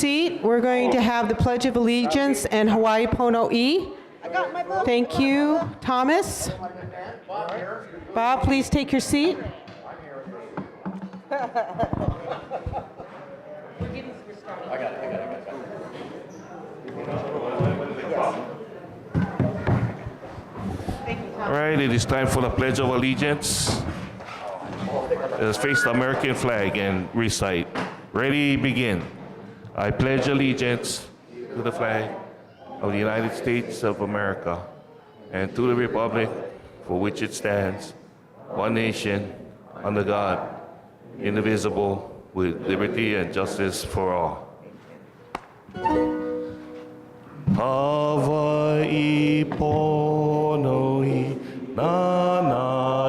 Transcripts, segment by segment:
seat. We're going to have the Pledge of Allegiance and Hawaii Pono'i. Thank you, Thomas. Bob, please take your seat. All right, it is time for the Pledge of Allegiance. Let's face the American flag and recite. Ready, begin. I pledge allegiance to the flag of the United States of America and to the republic for which it stands, one nation, under God, indivisible, with liberty and justice for all. Hawaii Pono'i, Nanai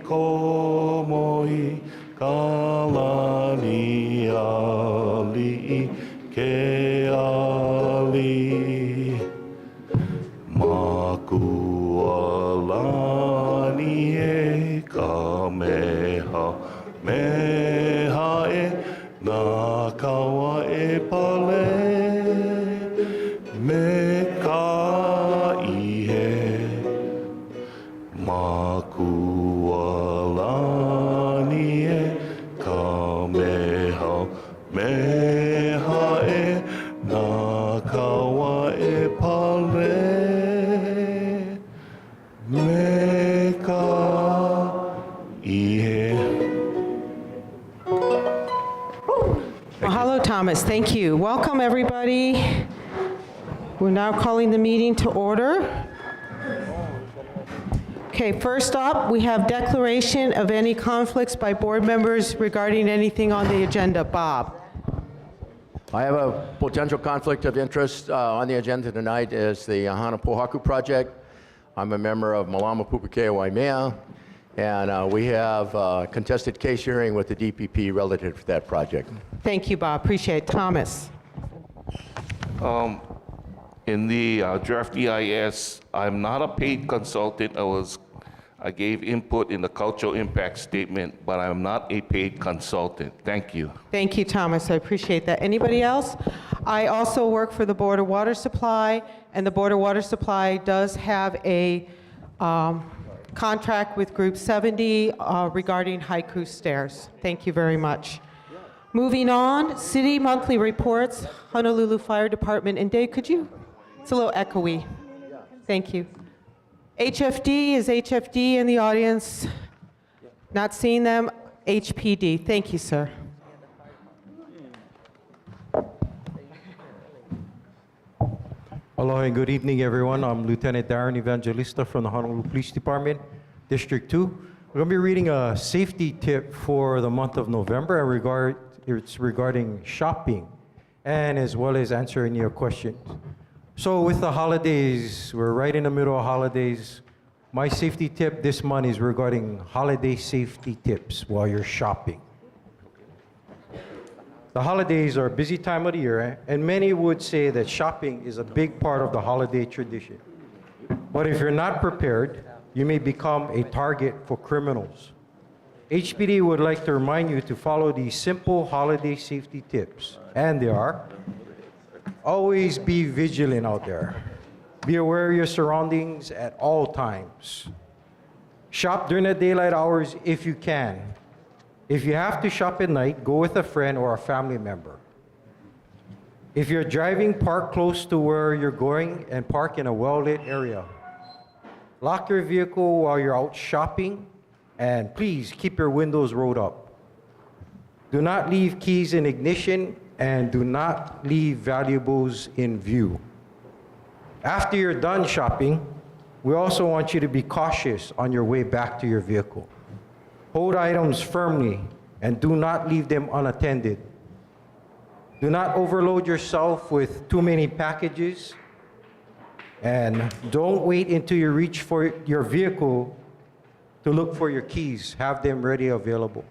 Komoi, Kalani Ali Ke Ali, Makualani e Kameha Meha e Nakawa e Pale Me ka ihe makualani e kameha meha e nakawa e pale me ka ihe. Mahalo, Thomas. Thank you. Welcome, everybody. We're now calling the meeting to order. Okay, first up, we have declaration of any conflicts by board members regarding anything on the agenda. Bob. I have a potential conflict of interest on the agenda tonight is the Hanapohakullc project. I'm a member of Malama Pupukea Waimea, and we have a contested case hearing with the DPP relative to that project. Thank you, Bob. Appreciate it. Thomas. In the draft EIS, I'm not a paid consultant. I gave input in the cultural impact statement, but I'm not a paid consultant. Thank you. Thank you, Thomas. I appreciate that. Anybody else? I also work for the Board of Water Supply, and the Board of Water Supply does have a contract with Group 70 regarding haiku stairs. Thank you very much. Moving on, city monthly reports, Honolulu Fire Department. And Dave, could you? It's a little echoey. Thank you. HFD, is HFD in the audience? Not seeing them? HPD, thank you, sir. Aloha and good evening, everyone. I'm Lieutenant Darren Evangelista from the Honolulu Police Department, District 2. We're going to be reading a safety tip for the month of November, and it's regarding shopping, and as well as answering your questions. So with the holidays, we're right in the middle of holidays. My safety tip this month is regarding holiday safety tips while you're shopping. The holidays are a busy time of the year, and many would say that shopping is a big part of the holiday tradition. But if you're not prepared, you may become a target for criminals. HPD would like to remind you to follow these simple holiday safety tips, and they are: always be vigilant out there. Be aware of your surroundings at all times. Shop during the daylight hours if you can. If you have to shop at night, go with a friend or a family member. If you're driving, park close to where you're going and park in a well-lit area. Lock your vehicle while you're out shopping, and please keep your windows rolled up. Do not leave keys in ignition, and do not leave valuables in view. After you're done shopping, we also want you to be cautious on your way back to your vehicle. Hold items firmly and do not leave them unattended. Do not overload yourself with too many packages, and don't wait until you reach for your vehicle to look for your keys. Have them ready available.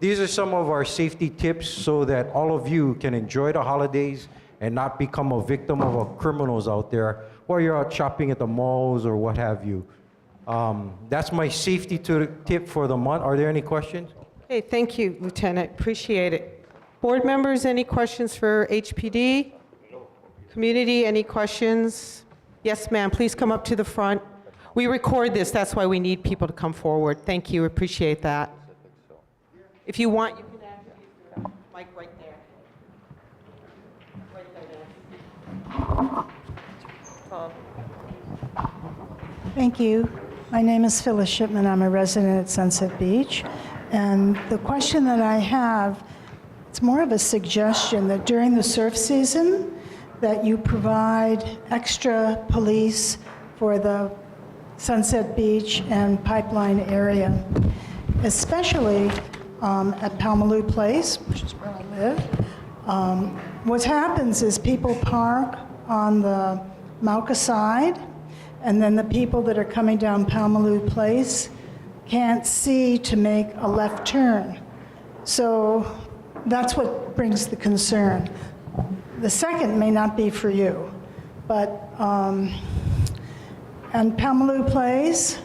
These are some of our safety tips so that all of you can enjoy the holidays and not become a victim of criminals out there while you're out shopping at the malls or what have you. That's my safety tip for the month. Are there any questions? Hey, thank you, Lieutenant. Appreciate it. Board members, any questions for HPD? Community, any questions? Yes, ma'am, please come up to the front. We record this, that's why we need people to come forward. Thank you, appreciate that. If you want, you can actually use your mic right there. Right there. Thank you. My name is Phyllis Shipman. I'm a resident at Sunset Beach. And the question that I have, it's more of a suggestion that during the surf season, that you provide extra police for the Sunset Beach and Pipeline area, especially at Palmaloo Place, which is where I live. What happens is people park on the Mauka side, and then the people that are coming down Palmaloo Place can't see to make a left turn. So that's what brings the concern. The second may not be for you, but and Palmaloo Place,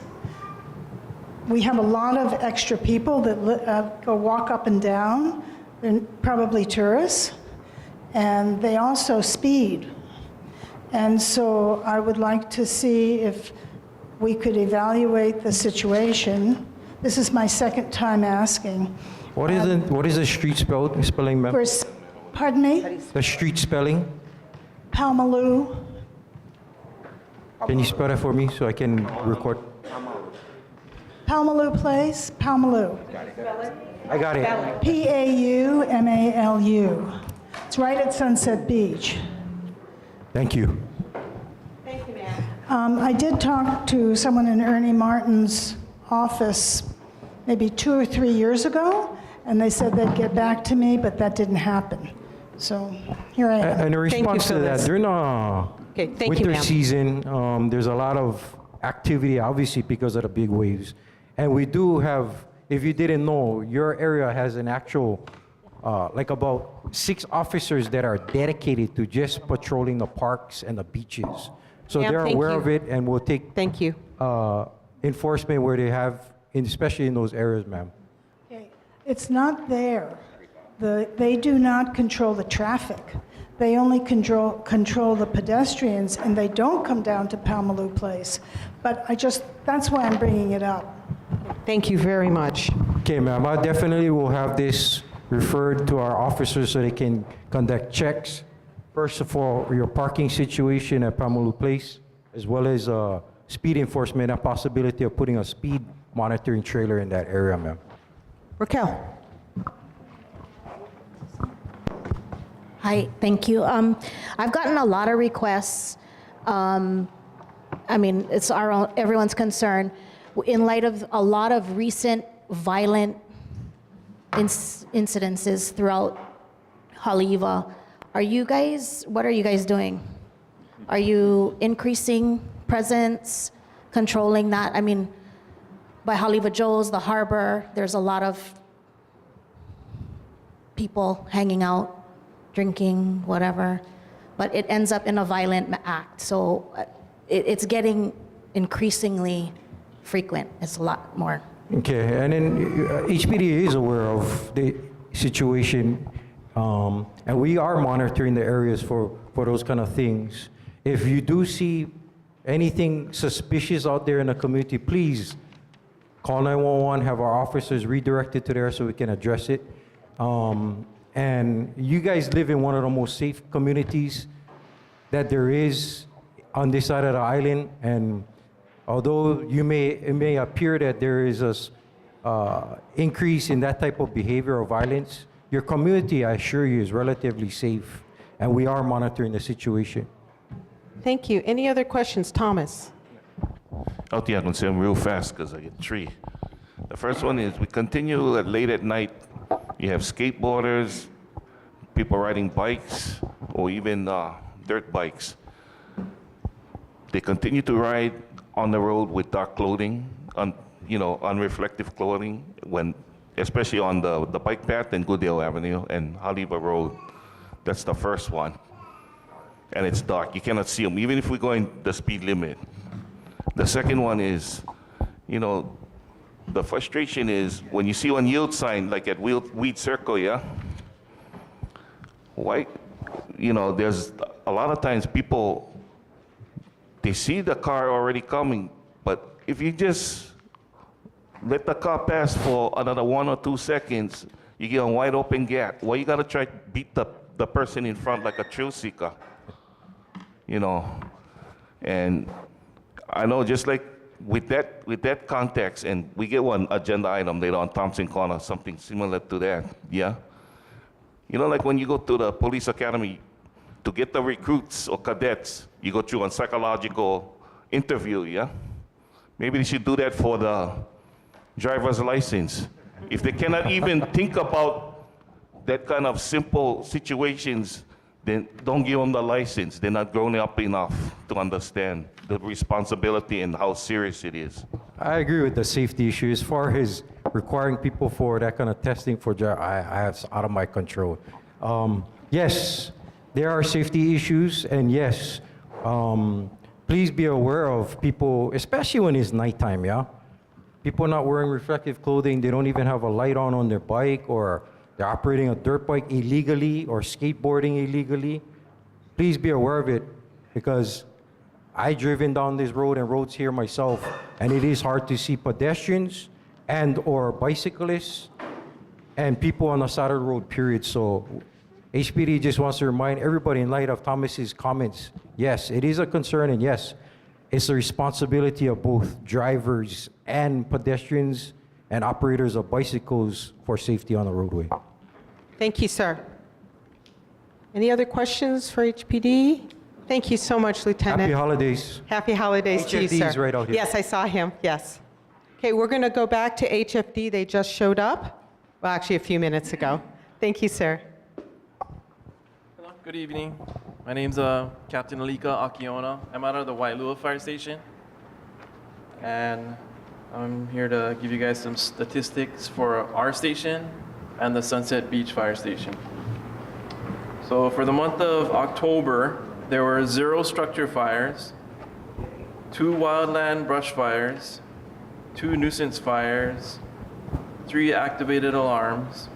we have a lot of extra people that go walk up and down. They're probably tourists, and they also speed. And so I would like to see if we could evaluate the situation. This is my second time asking. What is the street spelling, ma'am? Pardon me? The street spelling? Palmaloo. Can you spell that for me so I can record? Palmaloo Place, Palmaloo. I got it. P-A-U-M-A-L-U. It's right at Sunset Beach. Thank you. Thank you, ma'am. I did talk to someone in Ernie Martin's office maybe 2 or 3 years ago, and they said they'd get back to me, but that didn't happen. So here I am. And in response to that, Phyllis. during Okay, thank you, winter ma'am. season, there's a lot of activity, obviously, because of the big waves. And we do have, if you didn't know, your area has an actual, like about 6 officers that are dedicated to just patrolling the parks and the beaches. So Ma'am, they're thank aware you. of it and will take Thank you. enforcement where they have, especially in those areas, ma'am. Okay. It's not there. They do not control the traffic. They only control the pedestrians, and they don't come down to Palmaloo Place. But that's why I'm bringing it up. Thank you very much. Okay, ma'am, I definitely will have this referred to our officers so they can conduct checks. First of all, your parking situation at Palmaloo Place, as well as speed enforcement and possibility of putting a speed monitoring trailer in that area, ma'am. Raquel. Hi, thank you. I've gotten a lot of requests. I mean, it's everyone's concern. In light of a lot of recent violent incidences throughout Haleiwa, what are you guys doing? Are you increasing presence, controlling that? I mean, by Haleiwa Joe's, the harbor, there's a lot of people hanging out, drinking, whatever, but it ends up in a violent act. So it's getting increasingly frequent. It's a lot more. Okay, and then HPD is aware of the situation, and we are monitoring the areas for those kind of things. If you do see anything suspicious out there in the community, please call 911, have our officers redirected to there so we can address it. And you guys live in one of the most safe communities that there is on this side of the island, and although it may appear that there is a increase in that type of behavior or violence, your community, I assure you, is relatively safe, and we are monitoring the situation. Thank you. Any other questions? Thomas. Out there, I'm going to say them real fast because I get 3. The first one is we continue at late at night. You have skateboarders, people riding bikes, or even dirt bikes. They continue to ride on the road with dark clothing, unreflective clothing, especially on the bike path in Goodale Avenue and Haleiwa Road. That's the first one. And it's dark. You cannot see them, even if we're going the speed limit. The second one is, the frustration is when you see one yield sign, like at Weed Circle, yeah? why, there's a lot of times people, they see the car already coming, but if you just let the car pass for another 1 or 2 seconds, you get a wide open gap. Why you gotta try to beat the person in front like a thrill seeker? And I know just like with that context, and we get one agenda item later on Thompson Corner, something similar to that, yeah? Like when you go to the police academy, to get the recruits or cadets, you go through a psychological interview, yeah? Maybe they should do that for the driver's license. If they cannot even think about that kind of simple situations, then don't give them the license. They're not grown up enough to understand the responsibility and how serious it is. I agree with the safety issue. As far as requiring people for that kind of testing for I have out of my control. Yes, there are safety issues, and yes, please be aware of people, especially when it's nighttime, yeah? People not wearing reflective clothing, they don't even have a light on their bike, or they're operating a dirt bike illegally or skateboarding illegally. Please be aware of it, because I've driven down this road and roads here myself, and it is hard to see pedestrians and or bicyclists and people on the side of the road, period. So HPD just wants to remind everybody in light of Thomas's comments, yes, it is a concern, and yes, it's the responsibility of both drivers and pedestrians and operators of bicycles for safety on the roadway. Thank you, sir. Any other questions for HPD? Thank you so much, Lieutenant. Happy holidays. Happy holidays to you, HFD sir. is right out here. Yes, I saw him, yes. Okay, we're going to go back to HFD. They just showed up. Well, actually, a few minutes ago. Thank you, sir. Hello, good evening. My name's Captain Alika Akiona. I'm out of the Wailua Fire Station. And I'm here to give you guys some statistics for our station and the Sunset Beach Fire Station. So for the month of October, there were 0 structure fires, 2 wildland brush fires, 2 nuisance fires, 3 activated alarms.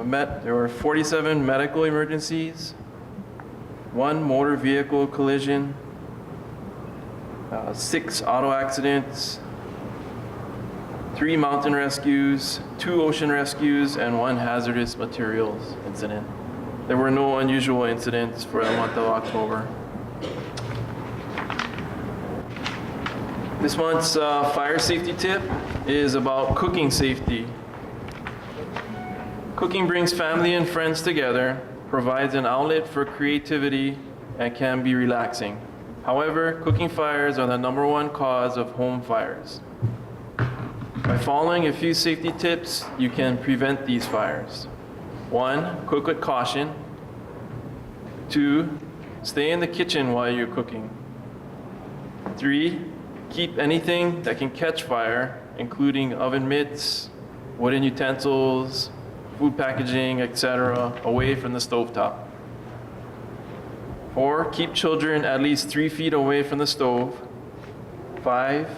There were 47 medical emergencies, 1 motor vehicle collision, 6 auto accidents, 3 mountain rescues, 2 ocean rescues, and 1 hazardous materials incident. There were no unusual incidents for the month of October. This month's fire safety tip is about cooking safety. Cooking brings family and friends together, provides an outlet for creativity, and can be relaxing. However, cooking fires are the #1 cause of home fires. By following a few safety tips, you can prevent these fires. 1, cook with caution. 2, stay in the kitchen while you're cooking. 3, keep anything that can catch fire, including oven mitts, wooden utensils, food packaging, etc., away from the stovetop. 4, keep children at least 3 feet away from the stove. 5,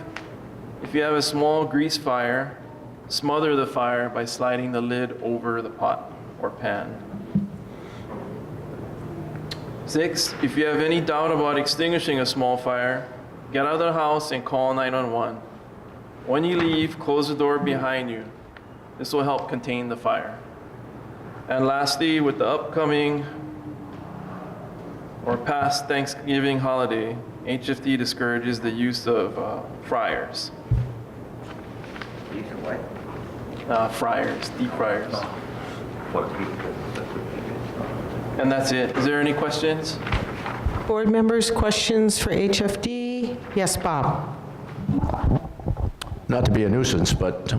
if you have a small grease fire, smother the fire by sliding the lid over the pot or pan. 6, if you have any doubt about extinguishing a small fire, get out of the house and call 911. When you leave, close the door behind you. This will help contain the fire. And lastly, with the upcoming or past Thanksgiving holiday, HFD discourages the use of fryers. Fryers, deep fryers. And that's it. Is there any questions? Board members, questions for HFD? Yes, Bob. Not to be a nuisance, but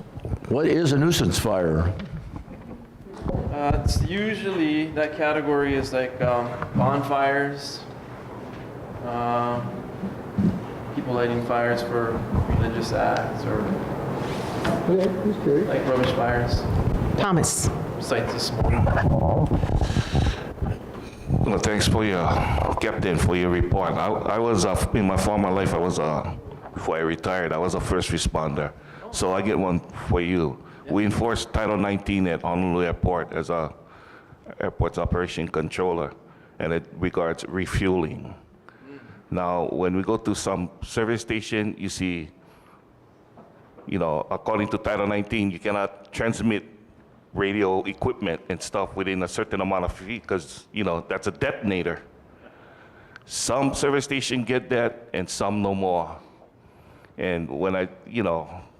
what is a nuisance fire? It's usually, that category is like bonfires, people lighting fires for religious acts, or like rubbish fires, Thomas. sites of smoke. Well, thanks for your, Captain, for your report. I was, in my former life, before I retired, I was a first responder. So I get one for you. We enforced Title 19 at Honolulu Airport as a airport's operation controller, and it regards refueling. Now, when we go to some service station, you see, according to Title 19, you cannot transmit radio equipment and stuff within a certain amount of feet because, that's a detonator. Some service stations get that and some no more. And when I,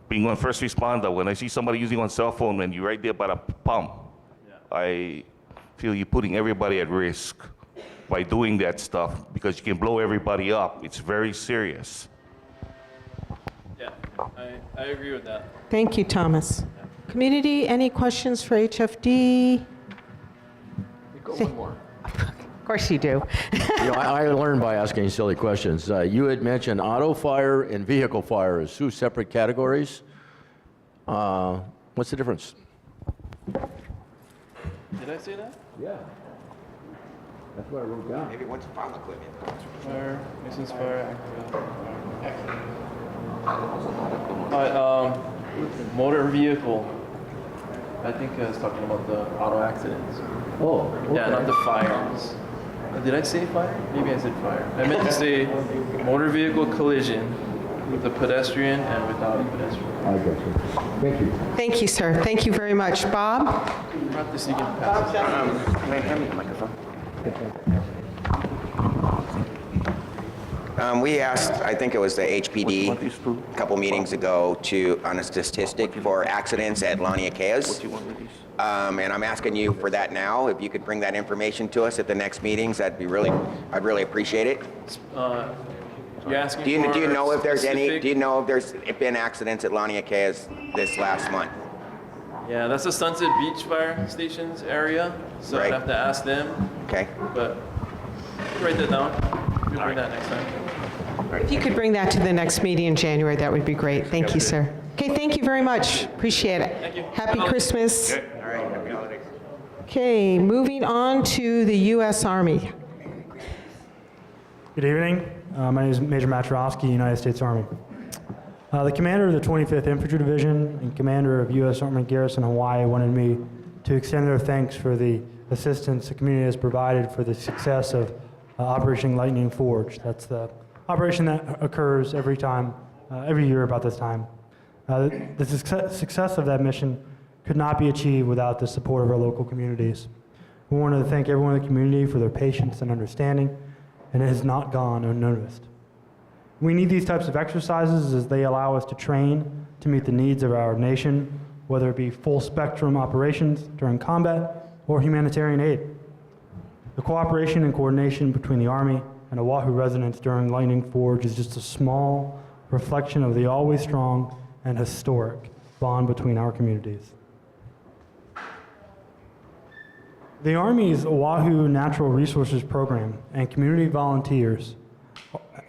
being one first responder, when I see somebody using one cell phone and you're right there by the pump, I feel you're putting everybody at risk by doing that stuff because you can blow everybody up. It's very serious. Yeah, I agree with that. Thank you, Thomas. Community, any questions for HFD? Of course you do. I learned by asking silly questions. You had mentioned auto fire and vehicle fire as two separate categories. What's the difference? Did I say that? Yeah. That's what I wrote down. Maybe once farm equipment. Fire, nuisance fire, motor vehicle. I think I was talking about the auto accidents. Oh, okay. Yeah, not the fires. Did I say fire? Maybe I said fire. I meant to say motor vehicle collision with a pedestrian and without a pedestrian. I got you. Thank you. Thank you, sir. Thank you very much. Bob? Practice, you can pass it. Hand me the microphone. We asked, I think it was the HPD, a couple meetings ago, on a statistic for accidents at Laniakea's. And I'm asking you for that now. If you could bring that information to us at the next meetings, I'd really appreciate it. You're asking Do you know if there's specific- do you know if there's been accidents at Laniakea's this last month? Yeah, that's the Sunset Beach Fire Stations area, so Right. I'd have to ask them, Okay. but write that down. We'll bring that next time. If you could bring that to the next meeting in January, that would be great. Thank you, sir. Okay, thank you very much. Appreciate it. Thank you. Happy Christmas. All right. Happy holidays. Okay, moving on to the U.S. Army. Good evening. My name is Major Matrowski, United States Army. The commander of the 25th Infantry Division and commander of U.S. Army Garrison Hawaii wanted me to extend their thanks for the assistance the community has provided for the success of Operation Lightning Forge. That's the operation that occurs every year about this time. The success of that mission could not be achieved without the support of our local communities. We wanted to thank everyone in the community for their patience and understanding, and it has not gone unnoticed. We need these types of exercises as they allow us to train to meet the needs of our nation, whether it be full spectrum operations during combat or humanitarian aid. The cooperation and coordination between the Army and Oahu residents during Lightning Forge is just a small reflection of the always strong and historic bond between our communities. The Army's Oahu Natural Resources Program and community volunteers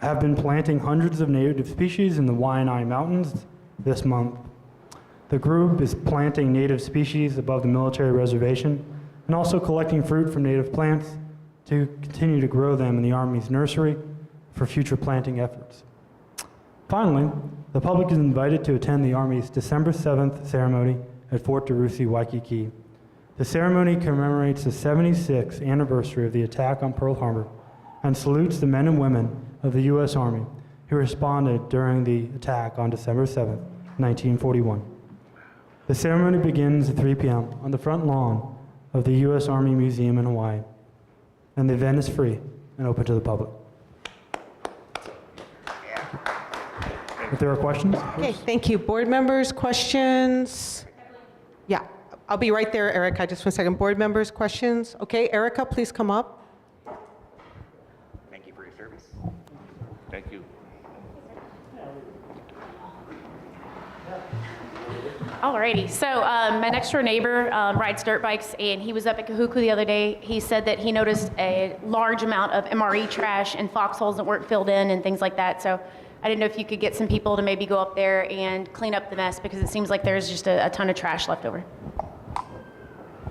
have been planting hundreds of native species in the Waianae Mountains this month. The group is planting native species above the military reservation and also collecting fruit from native plants to continue to grow them in the Army's nursery for future planting efforts. Finally, the public is invited to attend the Army's December 7th ceremony at Fort DeRussy, Waikiki. The ceremony commemorates the 76th anniversary of the attack on Pearl Harbor and salutes the men and women of the U.S. Army who responded during the attack on December 7th, 1941. The ceremony begins at 3 p.m. on the front lawn of the U.S. Army Museum in Hawaii, and the event is free and open to the public. If there are questions? Okay, thank you. Board members, questions? Yeah, I'll be right there, Erica. Just 1 second. Board members, questions? Okay, Erica, please come up. Thank you for your service. Thank you. Alrighty, so my next door neighbor rides dirt bikes, and he was up at Kahuku the other day. He said that he noticed a large amount of MRE trash and foxholes that weren't filled in and things like that. So I didn't know if you could get some people to maybe go up there and clean up the mess, because it seems like there's just a ton of trash left over.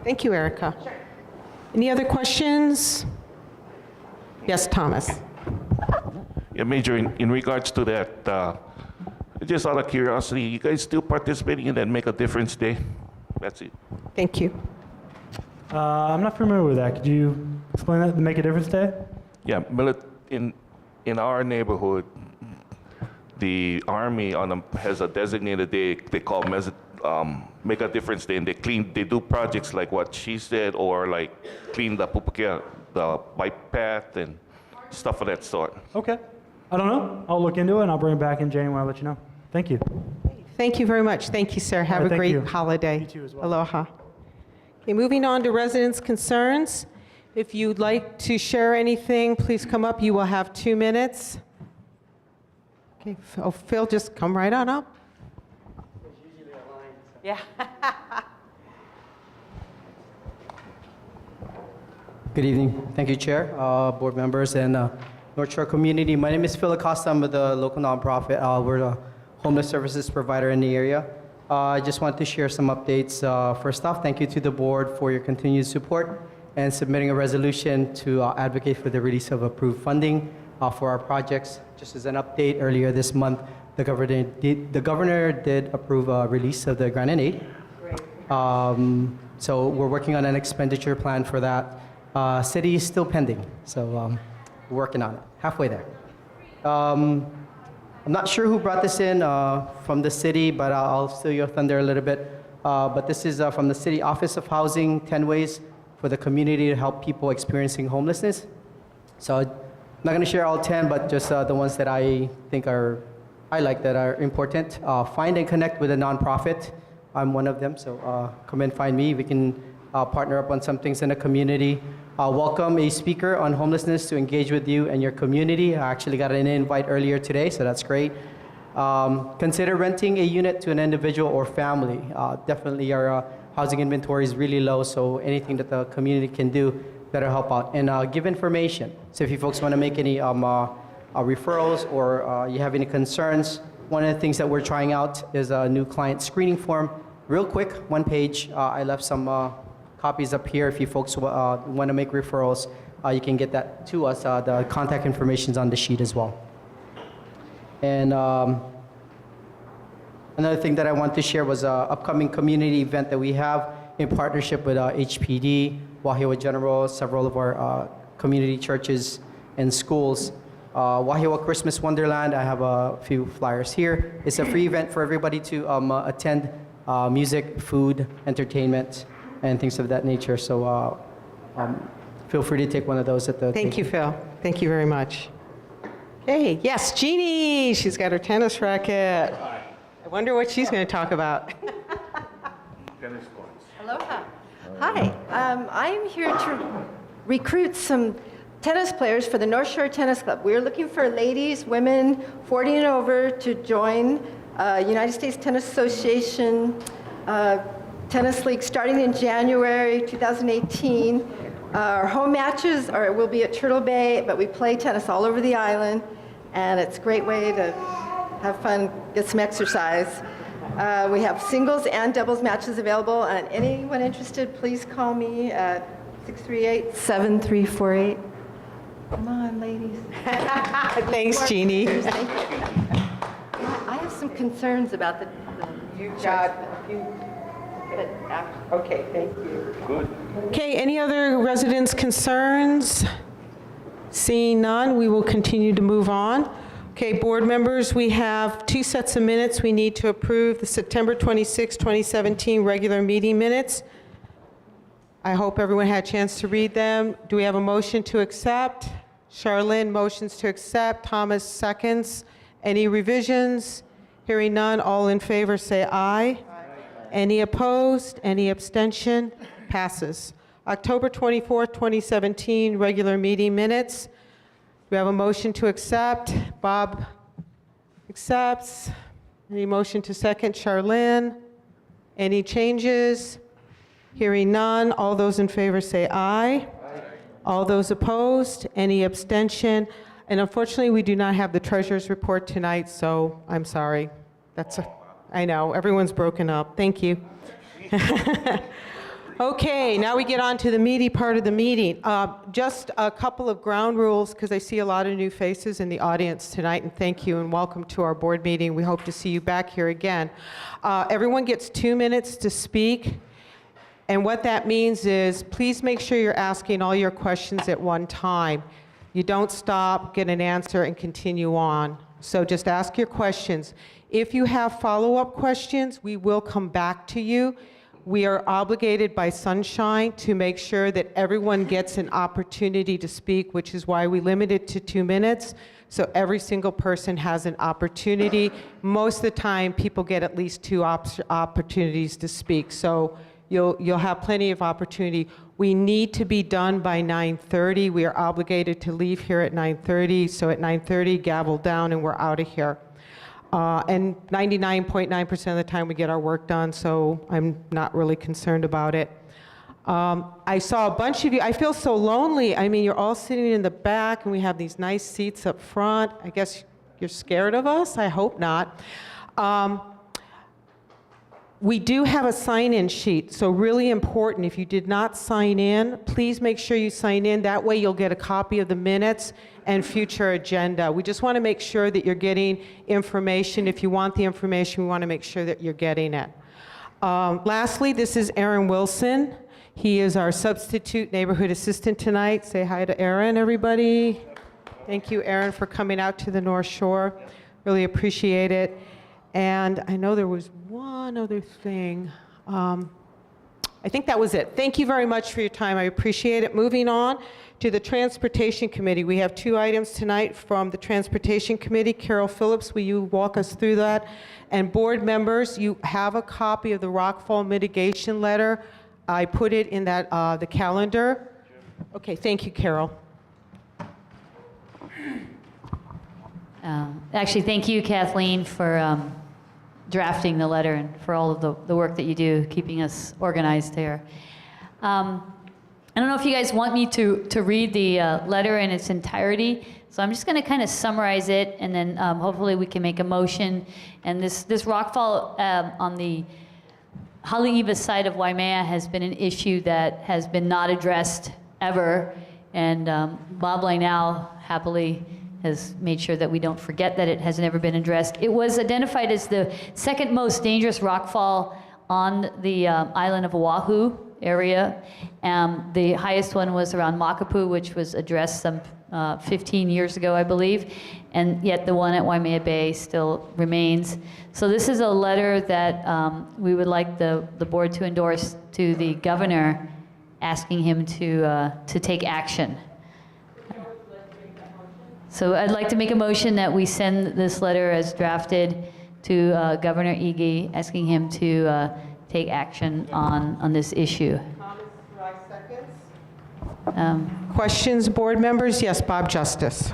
Thank you, Erica. Sure. Any other questions? Yes, Thomas. Yeah, Major, in regards to that, just out of curiosity, you guys still participating in that Make a Difference Day? That's it. Thank you. I'm not familiar with that. Could you explain that to make a difference day? Yeah, in our neighborhood, the Army has a designated day they call Make a Difference Day, and they do projects like what she said, or like clean the Pupukea, the bike path and stuff of that sort. Okay. I don't know. I'll look into it and I'll bring it back in January. I'll let you know. Thank you. Thank you very much. Thank you, sir. Have right, a thank great you. holiday. You too as well. Aloha. Okay, moving on to residents' concerns. If you'd like to share anything, please come up. You will have 2 minutes. Okay, Phil, just come right on up. Yeah. Good evening. Thank you, Chair, board members, and North Shore community. My name is Phil Acosta. I'm with the local nonprofit. We're a homeless services provider in the area. I just want to share some updates. First off, thank you to the board for your continued support and submitting a resolution to advocate for the release of approved funding for our projects. Just as an update, earlier this month, the governor did approve a release of the grant and aid. So we're working on an expenditure plan for that. City is still pending, so we're working on it. Halfway there. I'm not sure who brought this in from the city, but I'll steal your thunder a little bit. But this is from the City Office of Housing, 10 ways for the community to help people experiencing homelessness. So I'm not going to share all 10, but just the ones that I think I like that are important. Find and connect with a nonprofit. I'm one of them, so come and find me. We can partner up on some things in the community. Welcome a speaker on homelessness to engage with you and your community. I actually got an invite earlier today, so that's great. Consider renting a unit to an individual or family. Definitely our housing inventory is really low, so anything that the community can do that'll help out. And give information. So if you folks want to make any referrals or you have any concerns, one of the things that we're trying out is a new client screening form. Real quick, 1 page. I left some copies up here. If you folks want to make referrals, you can get that to us. The contact information is on the sheet as well. And another thing that I want to share was an upcoming community event that we have in partnership with HPD, Wahiawa General, several of our community churches and schools. Wahiawa Christmas Wonderland, I have a few flyers here. It's a free event for everybody to attend, music, food, entertainment, and things of that nature. So feel free to take one of those at the Thank you, Phil. Thank you very much. Okay, yes, Jeannie. She's got her tennis racket. I wonder what she's going to talk about. Tennis courts. Aloha. Hi. I'm here to recruit some tennis players for the North Shore Tennis Club. We're looking for ladies, women, 40 and over to join United States Tennis Association tennis league starting in January 2018. Our home matches will be at Turtle Bay, but we play tennis all over the island, and it's a great way to have fun, get some exercise. We have singles and doubles matches available, and anyone interested, please call me at 638-7348. Come on, ladies. Thanks, Jeannie. Thank you. I have some concerns about the You've got a few. Okay, thank you. Good. Okay, any other residents' concerns? Seeing none, we will continue to move on. Okay, board members, we have 2 sets of minutes. We need to approve the September 26, 2017 regular meeting minutes. I hope everyone had a chance to read them. Do we have a motion to accept? Charlene motions to accept. Thomas seconds. Any revisions? Hearing none, all in favor say aye. Any opposed? Any abstention? Passes. October 24th, 2017, regular meeting minutes. We have a motion to accept. Bob accepts. Any motion to second? Charlene. Any changes? Hearing none. All those in favor say aye. All those opposed? Any abstention? And unfortunately, we do not have the treasurer's report tonight, so I'm sorry. I know, everyone's broken up. Thank you. Okay, now we get on to the meaty part of the meeting. Just a couple of ground rules, because I see a lot of new faces in the audience tonight, and thank you and welcome to our board meeting. We hope to see you back here again. Everyone gets 2 minutes to speak. And what that means is, please make sure you're asking all your questions at one time. You don't stop, get an answer, and continue on. So just ask your questions. If you have follow-up questions, we will come back to you. We are obligated by sunshine to make sure that everyone gets an opportunity to speak, which is why we limit it to 2 minutes, so every single person has an opportunity. Most of the time, people get at least 2 opportunities to speak, so you'll have plenty of opportunity. We need to be done by 9:30. We are obligated to leave here at 9:30, so at 9:30, gavel down and we're out of here. And 99.9% of the time we get our work done, so I'm not really concerned about it. I saw a bunch of you. I feel so lonely. I mean, you're all sitting in the back, and we have these nice seats up front. I guess you're scared of us? I hope not. We do have a sign-in sheet, so really important. If you did not sign in, please make sure you sign in. That way you'll get a copy of the minutes and future agenda. We just want to make sure that you're getting information. If you want the information, we want to make sure that you're getting it. Lastly, this is Aaron Wilson. He is our substitute neighborhood assistant tonight. Say hi to Aaron, everybody. Thank you, Aaron, for coming out to the North Shore. Really appreciate it. And I know there was one other thing. I think that was it. Thank you very much for your time. I appreciate it. Moving on to the Transportation Committee. We have 2 items tonight from the Transportation Committee. Carol Phillips, will you walk us through that? And board members, you have a copy of the rockfall mitigation letter. I put it in that the calendar. Okay, thank you, Carol. Actually, thank you, Kathleen, for drafting the letter and for all of the work that you do, keeping us organized here. I don't know if you guys want me to read the letter in its entirety, so I'm just going to kind of summarize it, and then hopefully we can make a motion. And this rockfall on the Haleiwa side of Waimea has been an issue that has been not addressed ever, and Bob Lynell happily has made sure that we don't forget that it has never been addressed. It was identified as the 2nd most dangerous rockfall on the island of Oahu area. The highest one was around Makapu, which was addressed some 15 years ago, I believe, and yet the one at Waimea Bay still remains. So this is a letter that we would like the board to endorse to the governor, asking him to take action. So I'd like to make a motion that we send this letter as drafted to Governor Ige, asking him to take action on this issue. Questions, board members? Yes, Bob Justice.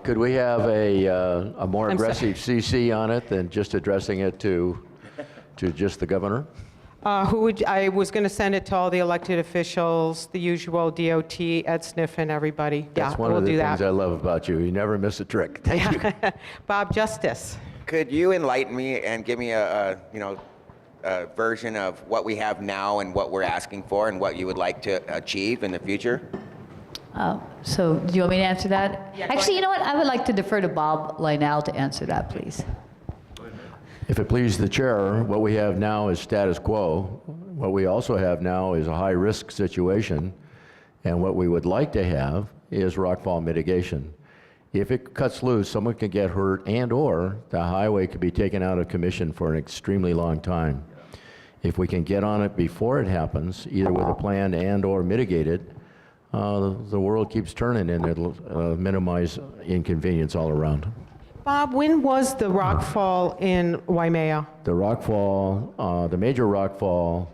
Could we have a more aggressive CC on it than just addressing it to just the governor? I was going to send it to all the elected officials, the usual DOT, Ed Sniff, and everybody. That's one of the things I love about you. You never miss a trick. Thank you. Bob Justice. Could you enlighten me and give me a version of what we have now and what we're asking for and what you would like to achieve in the future? So do you want me to answer that? Yeah, actually, you know what? I would like to defer to Bob Lynell to answer that, please. If it pleases the chair, what we have now is status quo. What we also have now is a high-risk situation, and what we would like to have is rockfall mitigation. If it cuts loose, someone can get hurt, and/or the highway could be taken out of commission for an extremely long time. If we can get on it before it happens, either with a plan and/or mitigate it, the world keeps turning, and it'll minimize inconvenience all around. Bob, when was the rockfall in Waimea? The rockfall, the major rockfall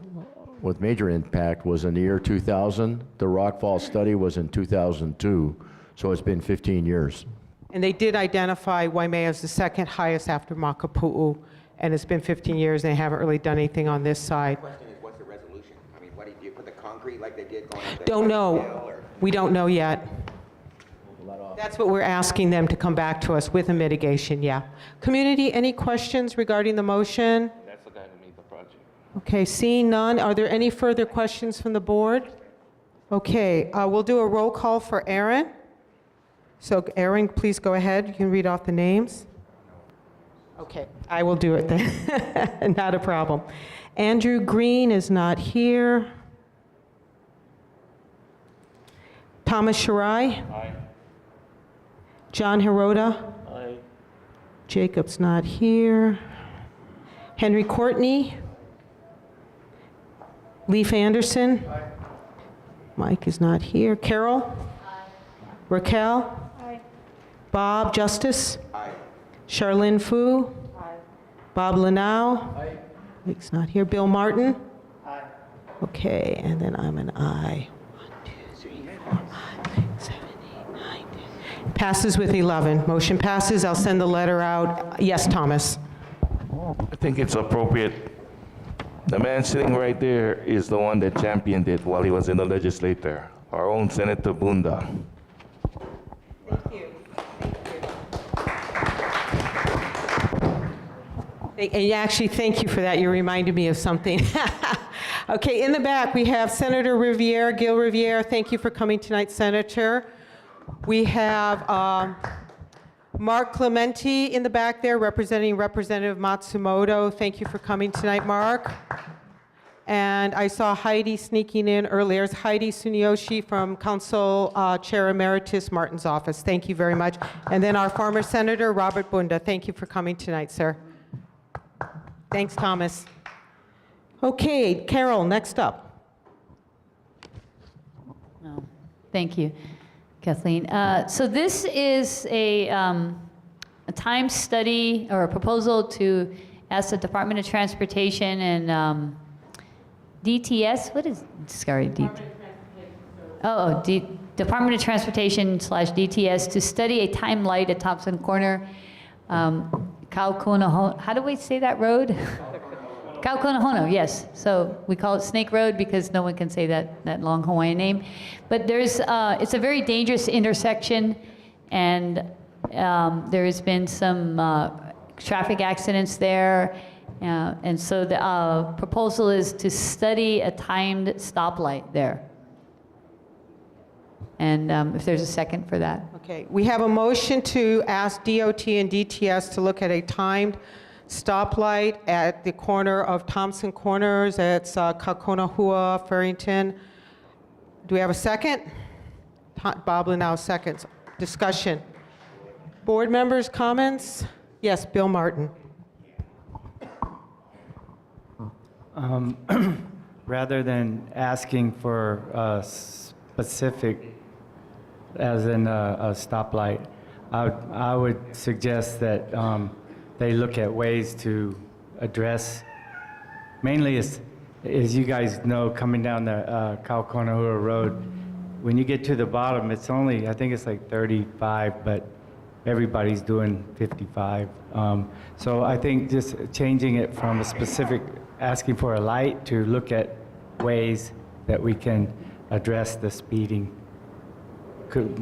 with major impact was in the year 2000. The rockfall study was in 2002, so it's been 15 years. And they did identify Waimea as the 2nd highest after Makapu'u, and it's been 15 years, and they haven't really done anything on this side. The question is, what's the resolution? I mean, what do you put the concrete like they did going up there? Don't know. We don't know yet. That's what we're asking them to come back to us with a mitigation, yeah. Community, any questions regarding the motion? That's the guy who made the project. Okay, seeing none, are there any further questions from the board? Okay, we'll do a roll call for Aaron. So Aaron, please go ahead. You can read off the names. Okay, I will do it then. Not a problem. Andrew Green is not here. Thomas Shirai? Aye. John Hirota? Aye. Jacob's not here. Henry Courtney? Leif Anderson? Aye. Mike is not here. Carol? Aye. Raquel? Aye. Bob Justice? Aye. Charlene Fu? Aye. Bob Lanau? Aye. Mike's not here. Bill Martin? Aye. Okay, and then I'm an aye. 1, 2, 3, 4, 5, 6, 7, 8, 9, 10. Passes with 11. Motion passes. I'll send the letter out. Yes, Thomas. I think it's appropriate. The man sitting right there is the one that championed it while he was in the legislature, our own Senator Bunda. Thank you. And actually, thank you for that. You reminded me of something. Okay, in the back, we have Senator Riviere, Gil Riviere. Thank you for coming tonight, Senator. We have Mark Clementi in the back there, representing Representative Matsumoto. Thank you for coming tonight, Mark. And I saw Heidi sneaking in earlier. It's Heidi Tsuneyoshi from Council Chair Emeritus Martin's office. Thank you very much. And then our former Senator, Robert Bunda. Thank you for coming tonight, sir. Thanks, Thomas. Okay, Carol, next up. No, thank you, Kathleen. So this is a time study or a proposal to ask the Department of Transportation and DTS. What is Department of Transportation / DTS to study a time light at Thompson Corner, Kaukonahono. How do we say that road? Kaukonahono, yes. So we call it Snake Road because no one can say that long Hawaiian name. But there's, it's a very dangerous intersection, and there has been some traffic accidents there. And so the proposal is to study a timed stoplight there. And if there's a second for that. Okay, we have a motion to ask DOT and DTS to look at a timed stoplight at the corner of Thompson Corners. It's Kakonahua, Farrington. Do we have a second? Bob Lanau seconds. Discussion. Board members, comments? Yes, Bill Martin. Rather than asking for a specific, as in a stoplight, I would suggest that they look at ways to address, mainly as you guys know, coming down the Kaukonahua Road, when you get to the bottom, it's only, I think it's like 35, but everybody's doing 55. So I think just changing it from a specific, asking for a light to look at ways that we can address the speeding,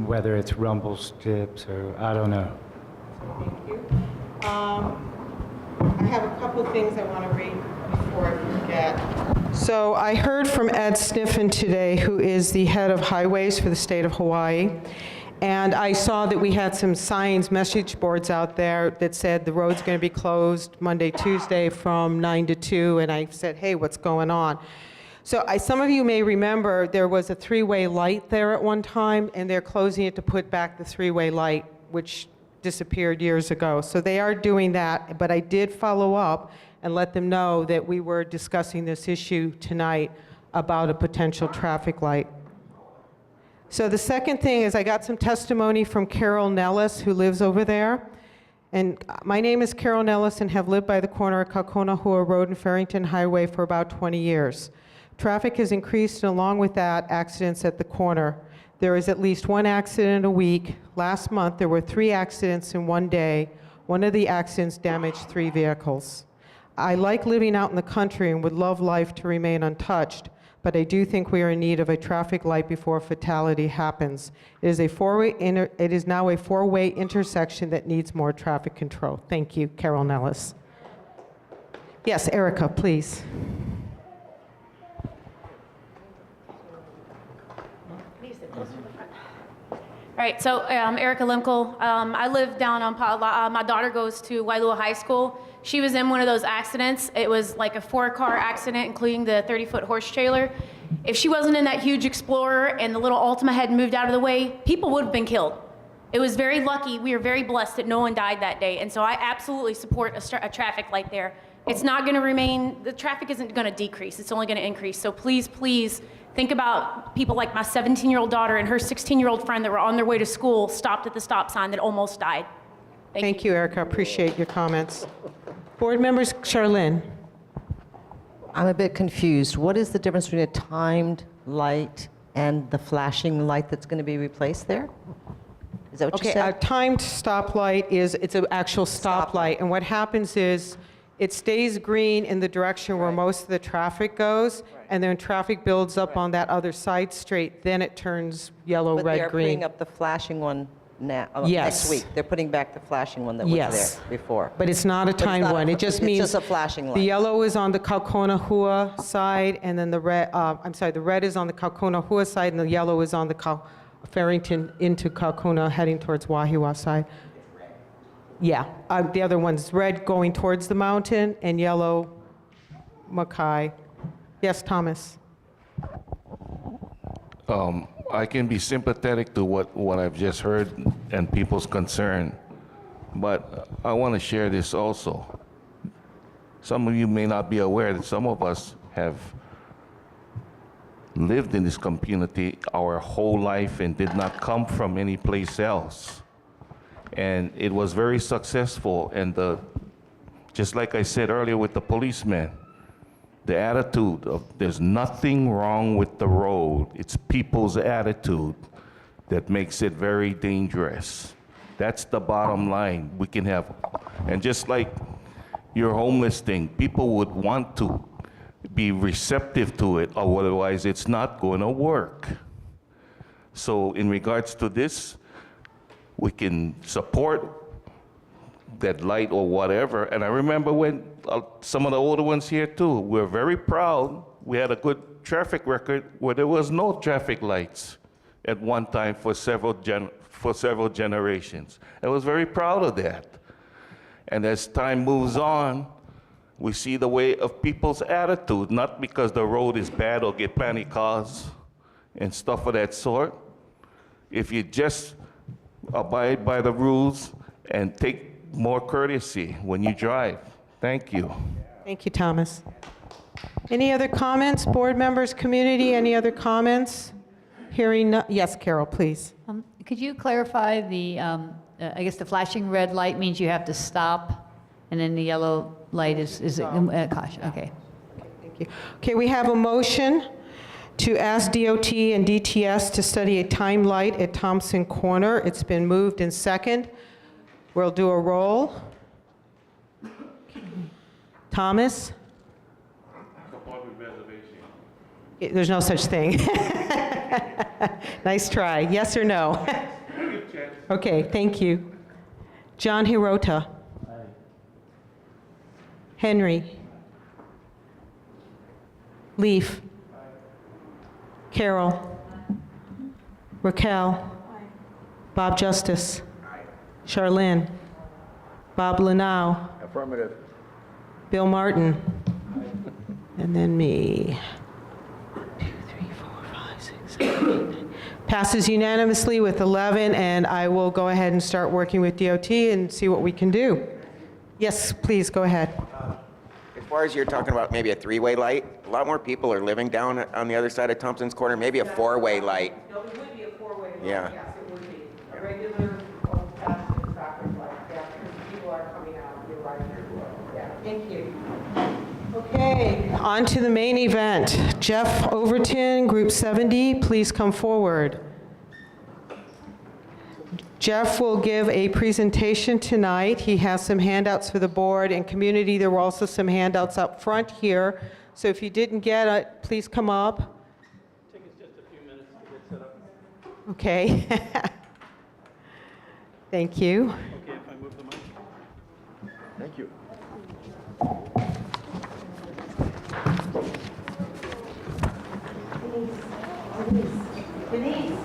whether it's rumble strips or I don't know. Thank you. I have a couple things I want to read before I forget. So I heard from Ed Sniffen today, who is the head of highways for the state of Hawaii. And I saw that we had some signs, message boards out there that said the road's going to be closed Monday, Tuesday from 9 to 2. And I said, hey, what's going on? So some of you may remember there was a three-way light there at one time, and they're closing it to put back the three-way light, which disappeared years ago. So they are doing that, but I did follow up and let them know that we were discussing this issue tonight about a potential traffic light. So the second thing is I got some testimony from Carol Nellis, who lives over there. And my name is Carol Nellis and have lived by the corner of Kakonahua Road and Farrington Highway for about 20 years. Traffic has increased, and along with that, accidents at the corner. There is at least one accident a week. Last month, there were 3 accidents in one day. One of the accidents damaged 3 vehicles. I like living out in the country and would love life to remain untouched, but I do think we are in need of a traffic light before fatality happens. It is now a 4-way intersection that needs more traffic control. Thank you, Carol Nellis. Yes, Erica, please. right, so Erica Limkel. I live down on Pa'ala. My daughter goes to Wailua High School. She was in one of those accidents. It was like a 4-car accident, including the 30-foot horse trailer. If she wasn't in that huge Explorer and the little Altima had moved out of the way, people would have been killed. It was very lucky. We were very blessed that no one died that day. And so I absolutely support a traffic light there. It's not going to remain, the traffic isn't going to decrease. It's only going to increase. So please, please think about people like my 17-year-old daughter and her 16-year-old friend that were on their way to school, stopped at the stop sign that almost died. Thank you, Erica. Appreciate your comments. Board members, Charlene. I'm a bit confused. What is the difference between a timed light and the flashing light that's going to be replaced there? Is that what you Okay, a said? timed stoplight it's an actual stoplight. And what happens is it stays green in the direction where most of the traffic goes. And then traffic builds up on that other side street, then it turns yellow, But red, they're green. putting up the flashing one now, Yes. next week. They're putting back the flashing one that was Yes. there before. But it's not a it's timed not a- one. It just it's means just a flashing light. the yellow is on the Kaukonahua side, and then the red. The red is on the Kaukonahua side, and the yellow is on the Farrington into Kaukona, heading towards Wahiawa side. Yeah, the other one's red going towards the mountain, and yellow, Mackay. Yes, Thomas. I can be sympathetic to what I've just heard and people's concern, but I want to share this also. Some of you may not be aware that some of us have lived in this community our whole life and did not come from any place else. And it was very successful, and just like I said earlier with the policeman, the attitude of there's nothing wrong with the road. It's people's attitude that makes it very dangerous. That's the bottom line. We can have, and just like your homeless thing, people would want to be receptive to it, or otherwise it's not going to work. So in regards to this, we can support that light or whatever. And I remember when some of the older ones here too, we're very proud. We had a good traffic record where there was no traffic lights at one time for several generations. I was very proud of that. And as time moves on, we see the way of people's attitude, not because the road is bad or get plenty cars and stuff of that sort. If you just abide by the rules and take more courtesy when you drive. Thank you. Thank you, Thomas. Any other comments, board members, community, any other comments? Hearing none. Yes, Carol, please. Could you clarify I guess the flashing red light means you have to stop, and then the yellow light is a caution, okay. Thank you. Okay, we have a motion to ask DOT and DTS to study a time light at Thompson Corner. It's been moved and second. We'll do a roll. Thomas? There's no such thing. Nice try. Yes or no? Okay, thank you. John Hirota. Henry. Leaf. Carol. Raquel. Bob Justice. Charlene. Bob Lanau. Affirmative. Bill Martin. And then me. 2, 3, 4, 5, 6, 7, 8, 9. Passes unanimously with 11, and I will go ahead and start working with DOT and see what we can do. Yes, please, go ahead. As far as you're talking about maybe a 3-way light, a lot more people are living down on the other side of Thompson's Corner, maybe a 4-way light. No, it would be a 4-way. Yeah. Yes, it would be. A regular old-fashioned traffic light, yeah, because people are coming out, you're right, yeah, thank you. Okay, on to the main event. Jeff Overton, Group 70, please come forward. Jeff will give a presentation tonight. He has some handouts for the board and community. There were also some handouts up front here. So if you didn't get it, please come up. Take us just a few minutes to get set up. Okay. Thank you. Okay, if I move the mic. Thank you. Denise.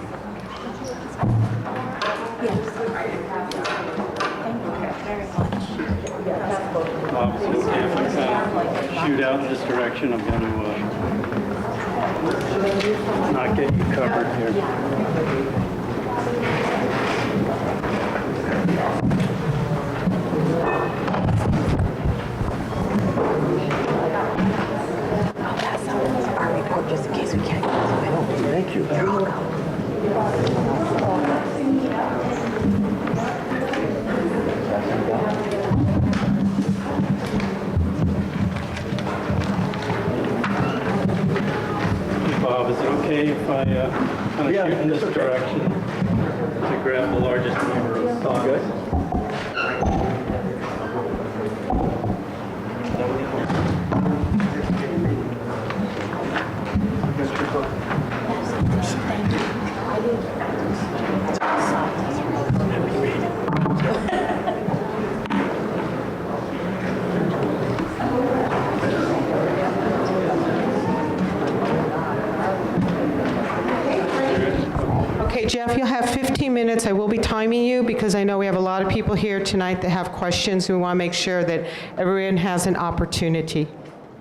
Okay, if I kind of shoot out this direction, I'm going to not get you covered here. I'll pass out our report just in case we can't get to it. Thank you. You're welcome. Bob, is it okay if I kind of shoot in this direction to grab the largest number of thoughts? Okay, Jeff, you'll have 15 minutes. I will be timing you because I know we have a lot of people here tonight that have questions. We want to make sure that everyone has an opportunity.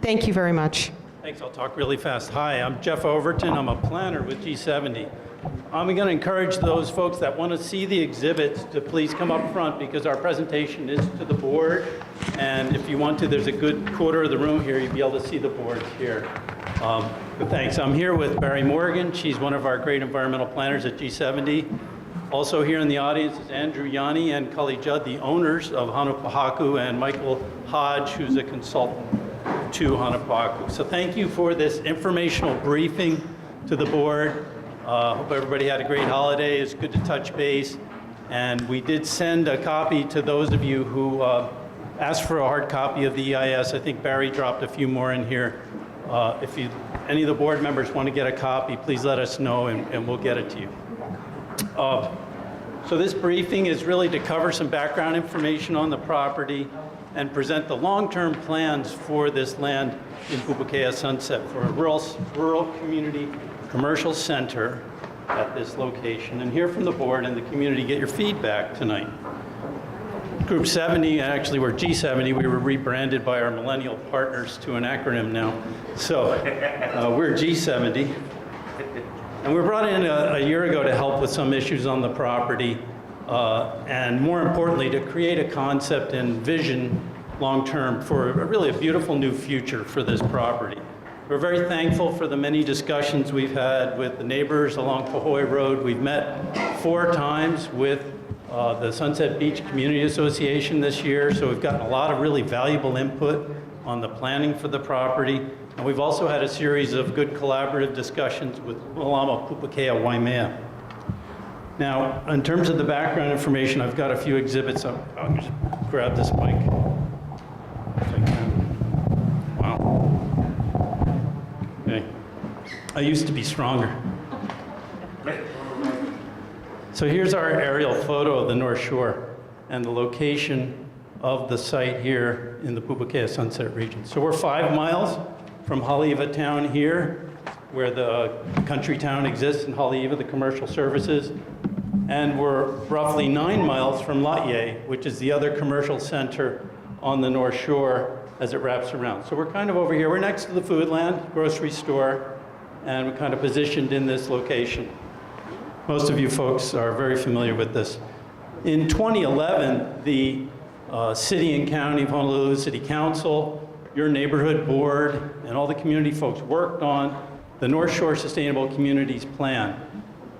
Thank you very much. Thanks, I'll talk really fast. Hi, I'm Jeff Overton. I'm a planner with G70. I'm going to encourage those folks that want to see the exhibits to please come up front because our presentation is to the board. And if you want to, there's a good quarter of the room here. You'll be able to see the boards here. But thanks. I'm here with Barry Morgan. She's one of our great environmental planners at G70. Also here in the audience is Andrew Yani and Cully Judd, the owners of Hanapohaku, and Michael Hodge, who's a consultant to Hanapohaku. So thank you for this informational briefing to the board. Hope everybody had a great holiday. It's good to touch base. And we did send a copy to those of you who asked for a hard copy of the EIS. I think Barry dropped a few more in here. If any of the board members want to get a copy, please let us know and we'll get it to you. So this briefing is really to cover some background information on the property and present the long-term plans for this land in Pupukea Sunset for a rural community commercial center at this location, and hear from the board and the community, get your feedback tonight. Group 70, actually we're G70, we were rebranded by our millennial partners to an acronym now. So we're G70. And we were brought in a year ago to help with some issues on the property, and more importantly, to create a concept and vision long-term for really a beautiful new future for this property. We're very thankful for the many discussions we've had with the neighbors along Pahoe Road. We've met 4 times with the Sunset Beach Community Association this year, so we've gotten a lot of really valuable input on the planning for the property. And we've also had a series of good collaborative discussions with Malama Pupukea Waimea. Now, in terms of the background information, I've got a few exhibits. I'll just grab this mic if I can. Wow. Okay. I used to be stronger. So here's our aerial photo of the North Shore and the location of the site here in the Pupukea Sunset region. So we're 5 miles from Haleiwa town here, where the country town exists in Haleiwa, the commercial services. And we're roughly 9 miles from Latye, which is the other commercial center on the North Shore as it wraps around. So we're kind of over here. We're next to the Foodland grocery store, and we're kind of positioned in this location. Most of you folks are very familiar with this. In 2011, the City and County of Honolulu City Council, your neighborhood board, and all the community folks worked on the North Shore Sustainable Communities Plan.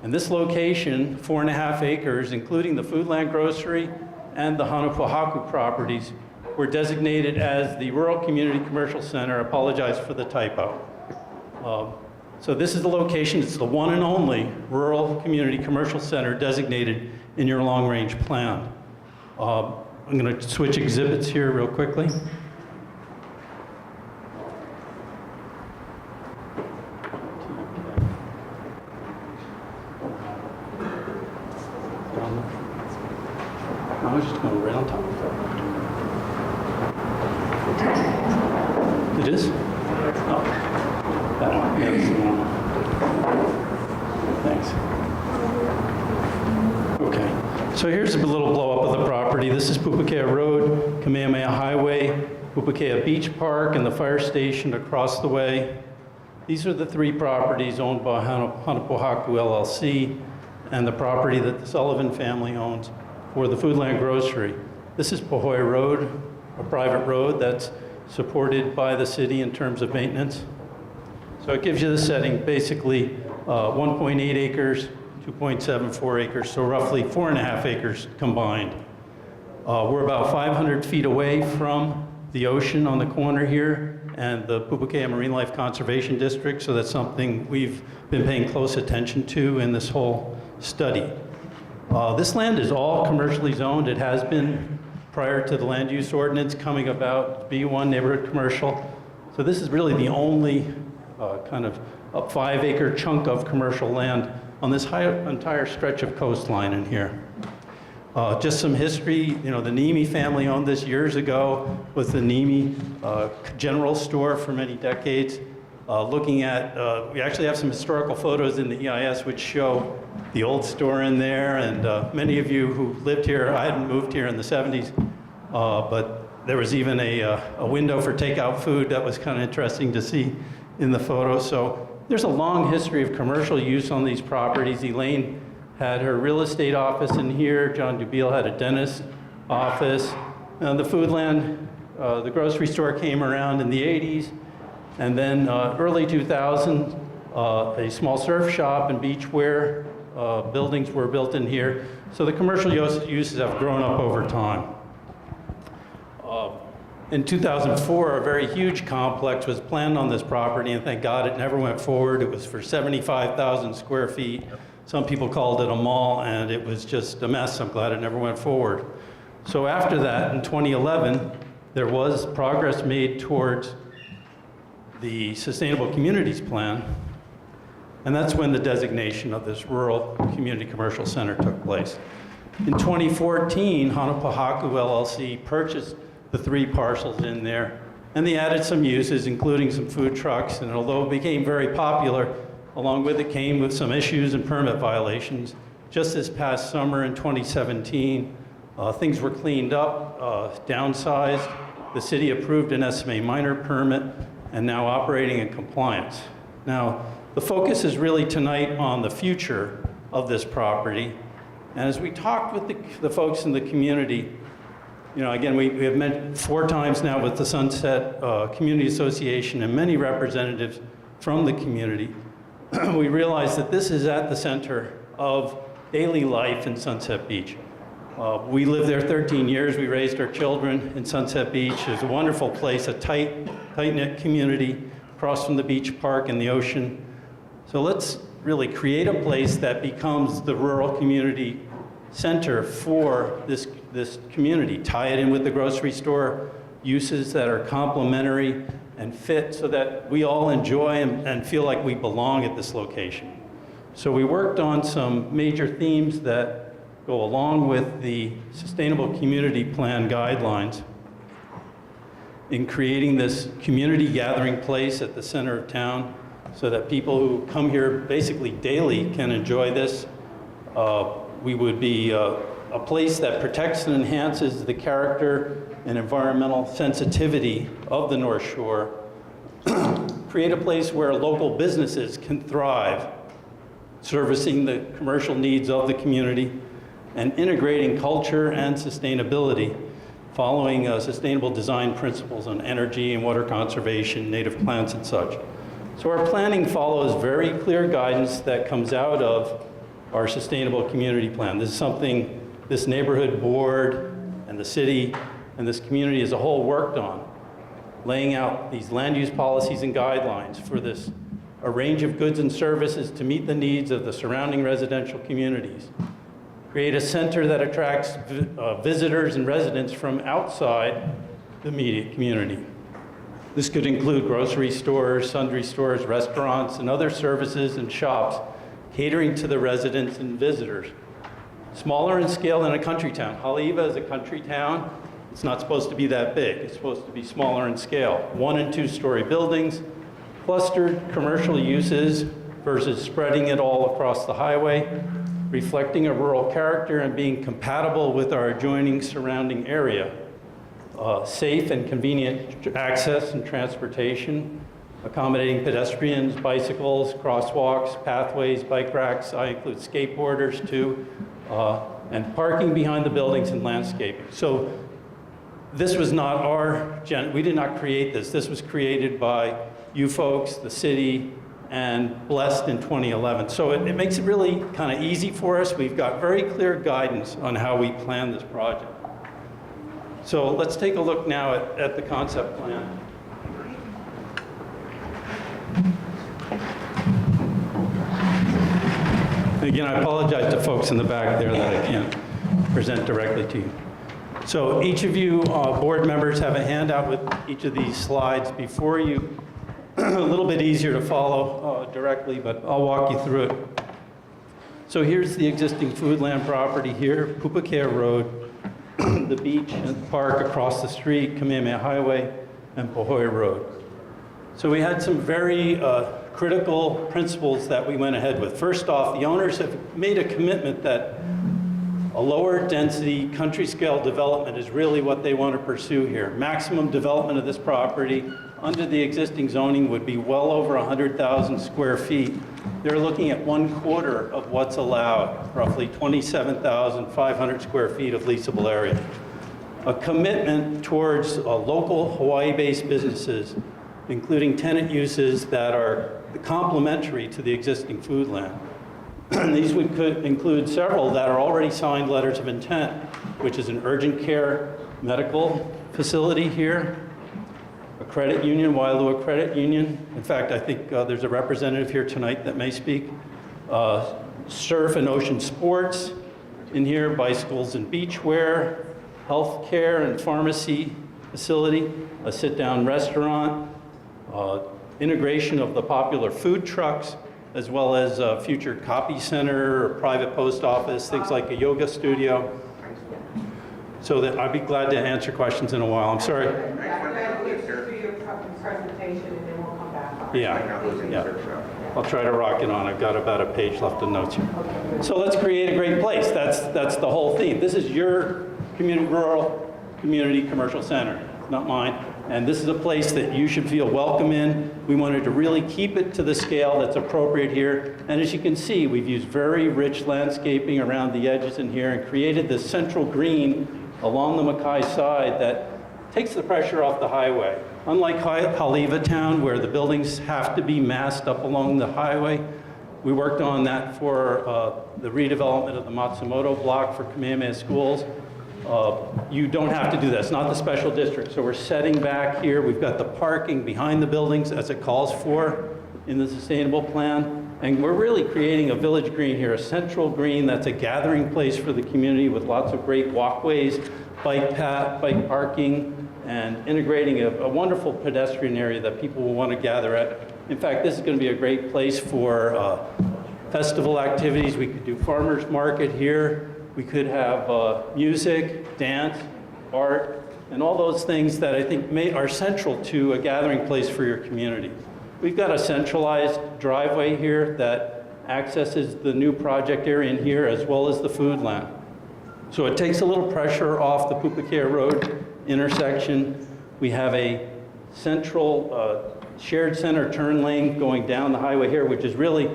And this location, 4.5 acres, including the Foodland Grocery and the Hanapohaku properties, were designated as the Rural Community Commercial Center. I apologize for the typo. So this is the location. It's the one and only Rural Community Commercial Center designated in your long-range plan. I'm going to switch exhibits here real quickly. I was just going right on top of that. It is? Oh, that one. Yeah, that's the one. Thanks. Okay. So here's a little blow up of the property. This is Pupukea Road, Kamehameha Highway. Pupukea Beach Park and the fire station across the way. These are the three properties owned by Hanapohakullc LLC and the property that the Sullivan family owns for the Foodland Grocery. This is Pahoe Road, a private road that's supported by the city in terms of maintenance. So it gives you the setting, basically 1.8 acres, 2.74 acres, so roughly 4.5 acres combined. We're about 500 feet away from the ocean on the corner here and the Pupukea Marine Life Conservation District, so that's something we've been paying close attention to in this whole study. This land is all commercially zoned. It has been prior to the land use ordinance coming about, B1 neighborhood commercial. So this is really the only kind of a 5-acre chunk of commercial land on this entire stretch of coastline in here. Just some history, you know, the Nemi family owned this years ago, was the Nemi general store for many decades. Looking at, we actually have some historical photos in the EIS which show the old store in there, and many of you who lived here, I hadn't moved here in the 70s, but there was even a window for takeout food that was kind of interesting to see in the photo. So there's a long history of commercial use on these properties. Elaine had her real estate office in here. John Dubiel had a dentist office. The Foodland, the grocery store came around in the 80s. And then early 2000s, a small surf shop and beachwear buildings were built in here. So the commercial uses have grown up over time. In 2004, a very huge complex was planned on this property, and thank God it never went forward. It was for 75,000 square feet. Some people called it a mall, and it was just a mess. I'm glad it never went forward. So after that, in 2011, there was progress made towards the Sustainable Communities Plan, and that's when the designation of this rural community commercial center took place. In 2014, Hanapohakullc LLC purchased the 3 parcels in there, and they added some uses, including some food trucks, and although it became very popular, along with it came with some issues and permit violations. Just this past summer in 2017, things were cleaned up, downsized. The city approved an SMA minor permit, and now operating in compliance. Now, the focus is really tonight on the future of this property. And as we talked with the folks in the community, you know, again, we have met 4 times now with the Sunset Community Association and many representatives from the community. We realize that this is at the center of daily life in Sunset Beach. We lived there 13 years. We raised our children in Sunset Beach. It's a wonderful place, a tight-knit community across from the beach park and the ocean. So let's really create a place that becomes the rural community center for this community. Tie it in with the grocery store uses that are complementary and fit so that we all enjoy and feel like we belong at this location. So we worked on some major themes that go along with the Sustainable Community Plan guidelines in creating this community gathering place at the center of town so that people who come here basically daily can enjoy this. We would be a place that protects and enhances the character and environmental sensitivity of the North Shore. Create a place where local businesses can thrive, servicing the commercial needs of the community, and integrating culture and sustainability, following sustainable design principles on energy and water conservation, native plants and such. So our planning follows very clear guidance that comes out of our Sustainable Community Plan. This is something this neighborhood board and the city and this community as a whole worked on, laying out these land use policies and guidelines for this, a range of goods and services to meet the needs of the surrounding residential communities. Create a center that attracts visitors and residents from outside the immediate community. This could include grocery stores, sundry stores, restaurants, and other services and shops catering to the residents and visitors. Smaller in scale than a country town. Haleiwa is a country town. It's not supposed to be that big. It's supposed to be smaller in scale. 1 and 2 story buildings, clustered commercial uses versus spreading it all across the highway, reflecting a rural character and being compatible with our adjoining surrounding area. safe and convenient access and transportation, accommodating pedestrians, bicycles, crosswalks, pathways, bike racks. I include skateboarders too, and parking behind the buildings and landscaping. So this was not we did not create this. This was created by you folks, the city, and blessed in 2011. So it makes it really kind of easy for us. We've got very clear guidance on how we plan this project. So let's take a look now at the concept plan. Again, I apologize to folks in the back there that I can't present directly to you. So each of you board members have a handout with each of these slides before you. A little bit easier to follow directly, but I'll walk you through it. So here's the existing foodland property here, Pupukea Road, the beach and park across the street, Kamehameha Highway, and Pahoe Road. So we had some very critical principles that we went ahead with. First off, the owners have made a commitment that a lower density country scale development is really what they want to pursue here. Maximum development of this property under the existing zoning would be well over 100,000 square feet. They're looking at 1/4 of what's allowed, roughly 27,500 square feet of leasable area. A commitment towards local Hawaii-based businesses, including tenant uses that are complementary to the existing foodland. These would include several that are already signed letters of intent, which is an urgent care medical facility here, a credit union, Wailua Credit Union. In fact, I think there's a representative here tonight that may speak. Surf and ocean sports in here, bicycles and beachwear, health care and pharmacy facility, a sit-down restaurant, integration of the popular food trucks, as well as a future copy center, or private post office, things like a yoga studio. So that I'd be glad to answer questions in a while. I'm sorry. Yeah. I'll try to rock it on. I've got about a page left of notes here. So let's create a great place. That's the whole theme. This is your rural community commercial center, not mine. And this is a place that you should feel welcome in. We wanted to really keep it to the scale that's appropriate here. And as you can see, we've used very rich landscaping around the edges in here and created this central green along the Mackay side that takes the pressure off the highway. Unlike Haleiwa Town, where the buildings have to be massed up along the highway, we worked on that for the redevelopment of the Matsumoto block for Kamehameha schools. You don't have to do that. It's not the special district. So we're setting back here. We've got the parking behind the buildings as it calls for in the sustainable plan. And we're really creating a village green here, a central green that's a gathering place for the community with lots of great walkways, bike parking, and integrating a wonderful pedestrian area that people will want to gather at. In fact, this is going to be a great place for festival activities. We could do farmers market here. We could have music, dance, art, and all those things that I think are central to a gathering place for your community. We've got a centralized driveway here that accesses the new project area in here as well as the foodland. So it takes a little pressure off the Pupukea Road intersection. We have a central shared center turn lane going down the highway here, which is really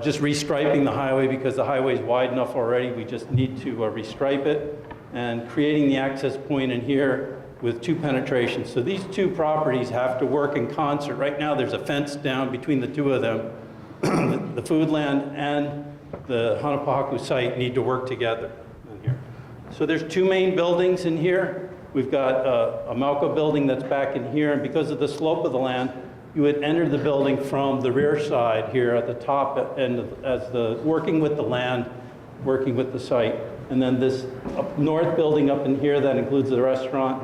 just restriping the highway because the highway is wide enough already. We just need to restripe it and creating the access point in here with 2 penetrations. So these 2 properties have to work in concert. Right now there's a fence down between the 2 of them. The foodland and the hanapohakullc site need to work together in here. So there's 2 main buildings in here. We've got a Malco building that's back in here, and because of the slope of the land, you would enter the building from the rear side here at the top end working with the land, working with the site. And then this north building up in here that includes the restaurant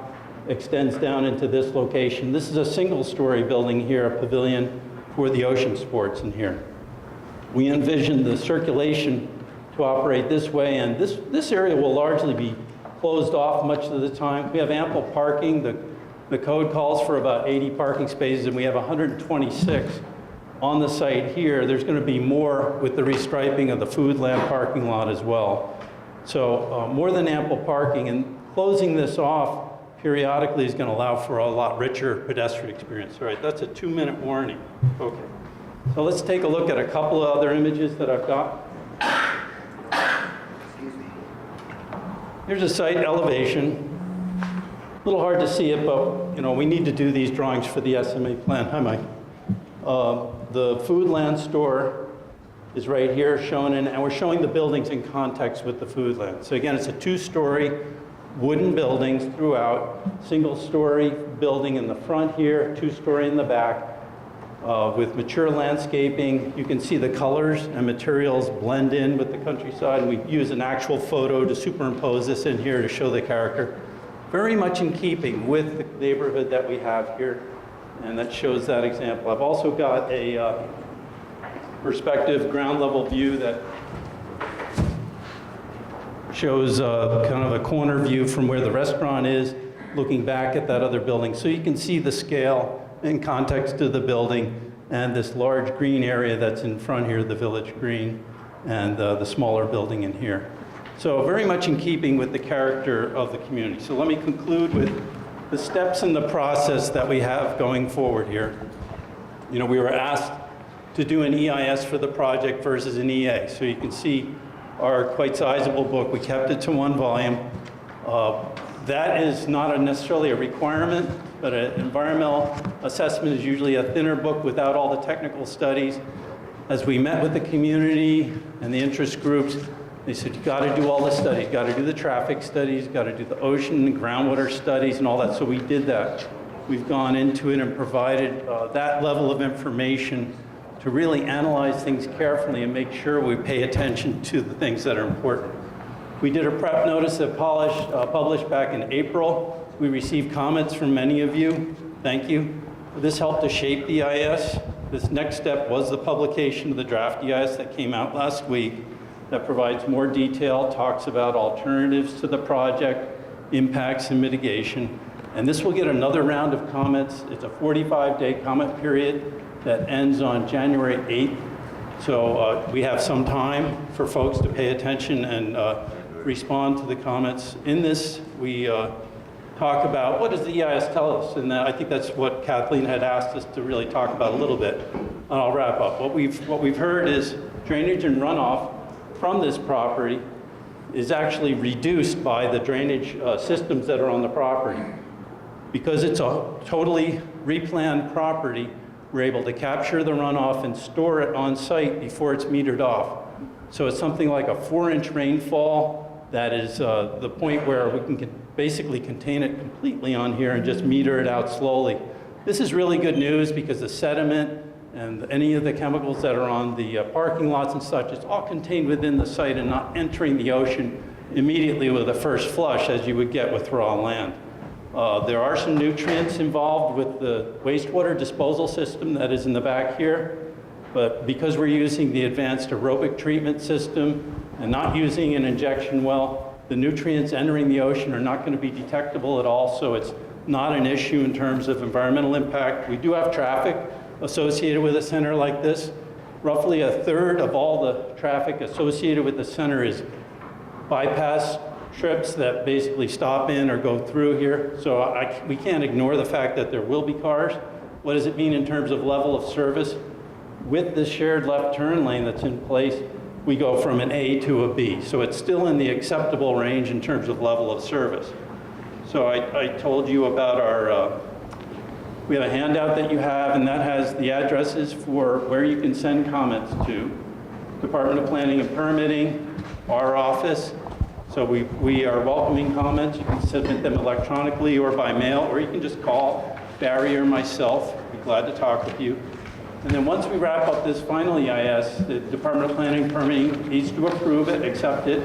extends down into this location. This is a single-story building here, a pavilion for the ocean sports in here. We envision the circulation to operate this way, and this area will largely be closed off much of the time. We have ample parking. The code calls for about 80 parking spaces, and we have 126 on the site here. There's going to be more with the restriping of the foodland parking lot as well. So more than ample parking. And closing this off periodically is going to allow for a lot richer pedestrian experience. All right, that's a 2-minute warning. Okay. So let's take a look at a couple of other images that I've got. Here's a site elevation. A little hard to see it, but we need to do these drawings for the SMA plan. Hi, Mike. The food land store is right here shown, and we're showing the buildings in context with the food land. So again, it's a 2-story wooden buildings throughout, single-story building in the front here, 2-story in the back, with mature landscaping. You can see the colors and materials blend in with the countryside, and we use an actual photo to superimpose this in here to show the character. Very much in keeping with the neighborhood that we have here, and that shows that example. I've also got a perspective ground level view that shows kind of a corner view from where the restaurant is, looking back at that other building. So you can see the scale in context of the building and this large green area that's in front here, the village green, and the smaller building in here. So very much in keeping with the character of the community. So let me conclude with the steps in the process that we have going forward here. We were asked to do an EIS for the project versus an EA. So you can see our quite sizable book. We kept it to 1 volume. That is not necessarily a requirement, but an environmental assessment is usually a thinner book without all the technical studies. As we met with the community and the interest groups, they said, you got to do all the studies, got to do the traffic studies, got to do the ocean and groundwater studies and all that. So we did that. We've gone into it and provided that level of information to really analyze things carefully and make sure we pay attention to the things that are important. We did a prep notice that published back in April. We received comments from many of you. Thank you. This helped to shape the EIS. This next step was the publication of the draft EIS that came out last week that provides more detail, talks about alternatives to the project, impacts and mitigation. And this will get another round of comments. It's a 45-day comment period that ends on January 8th. So we have some time for folks to pay attention and respond to the comments. In this, we talk about what does the EIS tell us? And I think that's what Kathleen had asked us to really talk about a little bit. And I'll wrap up. What we've heard is drainage and runoff from this property is actually reduced by the drainage systems that are on the property. Because it's a totally replanned property, we're able to capture the runoff and store it on site before it's metered off. So it's something like a 4-inch rainfall. That is the point where we can basically contain it completely on here and just meter it out slowly. This is really good news because the sediment and any of the chemicals that are on the parking lots and such, it's all contained within the site and not entering the ocean immediately with a first flush as you would get with raw land. There are some nutrients involved with the wastewater disposal system that is in the back here, but because we're using the advanced aerobic treatment system and not using an injection well, the nutrients entering the ocean are not going to be detectable at all, so it's not an issue in terms of environmental impact. We do have traffic associated with a center like this. Roughly 1/3 of all the traffic associated with the center is bypass trips that basically stop in or go through here. So we can't ignore the fact that there will be cars. What does it mean in terms of level of service? With this shared left turn lane that's in place, we go from an A to a B. So it's still in the acceptable range in terms of level of service. So I told you about our, we have a handout that you have, and that has the addresses for where you can send comments to. Department of Planning and Permitting, our office. So we are welcoming comments. You can submit them electronically or by mail, or you can just call Barry or myself. We'd be glad to talk with you. And then once we wrap up this final EIS, the Department of Planning and Permitting needs to approve it, accept it,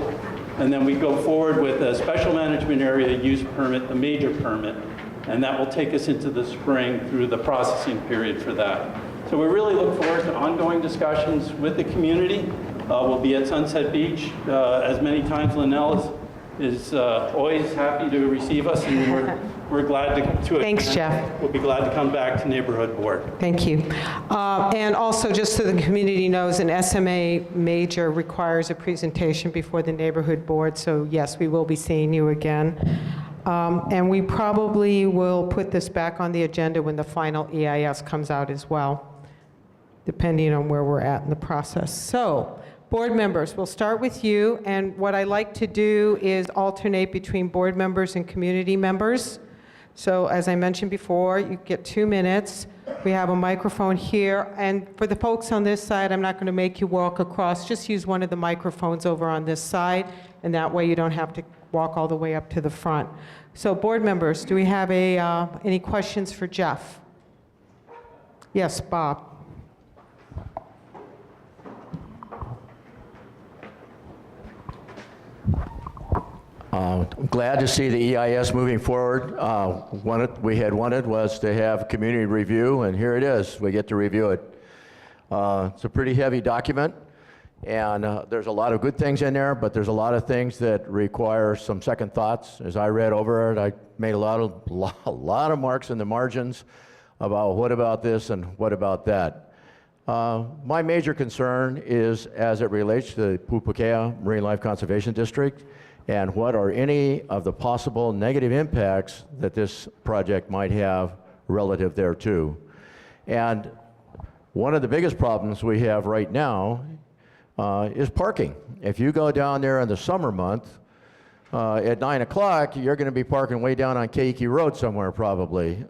and then we go forward with a special management area use permit, the major permit, and that will take us into the spring through the processing period for that. So we really look forward to ongoing discussions with the community. We'll be at Sunset Beach as many times. Linnell is always happy to receive us, and we're glad to Thanks, Jeff. We'll be glad to come back to Neighborhood Board. Thank you. And also, just so the community knows, an SMA major requires a presentation before the neighborhood board, so yes, we will be seeing you again. And we probably will put this back on the agenda when the final EIS comes out as well, depending on where we're at in the process. So, board members, we'll start with you, and what I like to do is alternate between board members and community members. So as I mentioned before, you get 2 minutes. We have a microphone here, and for the folks on this side, I'm not going to make you walk across. Just use one of the microphones over on this side, and that way you don't have to walk all the way up to the front. So board members, do we have any questions for Jeff? Yes, Bob. I'm glad to see the EIS moving forward. What we had wanted was to have community review, and here it is. We get to review it. It's a pretty heavy document, and there's a lot of good things in there, but there's a lot of things that require some second thoughts. As I read over it, I made a lot of marks in the margins about what about this and what about that. My major concern is as it relates to the Pupukea Marine Life Conservation District, and what are any of the possible negative impacts that this project might have relative thereto. And one of the biggest problems we have right now is parking. If you go down there in the summer month, at 9 o'clock, you're going to be parking way down on Keiki Road somewhere probably.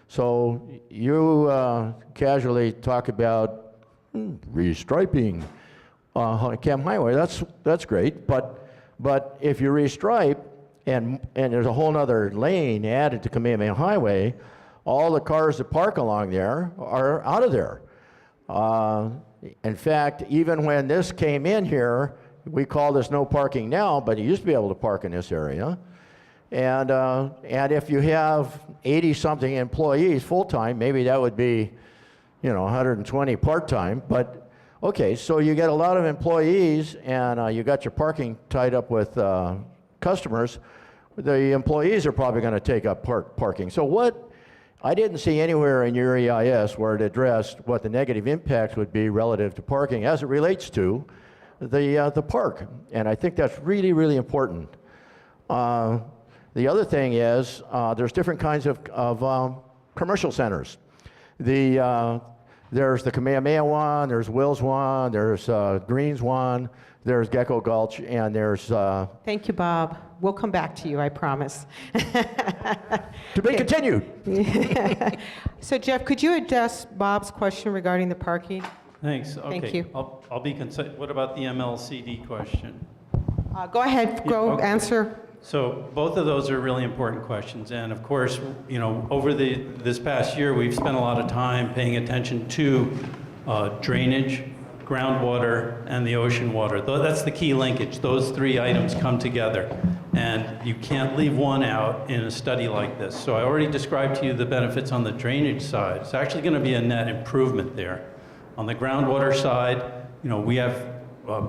So you casually talk about restriping Cam Highway. That's great, but if you restripe and there's a whole other lane added to Kamehameha Highway, all the cars that park along there are out of there. In fact, even when this came in here, we call this no parking now, but you used to be able to park in this area. And if you have 80-something employees full-time, maybe that would be, 120 part-time, but okay, so you get a lot of employees, and you got your parking tied up with customers. The employees are probably going to take up parking. So I didn't see anywhere in your EIS where it addressed what the negative impacts would be relative to parking as it relates to the park, and I think that's really, really important. The other thing is there's different kinds of commercial centers. There's the Kamehameha one, there's Will's one, there's Green's one, there's Gecko Gulch, and there's... Thank you, Bob. We'll come back to you, I promise. To be continued. So Jeff, could you address Bob's question regarding the parking? Thanks. Okay. Thank you. I'll be concise. What about the MLCD question? Go ahead, answer. So both of those are really important questions, and of course, over this past year, we've spent a lot of time paying attention to drainage, groundwater, and the ocean water. That's the key linkage. Those three items come together, and you can't leave one out in a study like this. So I already described to you the benefits on the drainage side. It's actually going to be a net improvement there. On the groundwater side, we have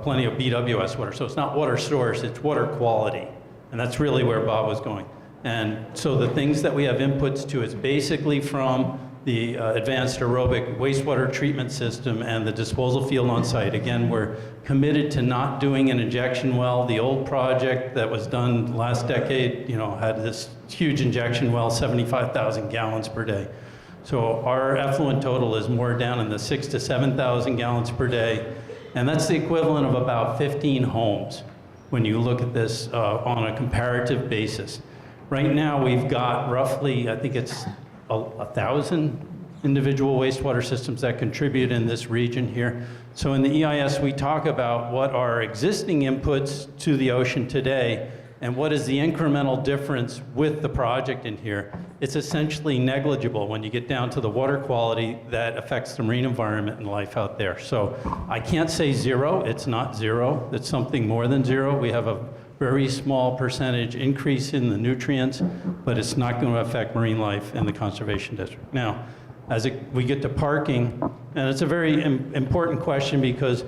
plenty of BWS water, so it's not water source, it's water quality. And that's really where Bob was going. And so the things that we have inputs to is basically from the advanced aerobic wastewater treatment system and the disposal field on site. Again, we're committed to not doing an injection well. The old project that was done last decade, had this huge injection well, 75,000 gallons per day. So our effluent total is more down in the 6,000 to 7,000 gallons per day. And that's the equivalent of about 15 homes when you look at this on a comparative basis. Right now, we've got roughly, I think it's 1,000 individual wastewater systems that contribute in this region here. So in the EIS, we talk about what are existing inputs to the ocean today and what is the incremental difference with the project in here. It's essentially negligible when you get down to the water quality that affects the marine environment and life out there. So I can't say zero, it's not zero, it's something more than zero. We have a very small percentage increase in the nutrients, but it's not going to affect marine life in the conservation district. Now, as we get to parking, and it's a very important question because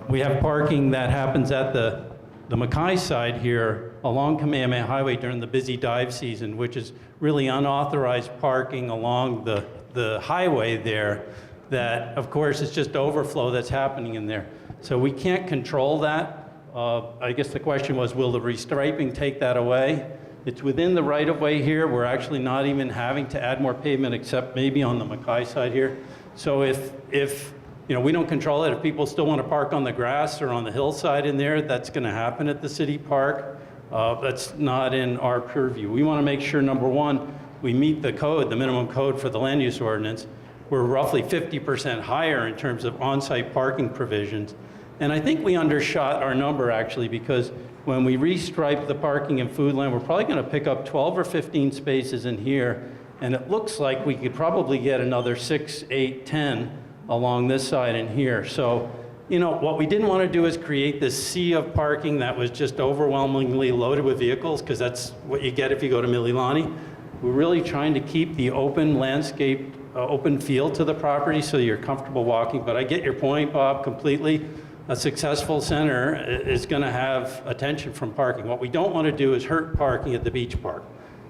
we have parking that happens at the Mackay side here along Kamehameha Highway during the busy dive season, which is really unauthorized parking along the highway there that, of course, is just overflow that's happening in there. So we can't control that. I guess the question was, will the restriping take that away? It's within the right-of-way here. We're actually not even having to add more pavement except maybe on the Mackay side here. So if we don't control it, if people still want to park on the grass or on the hillside in there, that's going to happen at the city park. That's not in our purview. We want to make sure, number one, we meet the code, the minimum code for the land use ordinance. We're roughly 50% higher in terms of on-site parking provisions. And I think we undershot our number actually, because when we restripe the parking in Foodland, we're probably going to pick up 12 or 15 spaces in here. And it looks like we could probably get another 6, 8, 10 along this side and here. So, what we didn't want to do is create this sea of parking that was just overwhelmingly loaded with vehicles, because that's what you get if you go to Mililani. We're really trying to keep the open landscape, open feel to the property so you're comfortable walking. But I get your point, Bob, completely. A successful center is going to have attention from parking. What we don't want to do is hurt parking at the beach park.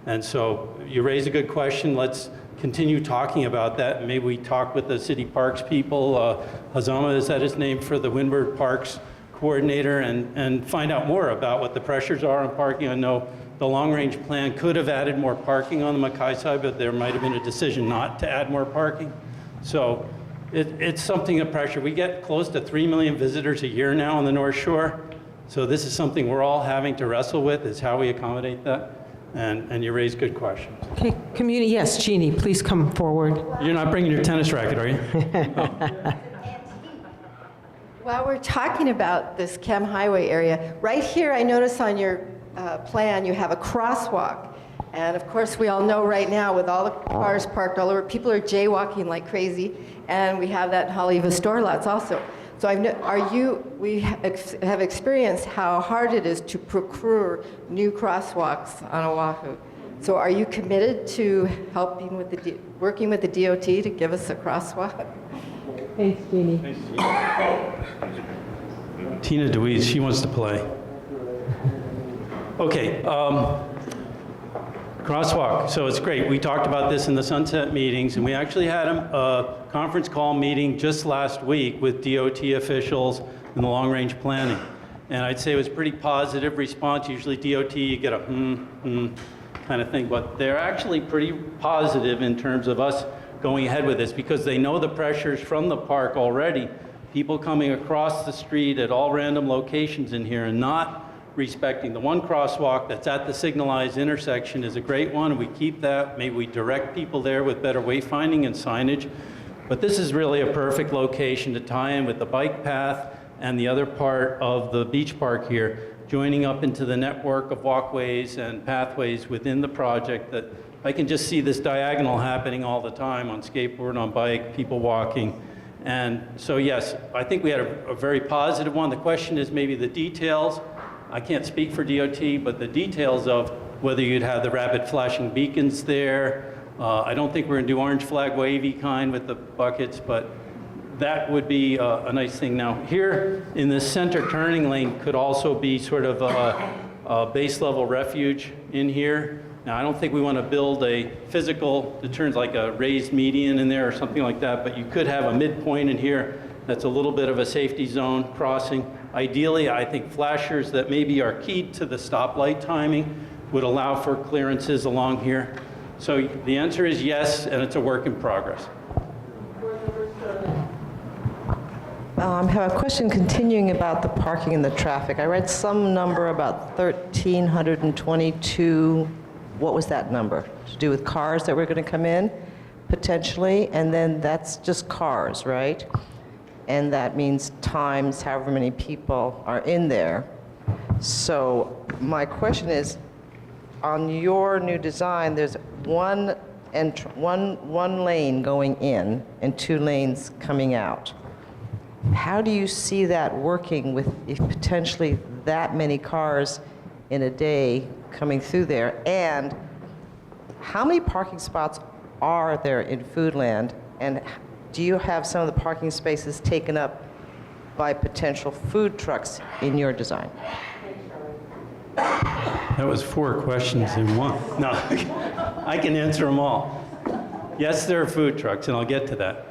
And so you raise a good question. Let's continue talking about that. And maybe we talk with the city parks people. Hazama, is that his name, for the Windward Parks coordinator, and find out more about what the pressures are on parking. I know the long-range plan could have added more parking on the Mackay side, but there might have been a decision not to add more parking. So it's something of pressure. We get close to 3 million visitors a year now on the North Shore. So this is something we're all having to wrestle with, is how we accommodate that. And you raise good questions. Okay, community, yes, Jeannie, please come forward. You're not bringing your tennis racket, are you? While we're talking about this Chem Highway area, right here I notice on your plan you have a crosswalk. And of course we all know right now with all the cars parked all over, people are jaywalking like crazy. And we have that in Haleiwa store lots also. So we have experienced how hard it is to procure new crosswalks on Oahu. So are you committed to helping with working with the DOT to give us a crosswalk? Thanks, Jeannie. Tina DeWeese, she wants to play. Okay, crosswalk. So it's great. We talked about this in the Sunset meetings, and we actually had a conference call meeting just last week with DOT officials and the long-range planning. And I'd say it was a pretty positive response. Usually DOT, you get a kind of thing, but they're actually pretty positive in terms of us going ahead with this, because they know the pressures from the park already. People coming across the street at all random locations in here and not respecting. The one crosswalk that's at the signalized intersection is a great one, and we keep that. Maybe we direct people there with better wayfinding and signage. But this is really a perfect location to tie in with the bike path and the other part of the beach park here, joining up into the network of walkways and pathways within the project. That I can just see this diagonal happening all the time on skateboard, on bike, people walking. And so yes, I think we had a very positive one. The question is maybe the details. I can't speak for DOT, but the details of whether you'd have the rapid flashing beacons there. I don't think we're going to do orange flag wavy kind with the buckets, but that would be a nice thing. Now here in the center turning lane could also be sort of a base level refuge in here. Now I don't think we want to build a physical, it turns like a raised median in there or something like that, but you could have a midpoint in here that's a little bit of a safety zone crossing. Ideally, I think flashers that maybe are keyed to the stoplight timing would allow for clearances along here. So the answer is yes, and it's a work in progress. I have a question continuing about the parking and the traffic. I read some number about 1,322, what was that number? To do with cars that were going to come in, potentially, and then that's just cars, right? And that means times however many people are in there. So my question is, on your new design, there's one lane going in and 2 lanes coming out. How do you see that working with if potentially that many cars in a day coming through there? And how many parking spots are there in Foodland? And do you have some of the parking spaces taken up by potential food trucks in your design? That was 4 questions in one. No, I can answer them all. Yes, there are food trucks, and I'll get to that.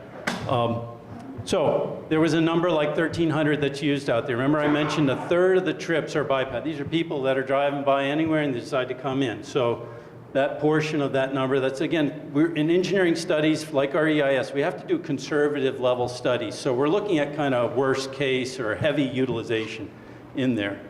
So there was a number like 1,300 that's used out there. Remember I mentioned a third of the trips are bypass. These are people that are driving by anywhere and they decide to come in. So that portion of that number, that's again, we're in engineering studies like our EIS, we have to do conservative level studies. So we're looking at kind of worst case or heavy utilization in there.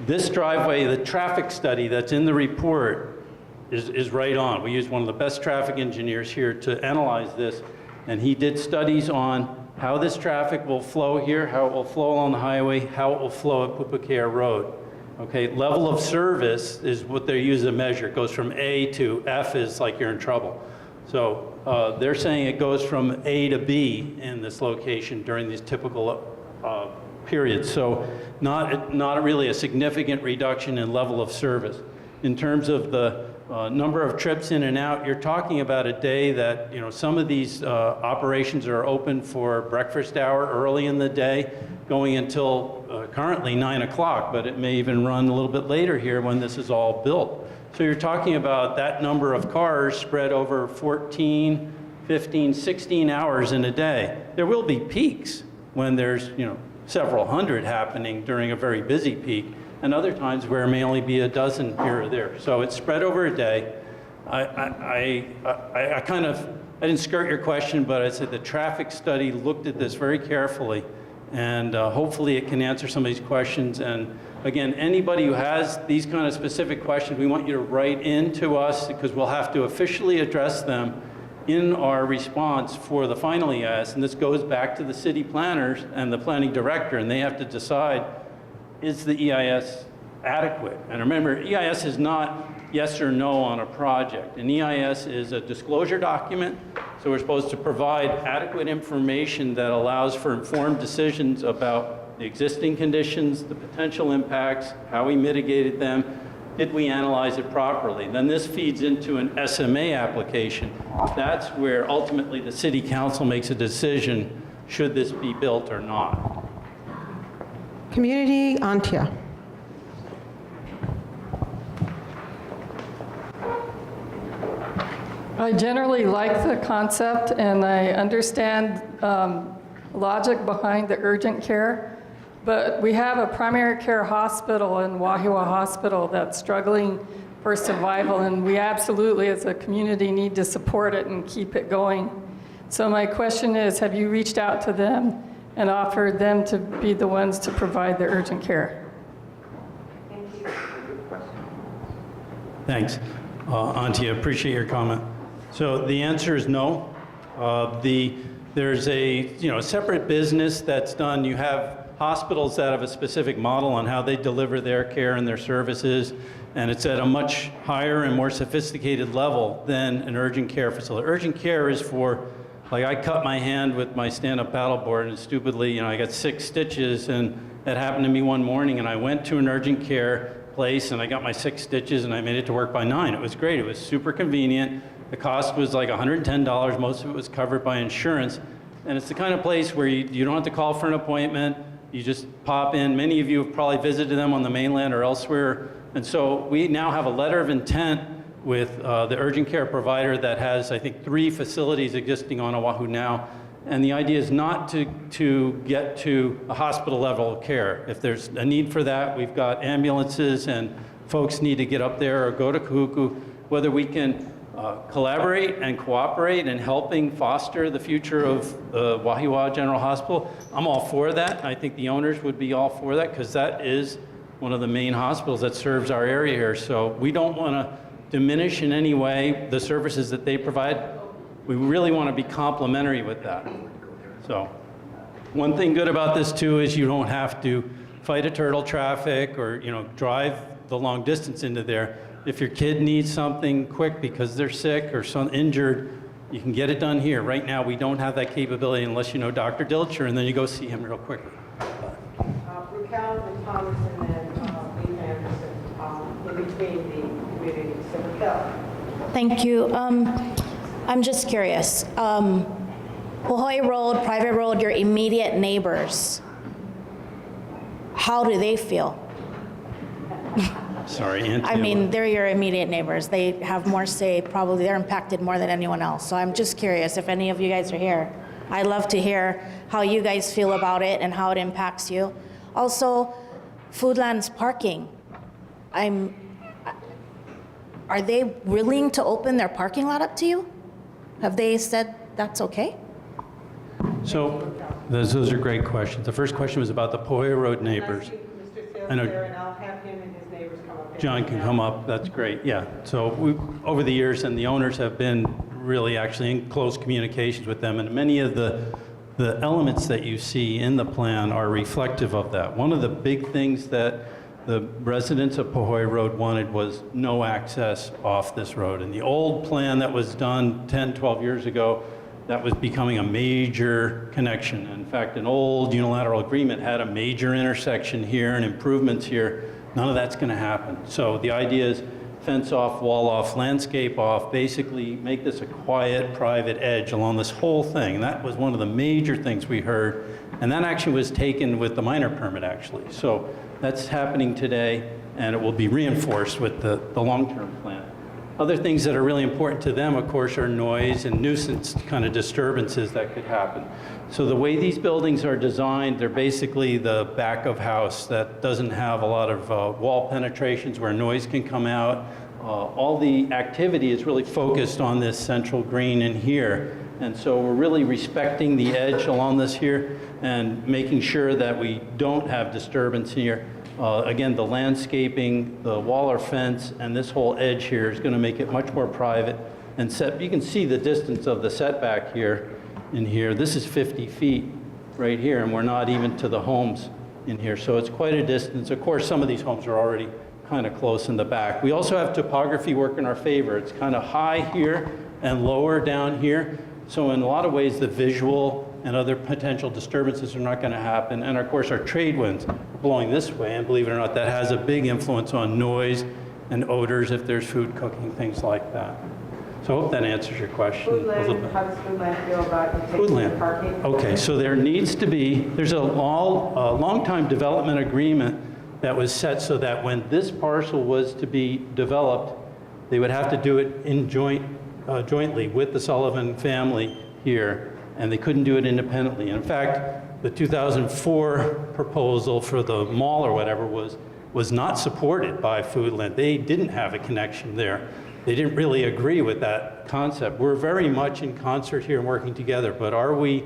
This driveway, the traffic study that's in the report is right on. We used one of the best traffic engineers here to analyze this, and he did studies on how this traffic will flow here, how it will flow along the highway, how it will flow at Pupukea Road. Okay, level of service is what they use to measure. It goes from A to F is like you're in trouble. So they're saying it goes from A to B in this location during these typical periods. So not really a significant reduction in level of service. In terms of the number of trips in and out, you're talking about a day that, you know, some of these operations are open for breakfast hour early in the day, going until currently 9 o'clock, but it may even run a little bit later here when this is all built. So you're talking about that number of cars spread over 14, 15, 16 hours in a day. There will be peaks when there's, you know, several hundred happening during a very busy peak, and other times where it may only be a dozen here or there. So it's spread over a day. I didn't skirt your question, but I said the traffic study looked at this very carefully, and hopefully it can answer some of these questions. And again, anybody who has these kind of specific questions, we want you to write in to us, because we'll have to officially address them in our response for the final EIS. And this goes back to the city planners and the planning director, and they have to decide, is the EIS adequate? And remember, EIS is not yes or no on a project. An EIS is a disclosure document, so we're supposed to provide adequate information that allows for informed decisions about the existing conditions, the potential impacts, how we mitigated them, did we analyze it properly? Then this feeds into an SMA application. That's where ultimately the city council makes a decision, should this be built or not. Community, Antia. I generally like the concept, and I understand logic behind the urgent care, but we have a primary care hospital in Wahiawa Hospital that's struggling for survival, and we absolutely, as a community, need to support it and keep it going. So my question is, have you reached out to them and offered them to be the ones to provide the urgent care? Thanks, Auntie, I appreciate your comment. So the answer is no. There's a separate business that's done. You have hospitals that have a specific model on how they deliver their care and their services, and it's at a much higher and more sophisticated level than an urgent care facility. Urgent care is for, like, I cut my hand with my stand-up paddleboard, and stupidly, I got 6 stitches, and that happened to me one morning, and I went to an urgent care place, and I got my 6 stitches, and I made it to work by 9. It was great. It was super convenient. The cost was like $110. Most of it was covered by insurance, and it's the kind of place where you don't have to call for an appointment. You just pop in. Many of you have probably visited them on the mainland or elsewhere, and so we now have a letter of intent with the urgent care provider that has, I think, 3 facilities existing on Oahu now. And the idea is not to get to a hospital level of care. If there's a need for that, we've got ambulances and folks need to get up there or go to Kahuku. Whether we can collaborate and cooperate in helping foster the future of Wahiawa General Hospital, I'm all for that. I think the owners would be all for that, because that is one of the main hospitals that serves our area here. So we don't want to diminish in any way the services that they provide. We really want to be complementary with that. So one thing good about this too is you don't have to fight a turtle traffic or drive the long distance into there. If your kid needs something quick because they're sick or injured, you can get it done here. Right now we don't have that capability unless you know Dr. Dilcher, and then you go see him real quickly. Raquel and Thomas and then Lee Anderson in between the communities. So Raquel. Thank you. I'm just curious. Pohoi Road, private road, your immediate neighbors, how do they feel? Sorry, Auntie. I mean, they're your immediate neighbors. They have more say, probably they're impacted more than anyone else. So I'm just curious if any of you guys are here. I love to hear how you guys feel about it and how it impacts you. Also, Foodland's parking. Are they willing to open their parking lot up to you? Have they said that's okay? So those are great questions. The first question was about the Pupukea Road neighbors. I know And I'll have him and his neighbors come up. John can come up, that's great, yeah. So over the years, and the owners have been really actually in close communications with them, and many of the elements that you see in the plan are reflective of that. One of the big things that the residents of Pupukea Road wanted was no access off this road. And the old plan that was done 10, 12 years ago, that was becoming a major connection. In fact, an old unilateral agreement had a major intersection here and improvements here. None of that's going to happen. So the idea is fence off, wall off, landscape off, basically make this a quiet, private edge along this whole thing. And that was one of the major things we heard. And that action was taken with the minor permit, actually. So that's happening today, and it will be reinforced with the long-term plan. Other things that are really important to them, of course, are noise and nuisance kind of disturbances that could happen. So the way these buildings are designed, they're basically the back of house that doesn't have a lot of wall penetrations where noise can come out. All the activity is really focused on this central green in here. And so we're really respecting the edge along this here and making sure that we don't have disturbance here. Again, the landscaping, the wall or fence, and this whole edge here is going to make it much more private and set. You can see the distance of the setback here in here. This is 50 feet right here, and we're not even to the homes in here. So it's quite a distance. Of course, some of these homes are already kind of close in the back. We also have topography work in our favor. It's kind of high here and lower down here. So in a lot of ways, the visual and other potential disturbances are not going to happen. And of course, our trade winds are blowing this way, and believe it or not, that has a big influence on noise and odors if there's food cooking, things like that. So I hope that answers your question a little bit. How does Foodland feel about taking the parking? Okay, so there needs to be, there's a long-time development agreement that was set so that when this parcel was to be developed, they would have to do it in jointly with the Sullivan family here, and they couldn't do it independently. In fact, the 2004 proposal for the mall or whatever was not supported by Foodland. They didn't have a connection there. They didn't really agree with that concept. We're very much in concert here and working together, but are we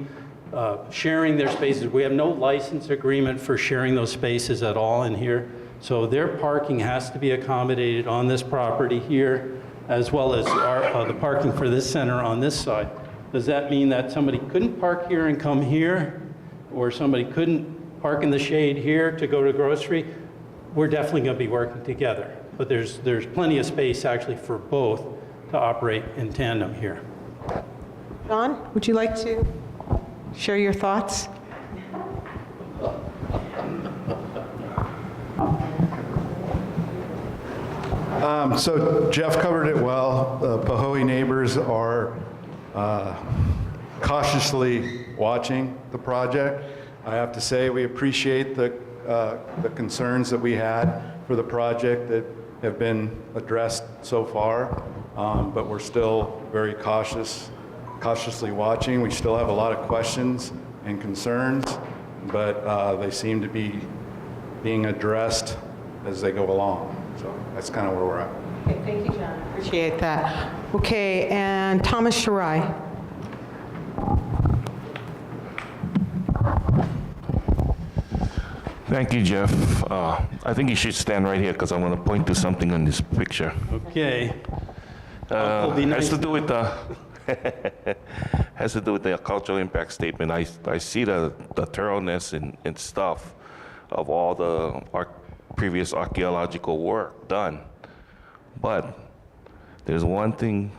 sharing their spaces? We have no license agreement for sharing those spaces at all in here. So their parking has to be accommodated on this property here, as well as the parking for this center on this side. Does that mean that somebody couldn't park here and come here, or somebody couldn't park in the shade here to go to grocery? We're definitely going to be working together, but there's plenty of space actually for both to operate in tandem here. John, would you like to share your thoughts? So Jeff covered it well. The Pupukea neighbors are cautiously watching the project. I have to say we appreciate the concerns that we had for the project that have been addressed so far, but we're still very cautiously watching. We still have a lot of questions and concerns, but they seem to be being addressed as they go along. So that's kind of where we're at. Okay, thank you, John. Appreciate that. Okay, and Thomas Shirai. Thank you, Jeff. I think you should stand right here because I want to point to something on this picture. Okay. Has to do with the has to do with the cultural impact statement. I see the thoroughness and stuff of all the previous archaeological work done, but there's one thing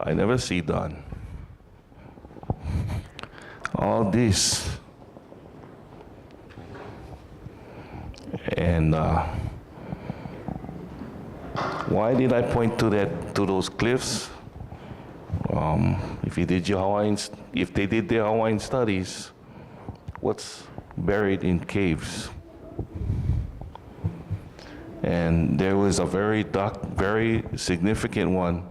I never see done. All this. And why did I point to those cliffs? If they did their Hawaiian studies, what's buried in caves? And there was a very dark, very significant one,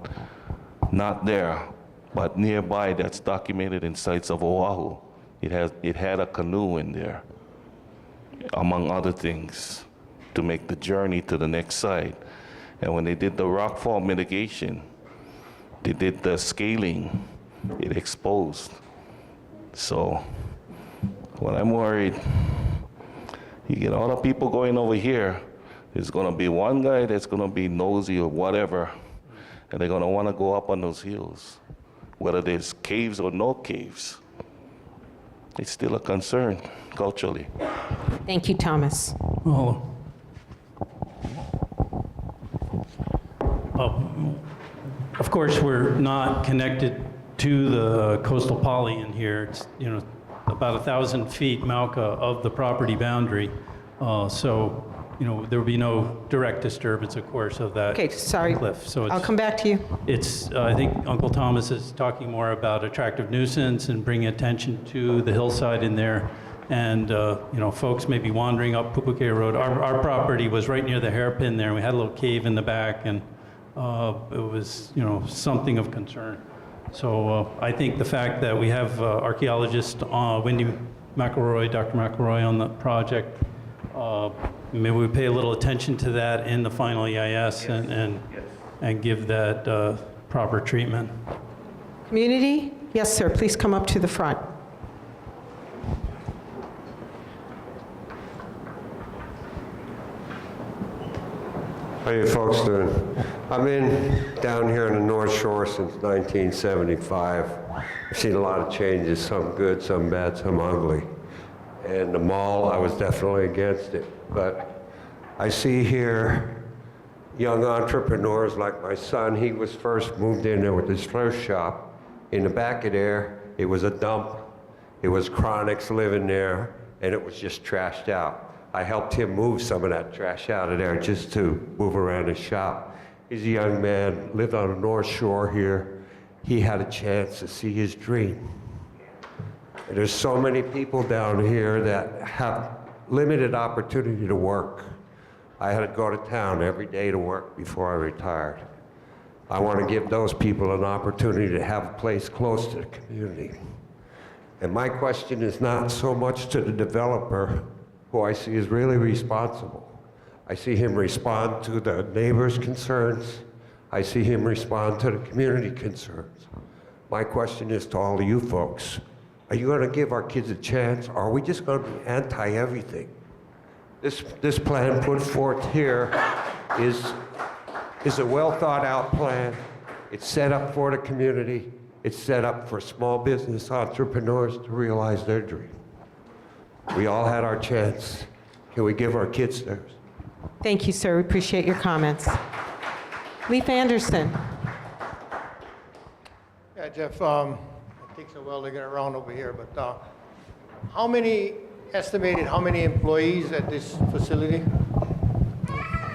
not there, But nearby, that's documented in sites of Oahu. It had a canoe in there, among other things, to make the journey to the next site. And when they did the rockfall mitigation, they did the scaling, it exposed. So when I'm worried, you get all the people going over here, there's gonna be one guy that's gonna be nosy or whatever, and they're gonna wanna go up on those hills, whether there's caves or no caves. It's still a concern culturally. Thank you, Thomas. Well, of course, we're not connected to the coastal poly in here. It's, you know, about 1,000 feet, Malka, of the property boundary. So, you know, there will be no direct disturbance, of course, of that Okay, sorry. cliff. So I'll come back to you. It's, I think Uncle Thomas is talking more about attractive nuisance and bringing attention to the hillside in there. And, you know, folks may be wandering up Pupukea Road. Our property was right near the hairpin there. We had a little cave in the back, and it was, you know, something of concern. So I think the fact that we have archaeologist Wendy McElroy, Dr. McElroy on the project, maybe we pay a little attention to that in the final EIS and give that proper treatment. Community? Yes, sir. Please come up to the front. How you folks doing? I've been down here on the North Shore since 1975. I've seen a lot of changes, some good, some bad, some ugly. And the mall, I was definitely against it. But I see here young entrepreneurs like my son. He was first moved in there with his first shop. In the back of there, it was a dump. It was chronics living there, and it was just trashed out. I helped him move some of that trash out of there just to move around his shop. He's a young man, lived on the North Shore here. He had a chance to see his dream. And there's so many people down here that have limited opportunity to work. I had to go to town every day to work before I retired. I want to give those people an opportunity to have a place close to the community. And my question is not so much to the developer, who I see is really responsible. I see him respond to the neighbors' concerns. I see him respond to the community concerns. My question is to all of you folks, are you gonna give our kids a chance, or are we just gonna be anti-everything? This plan put forth here is a well-thought-out plan. It's set up for the community. It's set up for small business entrepreneurs to realize their dream. We all had our chance. Can we give our kids theirs? Thank you, sir. We appreciate your comments. Leif Anderson. Yeah, Jeff, it takes a while to get around over here, but estimated how many employees at this facility?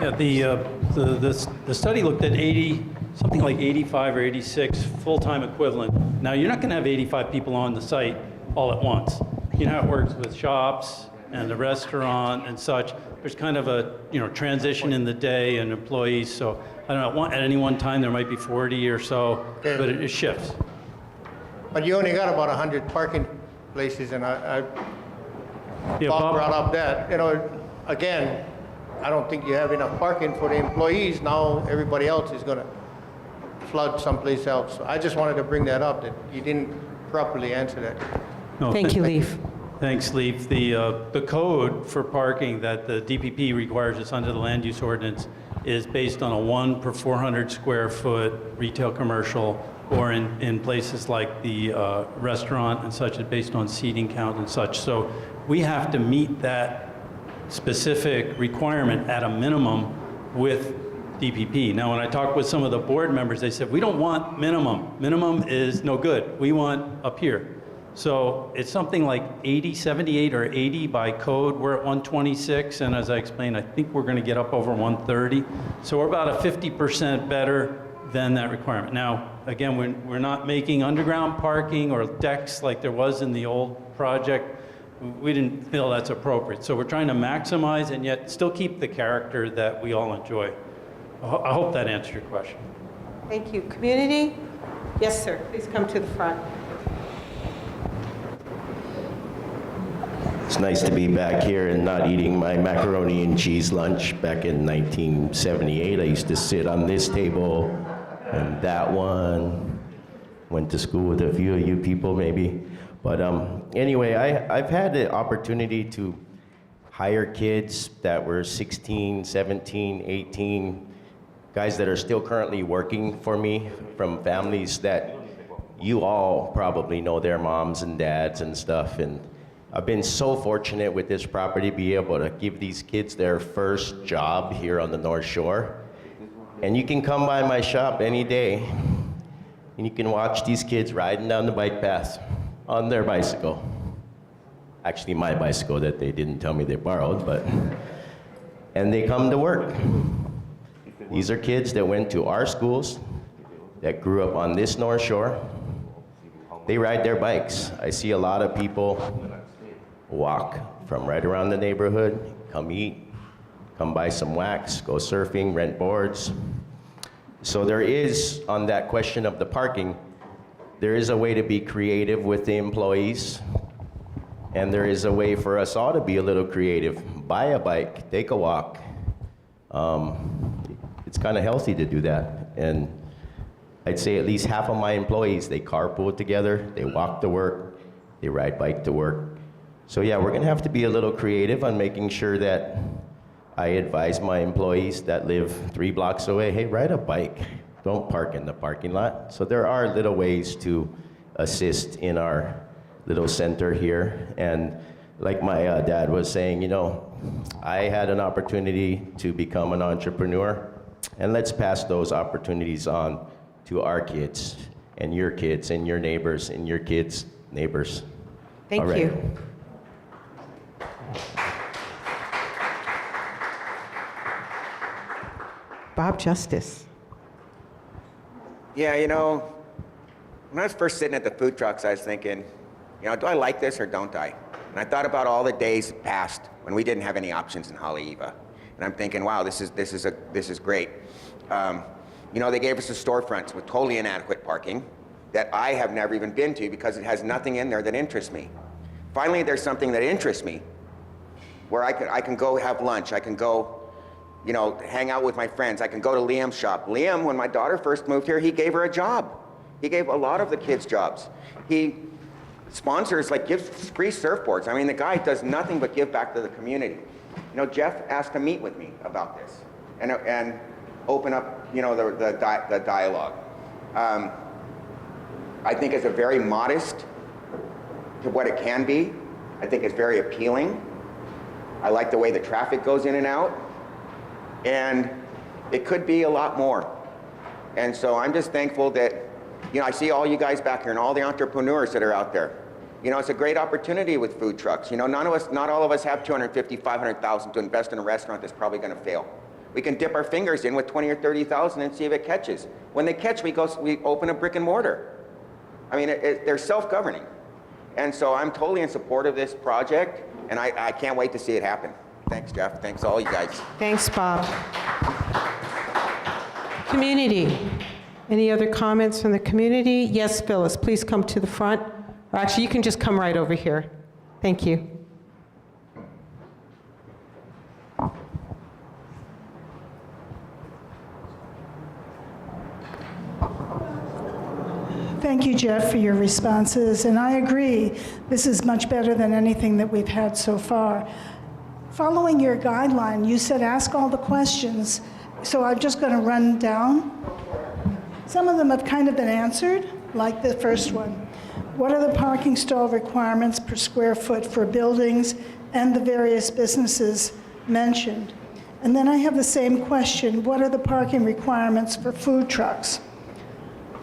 Yeah, the study looked at 80, something like 85 or 86 full-time equivalent. Now, you're not going to have 85 people on the site all at once. You know how it works with shops and the restaurant and such. There's kind of a, you know, transition in the day and employees. So I don't know, at any one time there might be 40 or so, okay, but it shifts. But you only got about 100 parking places, and Yeah, Bob brought up that, you know, again, I don't think you have enough parking for the employees. Now everybody else is going to flood someplace else. So I just wanted to bring that up, that you didn't properly answer that. No, Thank you, Leif. Thanks, Leif. The code for parking that the DPP requires us under the land use ordinance is based on a 1 per 400 square foot retail commercial, or in places like the restaurant and such, it's based on seating count and such. So we have to meet that specific requirement at a minimum with DPP. Now, when I talked with some of the board members, they said, we don't want minimum. Minimum is no good. We want up here. So it's something like 80, 78 or 80 by code. We're at 126, and as I explained, I think we're going to get up over 130. So we're about a 50% better than that requirement. Now, again, we're not making underground parking or decks like there was in the old project. We didn't feel that's appropriate. So we're trying to maximize and yet still keep the character that we all enjoy. I hope that answered your question. Thank you. Community? Yes, sir. Please come to the front. It's nice to be back here and not eating my macaroni and cheese lunch. Back in 1978, I used to sit on this table and that one. Went to school with a few of you people, maybe. But anyway, I've had the opportunity to hire kids that were 16, 17, 18, guys that are still currently working for me from families that you all probably know their moms and dads and stuff. And I've been so fortunate with this property to be able to give these kids their first job here on the North Shore. And you can come by my shop any day and you can watch these kids riding down the bike path on their bicycle. Actually, my bicycle that they didn't tell me they borrowed, but, and they come to work. These are kids that went to our schools, that grew up on this North Shore. They ride their bikes. I see a lot of people walk from right around the neighborhood, come eat, come buy some wax, go surfing, rent boards. So there is, on that question of the parking, there is a way to be creative with the employees, and there is a way for us all to be a little creative. Buy a bike, take a walk. It's kind of healthy to do that. And I'd say at least half of my employees, they carpool together, they walk to work, they ride bike to work. So yeah, we're gonna have to be a little creative on making sure that I advise my employees that live 3 blocks away, hey, ride a bike. Don't park in the parking lot. So there are little ways to assist in our little center here. And like my dad was saying, you know, I had an opportunity to become an entrepreneur, and let's pass those opportunities on to our kids and your neighbors and your kids' neighbors. Thank All right. you. Bob Justice. Yeah, you know, when I was first sitting at the food trucks, I was thinking, you know, do I like this or don't I? And I thought about all the days past when we didn't have any options in Haleiwa. And I'm thinking, wow, this is great. You know, they gave us the storefronts with totally inadequate parking that I have never even been to because it has nothing in there that interests me. Finally, there's something that interests me where I can go have lunch. I can go, you know, hang out with my friends. I can go to Liam's shop. Liam, when my daughter first moved here, he gave her a job. He gave a lot of the kids jobs. He sponsors, like gives free surfboards. I mean, the guy does nothing but give back to the community. You know, Jeff asked to meet with me about this and open up, you know, the dialogue. I think it's a very modest to what it can be. I think it's very appealing. I like the way the traffic goes in and out. And it could be a lot more. And so I'm just thankful that, you know, I see all you guys back here and all the entrepreneurs that are out there. You know, it's a great opportunity with food trucks. You know, not all of us have $250,000, $500,000 to invest in a restaurant that's probably going to fail. We can dip our fingers in with $20,000 or $30,000 and see if it catches. When they catch, we open a brick and mortar. I mean, they're self-governing. And so I'm totally in support of this project, and I can't wait to see it happen. Thanks, Jeff. Thanks, all you guys. Thanks, Bob. Community. Any other comments from the community? Yes, Phyllis, please come to the front. Or actually, you can just come right over here. Thank you. Thank you, Jeff, for your responses. And I agree, this is much better than anything that we've had so far. Following your guideline, you said ask all the questions. So I'm just going to run down. Some of them have kind of been answered, like the first one. What are the parking stall requirements per square foot for buildings and the various businesses mentioned? And then I have the same question. What are the parking requirements for food trucks?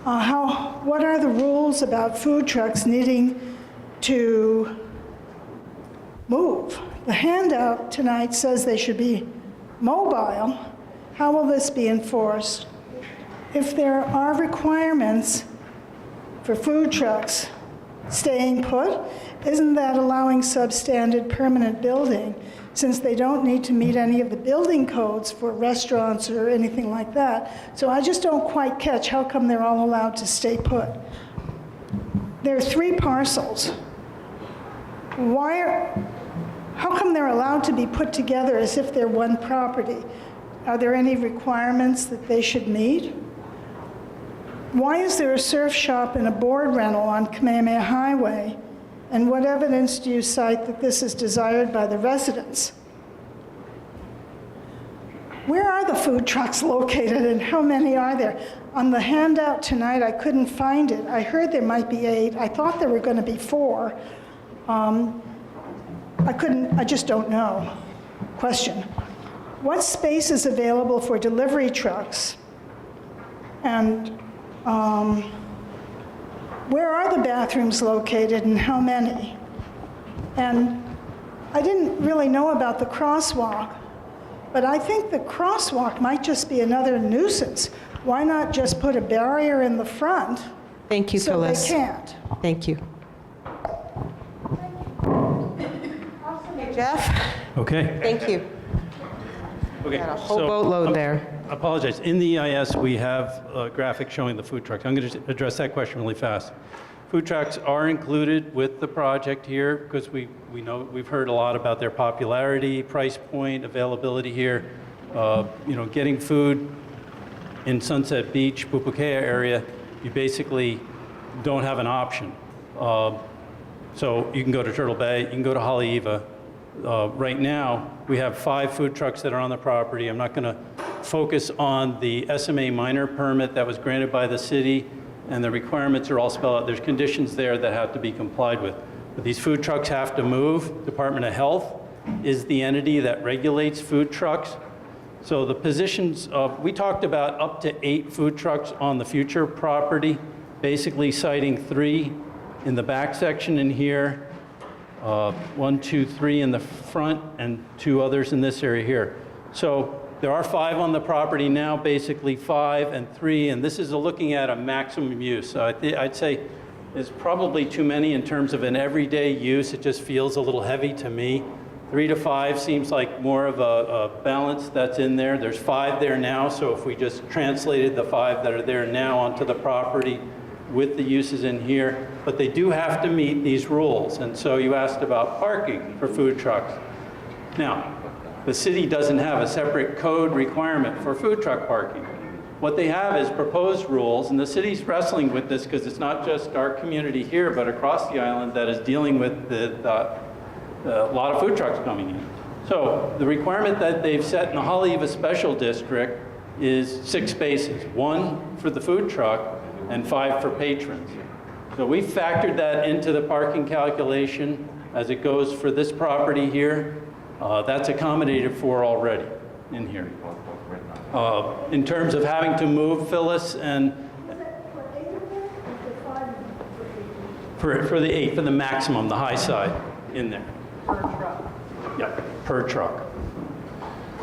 What are the rules about food trucks needing to move? The handout tonight says they should be mobile. How will this be enforced? If there are requirements for food trucks staying put? Isn't that allowing substandard permanent building, since they don't need to meet any of the building codes for restaurants or anything like that? So I just don't quite catch how come they're all allowed to stay put. There are 3 parcels. How come they're allowed to be put together as if they're one property? Are there any requirements that they should meet? Why is there a surf shop and a board rental on Kamehameha Highway? And what evidence do you cite that this is desired by the residents? Where are the food trucks located and how many are there? On the handout tonight, I couldn't find it. I heard there might be 8. I thought there were going to be 4. I just don't know. Question: what space is available for delivery trucks? And where are the bathrooms located and how many? And I didn't really know about the crosswalk, but I think the crosswalk might just be another nuisance. Why not just put a barrier in the front? Thank you, so Phyllis. they can't? Thank you. Jeff? Okay. Thank you. Okay. Got a whole boatload there. I apologize. In the EIS, we have a graphic showing the food trucks. I'm going to address that question really fast. Food trucks are included with the project here because we know we've heard a lot about their popularity, price point, availability here. Getting food in Sunset Beach, Pupukea area, you basically don't have an option. So you can go to Turtle Bay, you can go to Haleiwa. Right now, we have 5 food trucks that are on the property. I'm not going to focus on the SMA minor permit that was granted by the city, and the requirements are all spelled out. There's conditions there that have to be complied with. But these food trucks have to move. Department of Health is the entity that regulates food trucks. So the positions of, we talked about up to 8 food trucks on the future property, basically citing 3 in the back section in here, 1, 2, 3 in the front, and 2 others in this area here. So there are 5 on the property now, basically 5 and 3, and this is looking at a maximum use. So I'd say it's probably too many in terms of an everyday use. It just feels a little heavy to me. 3 to 5 seems like more of a balance that's in there. There's 5 there now, so if we just translated the 5 that are there now onto the property with the uses in here, but they do have to meet these rules. And so you asked about parking for food trucks. Now, the city doesn't have a separate code requirement for food truck parking. What they have is proposed rules, and the city's wrestling with this because it's not just our community here, but across the island that is dealing with a lot of food trucks coming in. So the requirement that they've set in the Haleiwa Special District is 6 spaces, 1 for the food truck and 5 for patrons. So we factored that into the parking calculation as it goes for this property here. That's accommodated for already in here. In terms of having to move, Phyllis, and for the 8, for the maximum, the high side in there. Per truck. Yeah, per truck.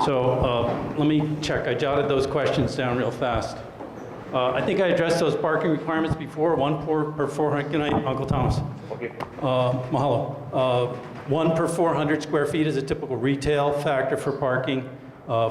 So let me check. I jotted those questions down real fast. I think I addressed those parking requirements before. 1 per 400. Good night, Uncle Thomas. Okay. Mahalo. 1 per 400 square feet is a typical retail factor for parking.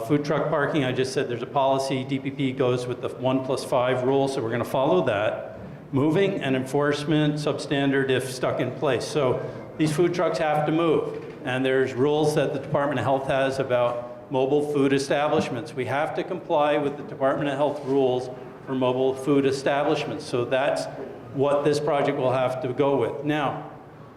Food truck parking, I just said there's a policy. DPP goes with the 1+5 rule, so we're going to follow that. Moving and enforcement, substandard if stuck in place. So these food trucks have to move, and there's rules that the Department of Health has about mobile food establishments. We have to comply with the Department of Health rules for mobile food establishments. So that's what this project will have to go with. Now,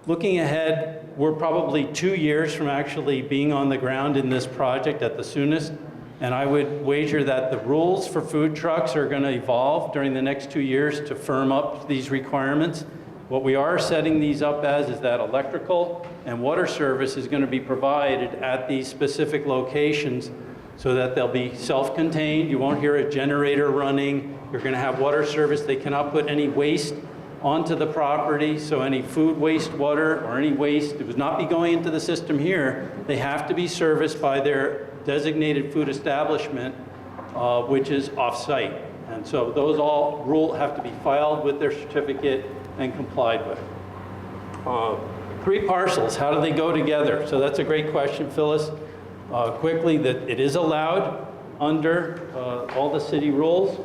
looking ahead, we're probably 2 years from actually being on the ground in this project at the soonest, and I would wager that the rules for food trucks are going to evolve during the next 2 years to firm up these requirements. What we are setting these up as is that electrical and water service is going to be provided at these specific locations so that they'll be self-contained. You won't hear a generator running. You're going to have water service. They cannot put any waste onto the property, so any food waste water or any waste that would not be going into the system here, they have to be serviced by their designated food establishment, which is off-site. And so those all have to be filed with their certificate and complied with. three parcels, how do they go together? So that's a great question, Phyllis. Quickly, that it is allowed under all the city rules.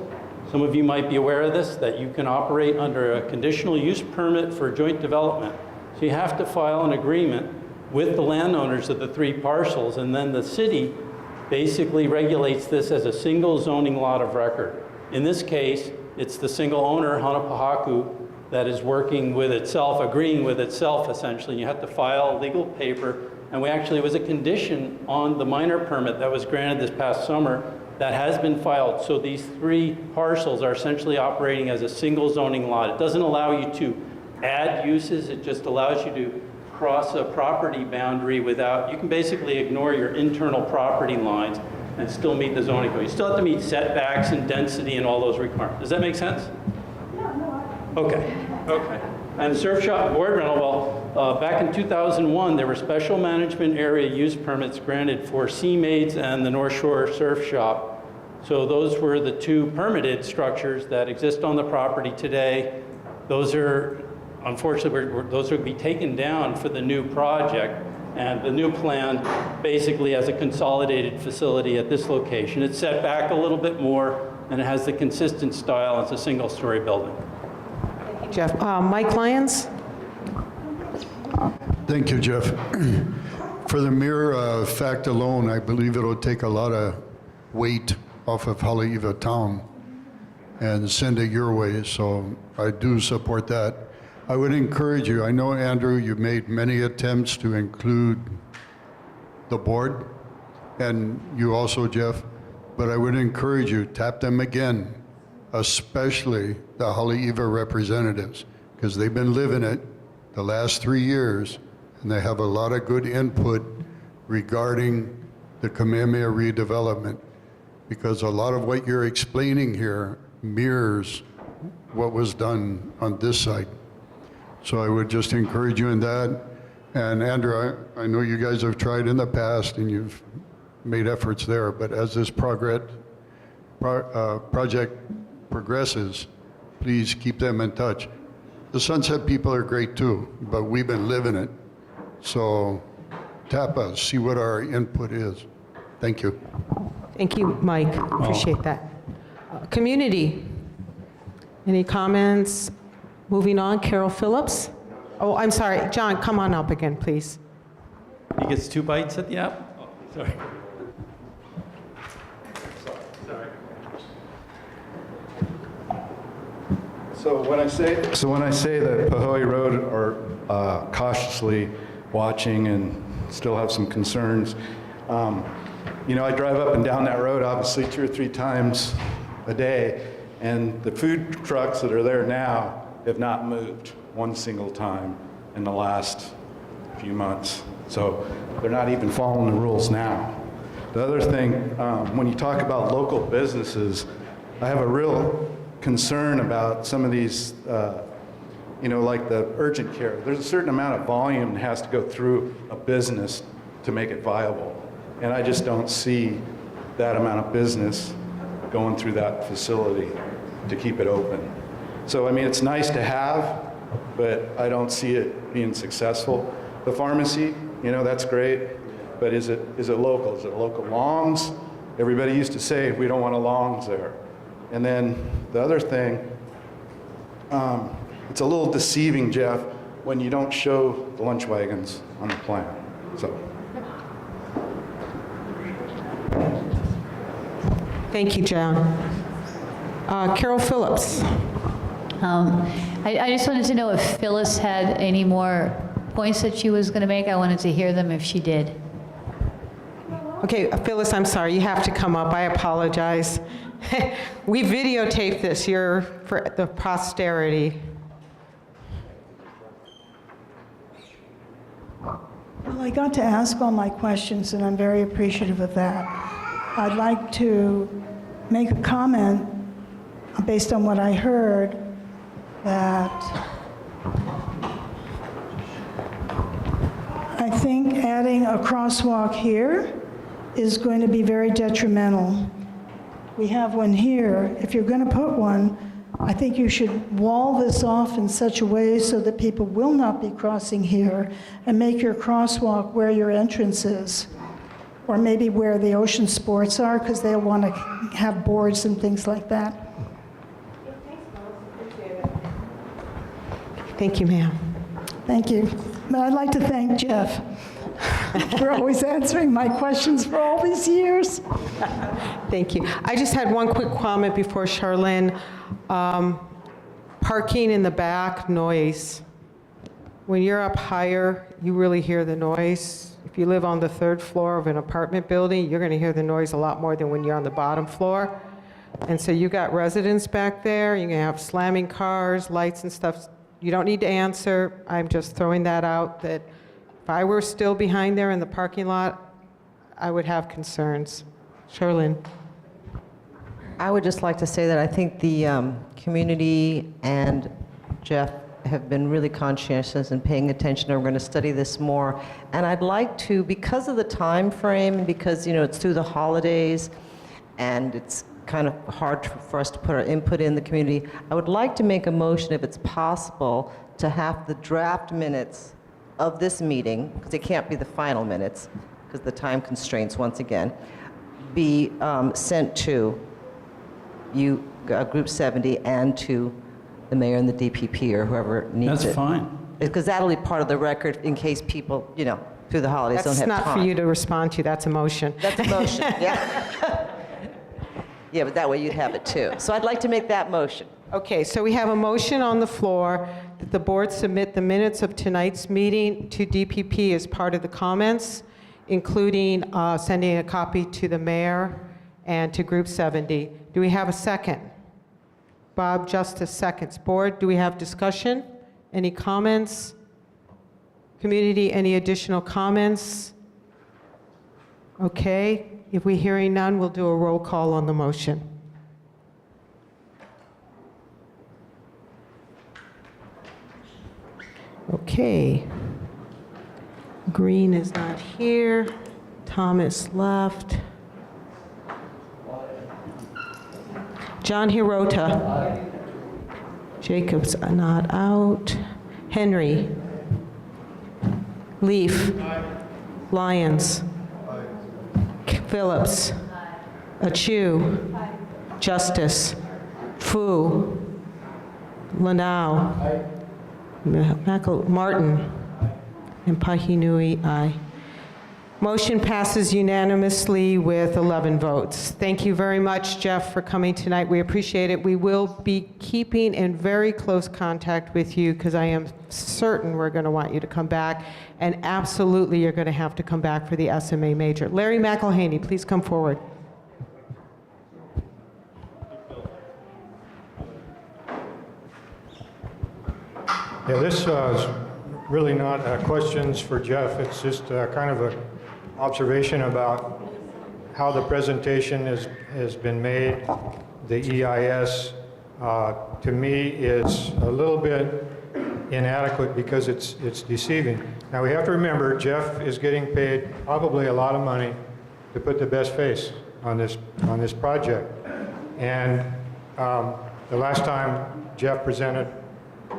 Some of you might be aware of this, that you can operate under a conditional use permit for joint development. So you have to file an agreement with the landowners of the three parcels, and then the city basically regulates this as a single zoning lot of record. In this case, it's the single owner, Hanapohakullc, that is working with itself, agreeing with itself, essentially. You have to file legal paper, and it was a condition on the minor permit that was granted this past summer that has been filed. So these three parcels are essentially operating as a single zoning lot. It doesn't allow you to add uses, it just allows you to cross a property boundary without, you can basically ignore your internal property lines and still meet the zoning code. You still have to meet setbacks and density and all those requirements. Does that make sense? Yeah, no. Okay. And surf shop board rental, well, back in 2001, there were special management area use permits granted for Sea Maids and the North Shore Surf Shop. So those were the two permitted structures that exist on the property today. Those are, unfortunately, those would be taken down for the new project. And the new plan basically has a consolidated facility at this location. It's set back a little bit more, and it has the consistent style. It's a single-story building. Jeff. Mike Lyons? Thank you, Jeff. For the mere fact alone, I believe it'll take a lot of weight off of Haleiwa town and send it your way, so I do support that. I would encourage you, I know, Andrew, you've made many attempts to include the board, and you also, Jeff, but I would encourage you, tap them again, especially the Haleiwa representatives, because they've been living it the last 3 years, and they have a lot of good input regarding the Kamehameha redevelopment, because a lot of what you're explaining here mirrors what was done on this site. So I would just encourage you in that. And Andrew, I know you guys have tried in the past and you've made efforts there, but as this project progresses, please keep them in touch. The Sunset people are great too, but we've been living it. So tap us, see what our input is. Thank you. Thank you, Mike. Appreciate that. Community. Any comments? Moving on, Carol Phillips. Oh, I'm sorry. John, come on up again, please. He gets 2 bites at the apple? Oh, sorry. So when I say that Pahoe Road are cautiously watching and still have some concerns, you know, I drive up and down that road obviously 2 or 3 times a day, and the food trucks that are there now have not moved one single time in the last few months. So they're not even following the rules now. The other thing, when you talk about local businesses, I have a real concern about some of these, you know, like the urgent care. There's a certain amount of volume that has to go through a business to make it viable. And I just don't see that amount of business going through that facility to keep it open. So, I mean, it's nice to have, but I don't see it being successful. The pharmacy, you know, that's great, but is it local? Is it local Longs? Everybody used to say, we don't want a Longs there. And then the other thing, it's a little deceiving, Jeff, when you don't show the lunch wagons on the plan. So. Thank you, John. Carol Phillips. I just wanted to know if Phyllis had any more points that she was going to make. I wanted to hear them if she did. Okay, Phyllis, I'm sorry, you have to come up. I apologize. We videotaped this here for the posterity. Well, I got to ask all my questions, and I'm very appreciative of that. I'd like to make a comment based on what I heard, that I think adding a crosswalk here is going to be very detrimental. We have one here. If you're going to put one, I think you should wall this off in such a way so that people will not be crossing here, and make your crosswalk where your entrance is, or maybe where the ocean sports are, because they'll want to have boards and things like that. Thank you, ma'am. Thank you. But I'd like to thank Jeff for always answering my questions for all these years. Thank you. I just had one quick comment before Charlene. Parking in the back, noise. When you're up higher, you really hear the noise. If you live on the 3rd floor of an apartment building, you're going to hear the noise a lot more than when you're on the bottom floor. And so you got residents back there, you're going to have slamming cars, lights and stuff. You don't need to answer. I'm just throwing that out, that if I were still behind there in the parking lot, I would have concerns. Charlene. I would just like to say that I think the community and Jeff have been really conscientious and paying attention, and we're going to study this more. And I'd like to, because of the time frame, because it's through the holidays, and it's kind of hard for us to put our input in the community, I would like to make a motion, if it's possible, to have the draft minutes of this meeting, because it can't be the final minutes, because the time constraints, once again, be sent to you, Group 70, and to the mayor and the DPP, or whoever needs it. That's fine. Because that'll be part of the record in case people, through the holidays don't have time. That's not for you to respond to, that's a motion. That's a motion, yeah. Yeah, but that way you'd have it too. So I'd like to make that motion. Okay, so we have a motion on the floor that the board submit the minutes of tonight's meeting to DPP as part of the comments, including sending a copy to the mayor and to Group 70. Do we have a second? Bob Justice seconds. Board, do we have discussion? Any comments? Community, any additional comments? Okay, if we're hearing none, we'll do a roll call on the motion. Okay. Green is not here. Thomas left. John Hirota. Jacobs not out. Henry. Leaf. Lyons. Phillips. Achu. Justice. Fu. Lanao. Martin. And Pahinui, aye. Motion passes unanimously with 11 votes. Thank you very much, Jeff, for coming tonight. We appreciate it. We will be keeping in very close contact with you, because I am certain we're going to want you to come back, and absolutely you're going to have to come back for the SMA major. Larry McElhaney, please come forward. Yeah, this is really not questions for Jeff. It's just kind of an observation about how the presentation has been made. The EIS, to me, is a little bit inadequate because it's deceiving. Now, we have to remember, Jeff is getting paid probably a lot of money to put the best face on this project. And the last time Jeff presented,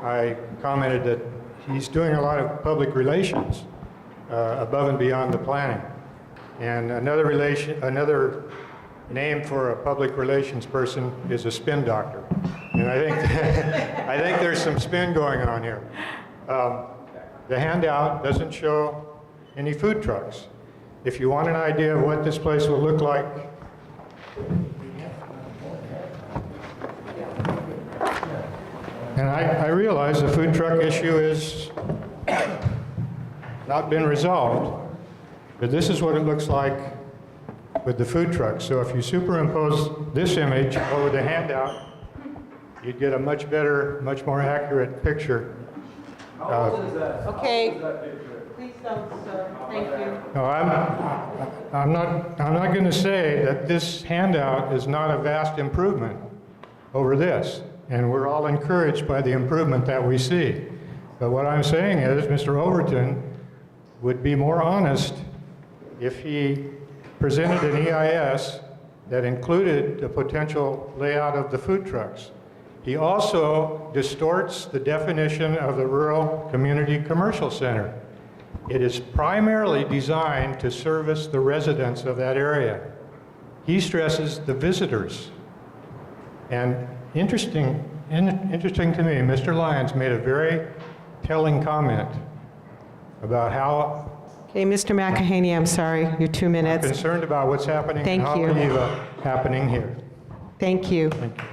I commented that he's doing a lot of public relations above and beyond the planning. And another name for a public relations person is a spin doctor. And I think I think there's some spin going on here. The handout doesn't show any food trucks. If you want an idea of what this place will look like, and I realize the food truck issue is not been resolved, but this is what it looks like with the food truck. So if you superimpose this image over the handout, you'd get a much better, much more accurate picture. How old is that? Okay. Please don't, sir. Thank you. No, I'm not going to say that this handout is not a vast improvement over this, and we're all encouraged by the improvement that we see. But what I'm saying is Mr. Overton would be more honest if he presented an EIS that included the potential layout of the food trucks. He also distorts the definition of the rural community commercial center. It is primarily designed to service the residents of that area. He stresses the visitors. And interesting to me, Mr. Lyons made a very telling comment about how Okay, Mr. McEhaney, I'm sorry, your 2 minutes. concerned about what's happening Thank in you. Haleiwa happening here. Thank you. Thank you.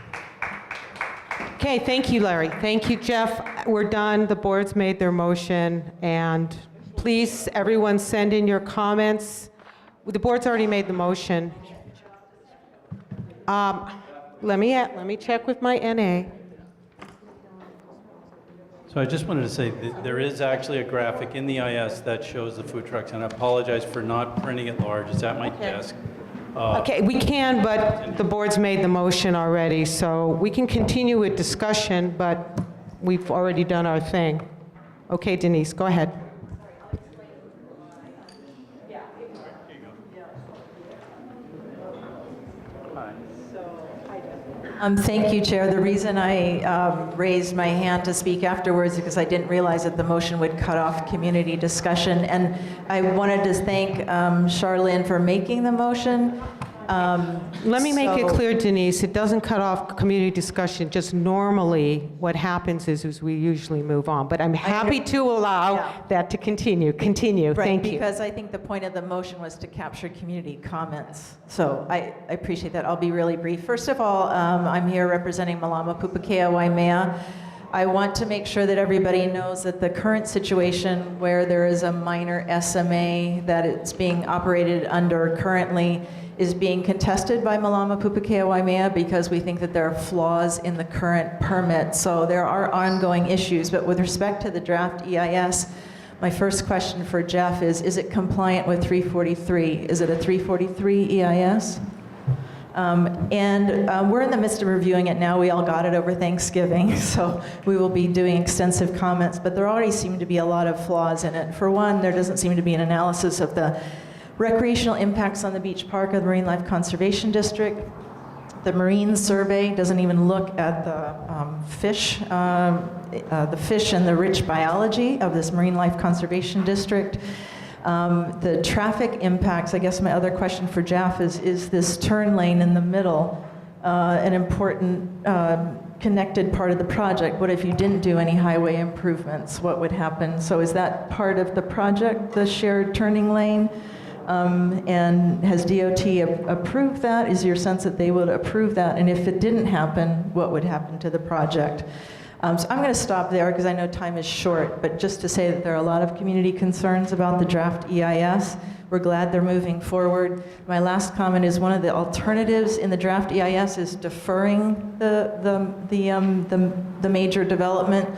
Okay, thank you, Larry. Thank you, Jeff. We're done. The board's made their motion, and please, everyone, send in your comments. The board's already made the motion. Let me check with my NA. So I just wanted to say that there is actually a graphic in the IS that shows the food trucks, and I apologize for not printing it large. It's at my desk. Okay, we can, but the board's made the motion already, so we can continue with discussion, but we've already done our thing. Okay, Denise, go ahead. Thank you, Chair. The reason I raised my hand to speak afterwards is because I didn't realize that the motion would cut off community discussion. And I wanted to thank Charlene for making the motion. Let me make it clear, Denise, it doesn't cut off community discussion. Just normally, what happens is we usually move on. But I'm happy to allow that to continue. Continue. Right, Thank you. because I think the point of the motion was to capture community comments. So I appreciate that. I'll be really brief. First of all, I'm here representing Malama Pupukea Waimea. I want to make sure that everybody knows that the current situation where there is a minor SMA that it's being operated under currently is being contested by Malama Pupukea Waimea because we think that there are flaws in the current permit. So there are ongoing issues, but with respect to the draft EIS, my first question for Jeff is it compliant with 343? Is it a 343 EIS? We're in the midst of reviewing it now. We all got it over Thanksgiving, so we will be doing extensive comments, but there already seem to be a lot of flaws in it. For one, there doesn't seem to be an analysis of the recreational impacts on the beach park of the Marine Life Conservation District. The marine survey doesn't even look at the fish and the rich biology of this Marine Life Conservation District. The traffic impacts, I guess my other question for Jeff is this turn lane in the middle an important connected part of the project? What if you didn't do any highway improvements? What would happen? So is that part of the project, the shared turning lane? And has DOT approved that? Is your sense that they would approve that? And if it didn't happen, what would happen to the project? So I'm going to stop there because I know time is short, but just to say that there are a lot of community concerns about the draft EIS. We're glad they're moving forward. My last comment is one of the alternatives in the draft EIS is deferring the major development.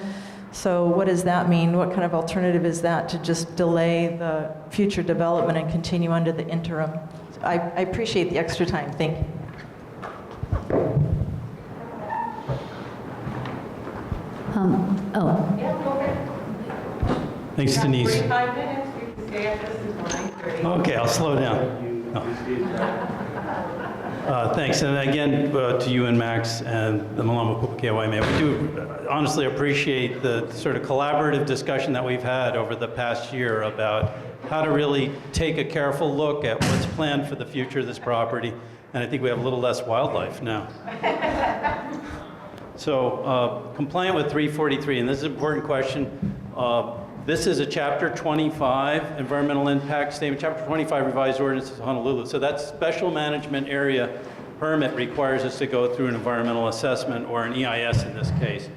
So what does that mean? What kind of alternative is that to just delay the future development and continue under the interim? So I appreciate the extra time. Thank you. Thanks, Denise. 45 minutes, you can stay at this until 9:30. Okay, I'll slow down. No. Thanks, and again, to you and Max and the Malama Pupukea Waimea. We do honestly appreciate the sort of collaborative discussion that we've had over the past year about how to really take a careful look at what's planned for the future of this property, and I think we have a little less wildlife now. So, compliant with 343, and this is an important question. This is a Chapter 25 Environmental Impact Statement, Chapter 25 Revised Ordinances of Honolulu. So that special management area permit requires us to go through an environmental assessment, or an EIS in this case.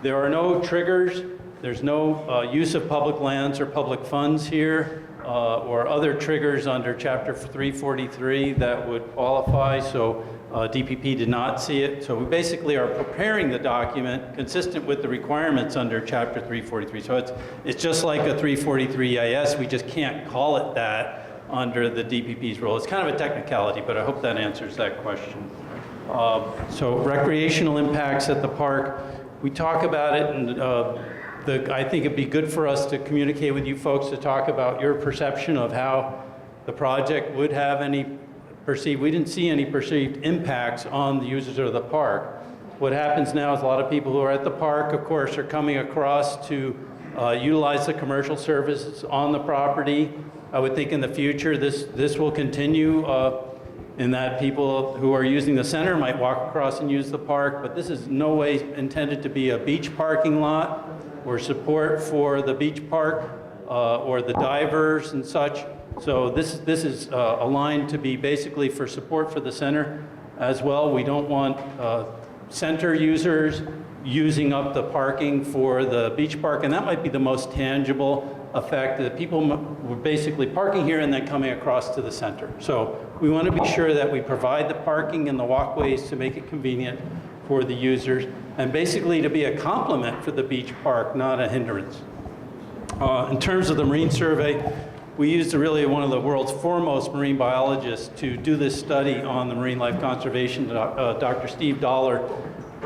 There are no triggers. There's no use of public lands or public funds here, or other triggers under Chapter 343 that would qualify. So DPP did not see it. So we basically are preparing the document consistent with the requirements under Chapter 343. So it's just like a 343 EIS. We just can't call it that under the DPP's rule. It's kind of a technicality, but I hope that answers that question. So recreational impacts at the park, we talk about it, and I think it'd be good for us to communicate with you folks to talk about your perception of how the project would have any perceived, we didn't see any perceived impacts on the users of the park. What happens now is a lot of people who are at the park, of course, are coming across to utilize the commercial services on the property. I would think in the future this will continue in that people who are using the center might walk across and use the park, but this is no way intended to be a beach parking lot or support for the beach park or the divers and such. So this is aligned to be basically for support for the center as well. We don't want center users using up the parking for the beach park, and that might be the most tangible effect, that people were basically parking here and then coming across to the center. So we want to be sure that we provide the parking and the walkways to make it convenient for the users, and basically to be a complement for the beach park, not a hindrance. In terms of the marine survey, we used really one of the world's foremost marine biologists to do this study on the marine life conservation. Dr. Steve Dollar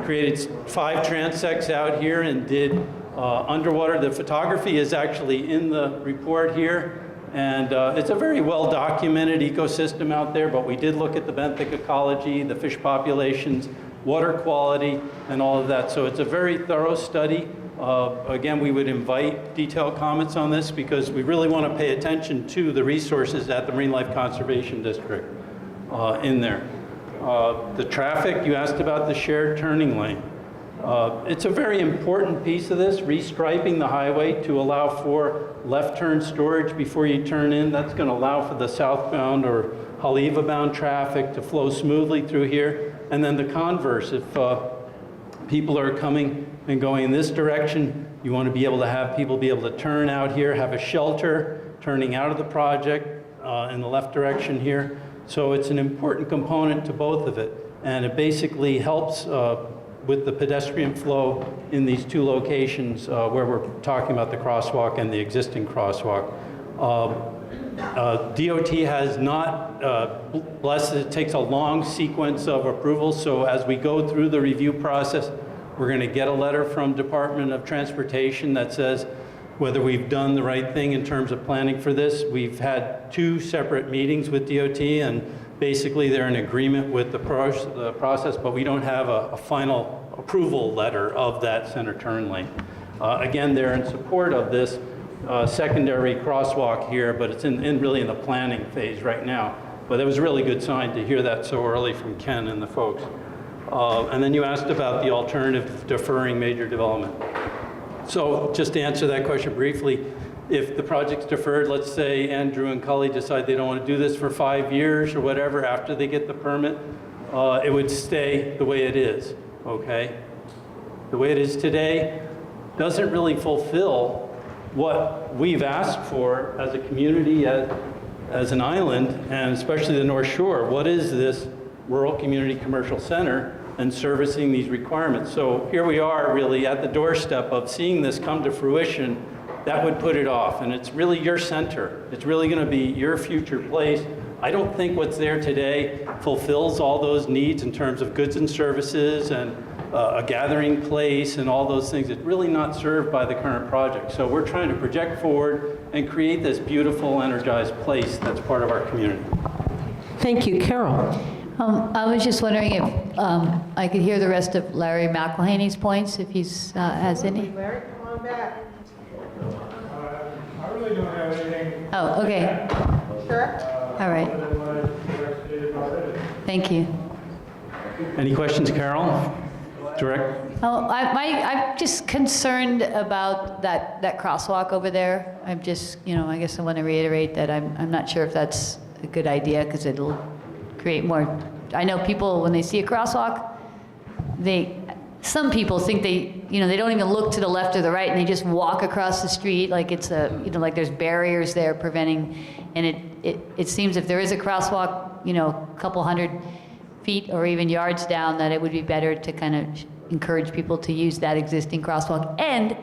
created 5 transects out here and did underwater. The photography is actually in the report here, and it's a very well documented ecosystem out there, but we did look at the benthic ecology, the fish populations, water quality, and all of that. So it's a very thorough study. Again, we would invite detailed comments on this because we really want to pay attention to the resources at the Marine Life Conservation District in there. The traffic, you asked about the shared turning lane. It's a very important piece of this, restriping the highway to allow for left turn storage before you turn in. That's going to allow for the southbound or Haleiwa bound traffic to flow smoothly through here. And then the converse, if people are coming and going in this direction, you want to be able to have people be able to turn out here, have a shelter turning out of the project in the left direction here. So it's an important component to both of it. And it basically helps with the pedestrian flow in these 2 locations where we're talking about the crosswalk and the existing crosswalk. DOT has not blessed it. It takes a long sequence of approvals. So as we go through the review process, we're going to get a letter from Department of Transportation that says whether we've done the right thing in terms of planning for this. We've had 2 separate meetings with DOT, and basically they're in agreement with the process, but we don't have a final approval letter of that center turn lane. Again, they're in support of this secondary crosswalk here, but it's really in the planning phase right now. But it was a really good sign to hear that so early from Ken and the folks. And then you asked about the alternative deferring major development. So just to answer that question briefly, if the project's deferred, let's say Andrew and Cully decide they don't want to do this for 5 years or whatever after they get the permit, it would stay the way it is, okay? The way it is today doesn't really fulfill what we've asked for as a community, as an island, and especially the North Shore. What is this rural community commercial center and servicing these requirements? So here we are really at the doorstep of seeing this come to fruition. That would put it off, and it's really your center. It's really going to be your future place. I don't think what's there today fulfills all those needs in terms of goods and services and a gathering place and all those things. It's really not served by the current project. So we're trying to project forward and create this beautiful, energized place that's part of our community. Thank you. Carol. I was just wondering if I could hear the rest of Larry McElhaney's points, if he's has any. Larry, come on back. I really don't have anything. Oh, okay. Sure. All right. Thank you. Any questions, Carol? Direct? Oh, I'm just concerned about that crosswalk over there. I'm just, I guess I want to reiterate that I'm not sure if that's a good idea because it'll create more. I know people, when they see a crosswalk, some people think they don't even look to the left or the right, and they just walk across the street like it's like there's barriers there preventing. And it seems if there is a crosswalk, a couple hundred feet or even yards down, that it would be better to kind of encourage people to use that existing crosswalk. And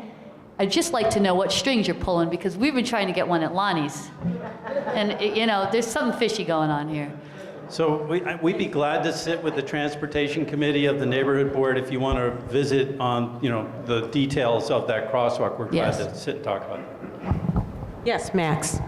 I'd just like to know what strings you're pulling, because we've been trying to get one at Lonnie's, and there's something fishy going on here. So we'd be glad to sit with the Transportation Committee of the Neighborhood Board if you want to visit on, the details of that crosswalk. We're glad to sit and talk about it. Yes, Max.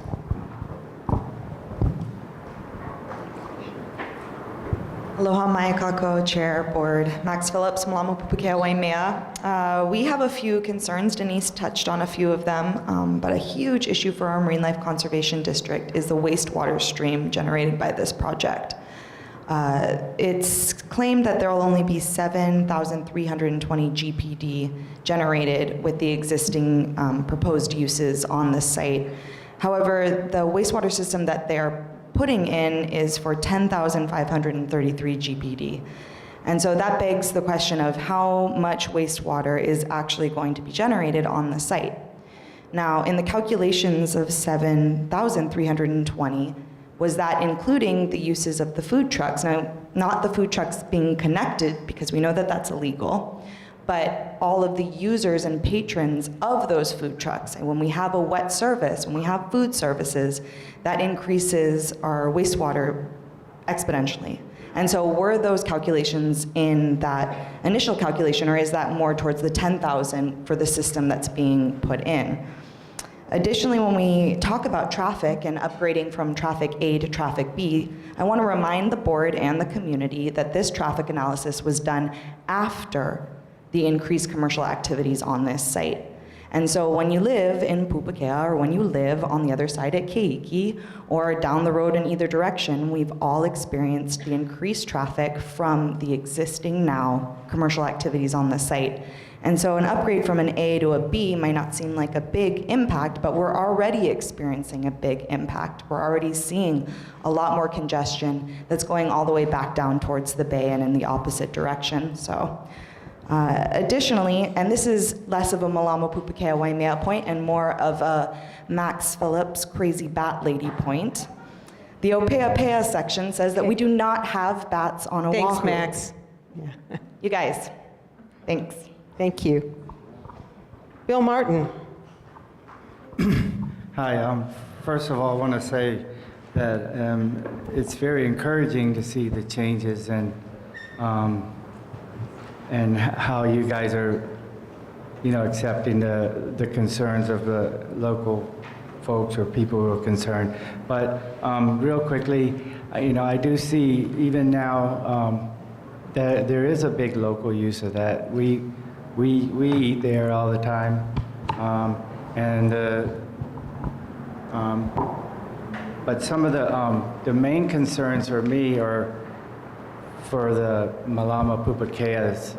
Aloha mai kako, Chair, Board. Max Phillips, Malama Pupukea Waimea. We have a few concerns. Denise touched on a few of them, but a huge issue for our Marine Life Conservation District is the wastewater stream generated by this project. It's claimed that there will only be 7,320 GPD generated with the existing proposed uses on the site. However, the wastewater system that they're putting in is for 10,533 GPD. And so that begs the question of how much wastewater is actually going to be generated on the site. Now, in the calculations of 7,320, was that including the uses of the food trucks? Now, not the food trucks being connected, because we know that that's illegal, but all of the users and patrons of those food trucks. And when we have a wet service, when we have food services, that increases our wastewater exponentially. And so were those calculations in that initial calculation, or is that more towards the 10,000 for the system that's being put in? Additionally, when we talk about traffic and upgrading from traffic A to traffic B, I want to remind the board and the community that this traffic analysis was done after the increased commercial activities on this site. And so when you live in Pupukea, or when you live on the other side at Keiki, or down the road in either direction, we've all experienced the increased traffic from the existing now commercial activities on the site. And so an upgrade from an A to a B might not seem like a big impact, but we're already experiencing a big impact. We're already seeing a lot more congestion that's going all the way back down towards the bay and in the opposite direction. So. Additionally, and this is less of a Malama Pupukea Waimea point and more of a Max Phillips crazy bat lady point, the Oahu section says that we do not have bats on Oahu. Thanks, Max. You guys, thanks. Thank you. Bill Martin. Hi, first of all, I want to say that it's very encouraging to see the changes and how you guys are, accepting the concerns of the local folks or people who are concerned. But real quickly, I do see even now that there is a big local use of that. We eat there all the time, but some of the main concerns for me are for the Malama Pupukeas,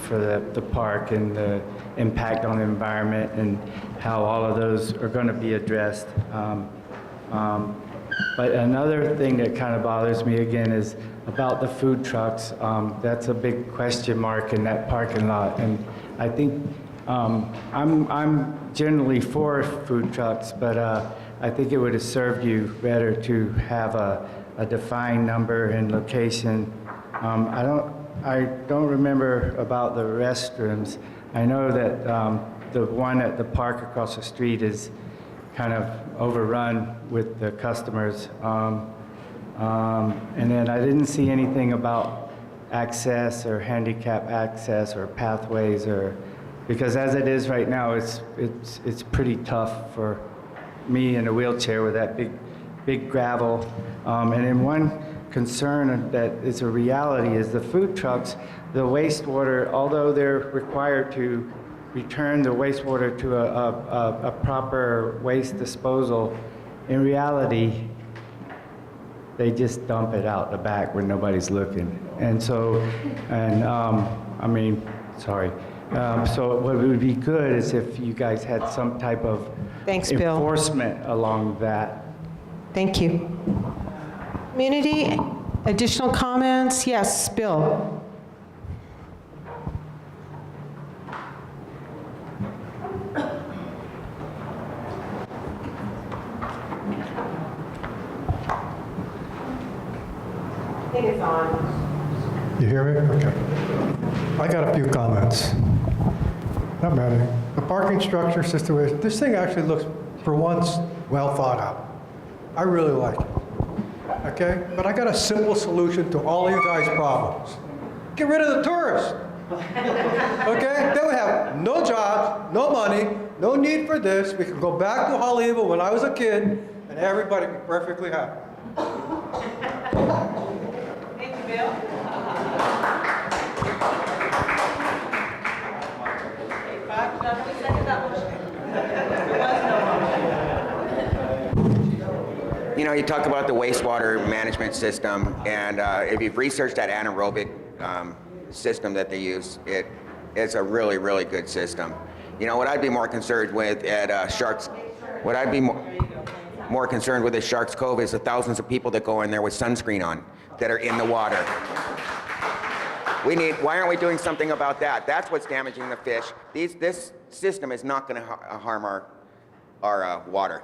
for the park and the impact on the environment and how all of those are going to be addressed. But another thing that kind of bothers me again is about the food trucks. That's a big question mark in that parking lot, and I think I'm generally for food trucks, but I think it would have served you better to have a defined number and location. I don't remember about the restrooms. I know that the one at the park across the street is kind of overrun with the customers. And then I didn't see anything about access or handicap access or pathways, or because as it is right now, it's pretty tough for me in a wheelchair with that big gravel. And then one concern that is a reality is the food trucks, the wastewater, although they're required to return the wastewater to a proper waste disposal, in reality, they just dump it out the back where nobody's looking. And so, so what would be good is if you guys had some type of enforcement along that. Thank you. Community, additional comments? Yes, Bill. I think it's on. You hear me? Okay. I got a few comments. Not many. The parking structure situation, this thing actually looks, for once, well thought out. I really like it. Okay? But I got a simple solution to all of you guys' problems. Get rid of the tourists. Okay? Then we have no jobs, no money, no need for this. We can go back to Haleiwa when I was a kid, and everybody be perfectly happy. Thank you, Bill. You know, you talk about the wastewater management system, and if you've researched that anaerobic system that they use, it's a really, really good system. You know, what I'd be more concerned with at Sharks, what I'd be more concerned with at Sharks Cove is the thousands of people that go in there with sunscreen on that are in the water. Why aren't we doing something about that? That's what's damaging the fish. This system is not going to harm our water.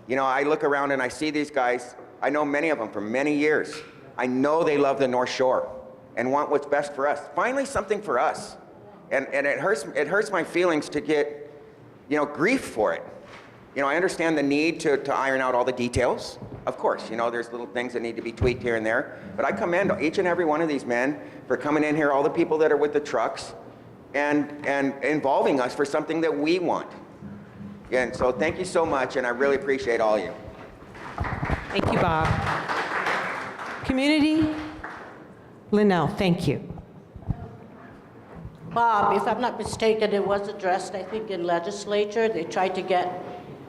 You know, I look around and I see these guys. I know many of them for many years. I know they love the North Shore and want what's best for us. Finally, something for us. And it hurts my feelings to get, you know, grief for it. You know, I understand the need to iron out all the details. Of course, you know, there's little things that need to be tweaked here and there. But I commend each and every one of these men for coming in here, all the people that are with the trucks, and involving us for something that we want. And so thank you so much, and I really appreciate all of you. Thank you, Bob. Community, Linnell, thank you. Bob, if I'm not mistaken, it was addressed, I think, in legislature. They tried to get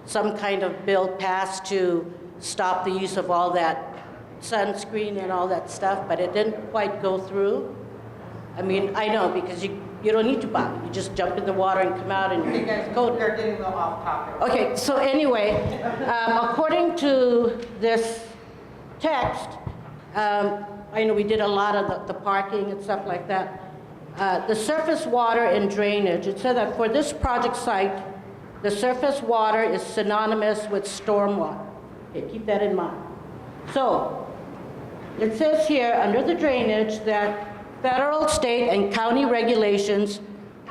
some kind of bill passed to stop the use of all that sunscreen and all that stuff, but it didn't quite go through. I mean, I know, because you don't need to, Bob. You just jump in the water and come out and go. They're getting a little off topic. Okay, so anyway, according to this text, I know we did a lot of the parking and stuff like that. The surface water and drainage, it said that for this project site, the surface water is synonymous with stormwater. Okay, keep that in mind. So, it says here under the drainage that federal, state, and county regulations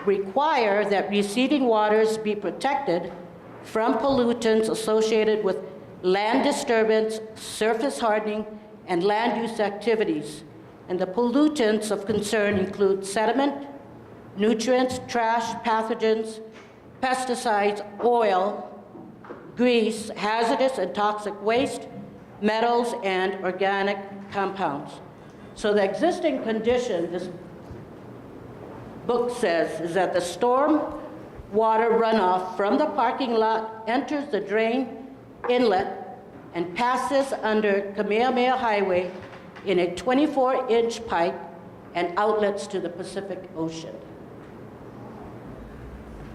require that receding waters be protected from pollutants associated with land disturbance, surface hardening, and land use activities. And the pollutants of concern include sediment, nutrients, trash, pathogens, pesticides, oil, grease, hazardous and toxic waste, metals, and organic compounds. So the existing condition, this book says, is that the storm water runoff from the parking lot enters the drain inlet and passes under Kamehameha Highway in a 24-inch pipe and outlets to the Pacific Ocean.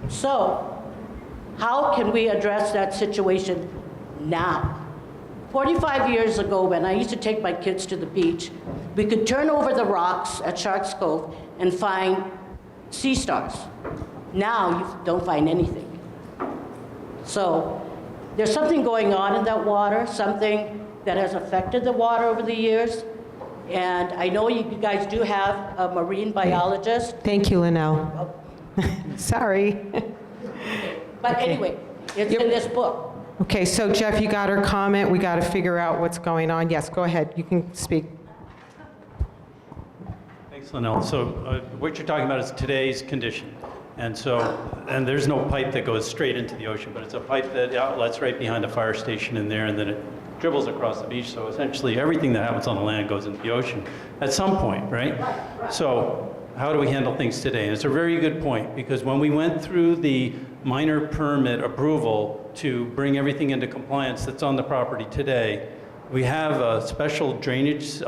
So, how can we address that situation now? 45 years ago, when I used to take my kids to the beach, we could turn over the rocks at Sharks Cove and find sea stars. Now, you don't find anything. So, there's something going on in that water, something that has affected the water over the years. And I know you guys do have a marine biologist. Thank you, Linnell. Sorry. But anyway, it's in this book. Okay, so Jeff, you got her comment. We got to figure out what's going on. Yes, go ahead. You can speak. Thanks, Linnell. So what you're talking about is today's condition. And there's no pipe that goes straight into the ocean, but it's a pipe that outlets right behind a fire station in there, and then it dribbles across the beach. So essentially everything that happens on the land goes into the ocean at some point, right? So how do we handle things today? And it's a very good point, because when we went through the minor permit approval to bring everything into compliance that's on the property today, we have special drainage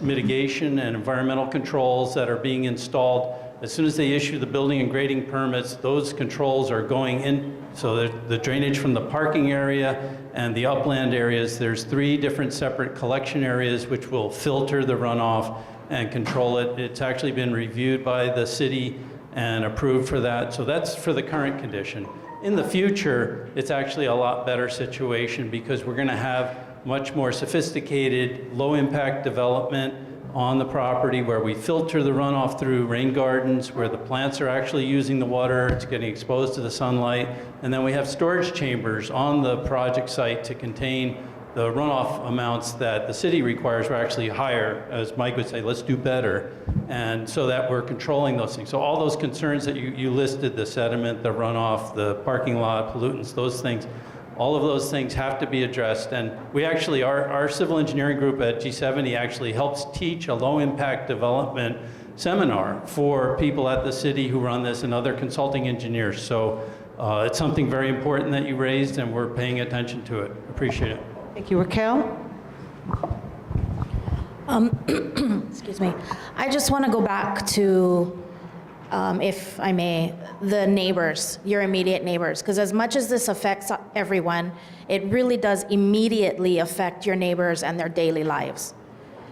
mitigation and environmental controls that are being installed. As soon as they issue the building and grading permits, those controls are going in. So the drainage from the parking area and the upland areas, there's 3 different separate collection areas which will filter the runoff and control it. It's actually been reviewed by the city and approved for that. So that's for the current condition. In the future, it's actually a lot better situation, because we're going to have much more sophisticated, low-impact development on the property where we filter the runoff through rain gardens, where the plants are actually using the water, it's getting exposed to the sunlight, and then we have storage chambers on the project site to contain the runoff amounts that the city requires. We're actually higher, as Mike would say, let's do better, and so that we're controlling those things. So all those concerns that you listed, the sediment, the runoff, the parking lot, pollutants, those things, all of those things have to be addressed. And we actually, our civil engineering group at G70 actually helps teach a low-impact development seminar for people at the city who run this and other consulting engineers. So it's something very important that you raised, and we're paying attention to it. Appreciate it. Thank you. Raquel? Excuse me. I just want to go back to, if I may, the neighbors, your immediate neighbors, because as much as this affects everyone, it really does immediately affect your neighbors and their daily lives.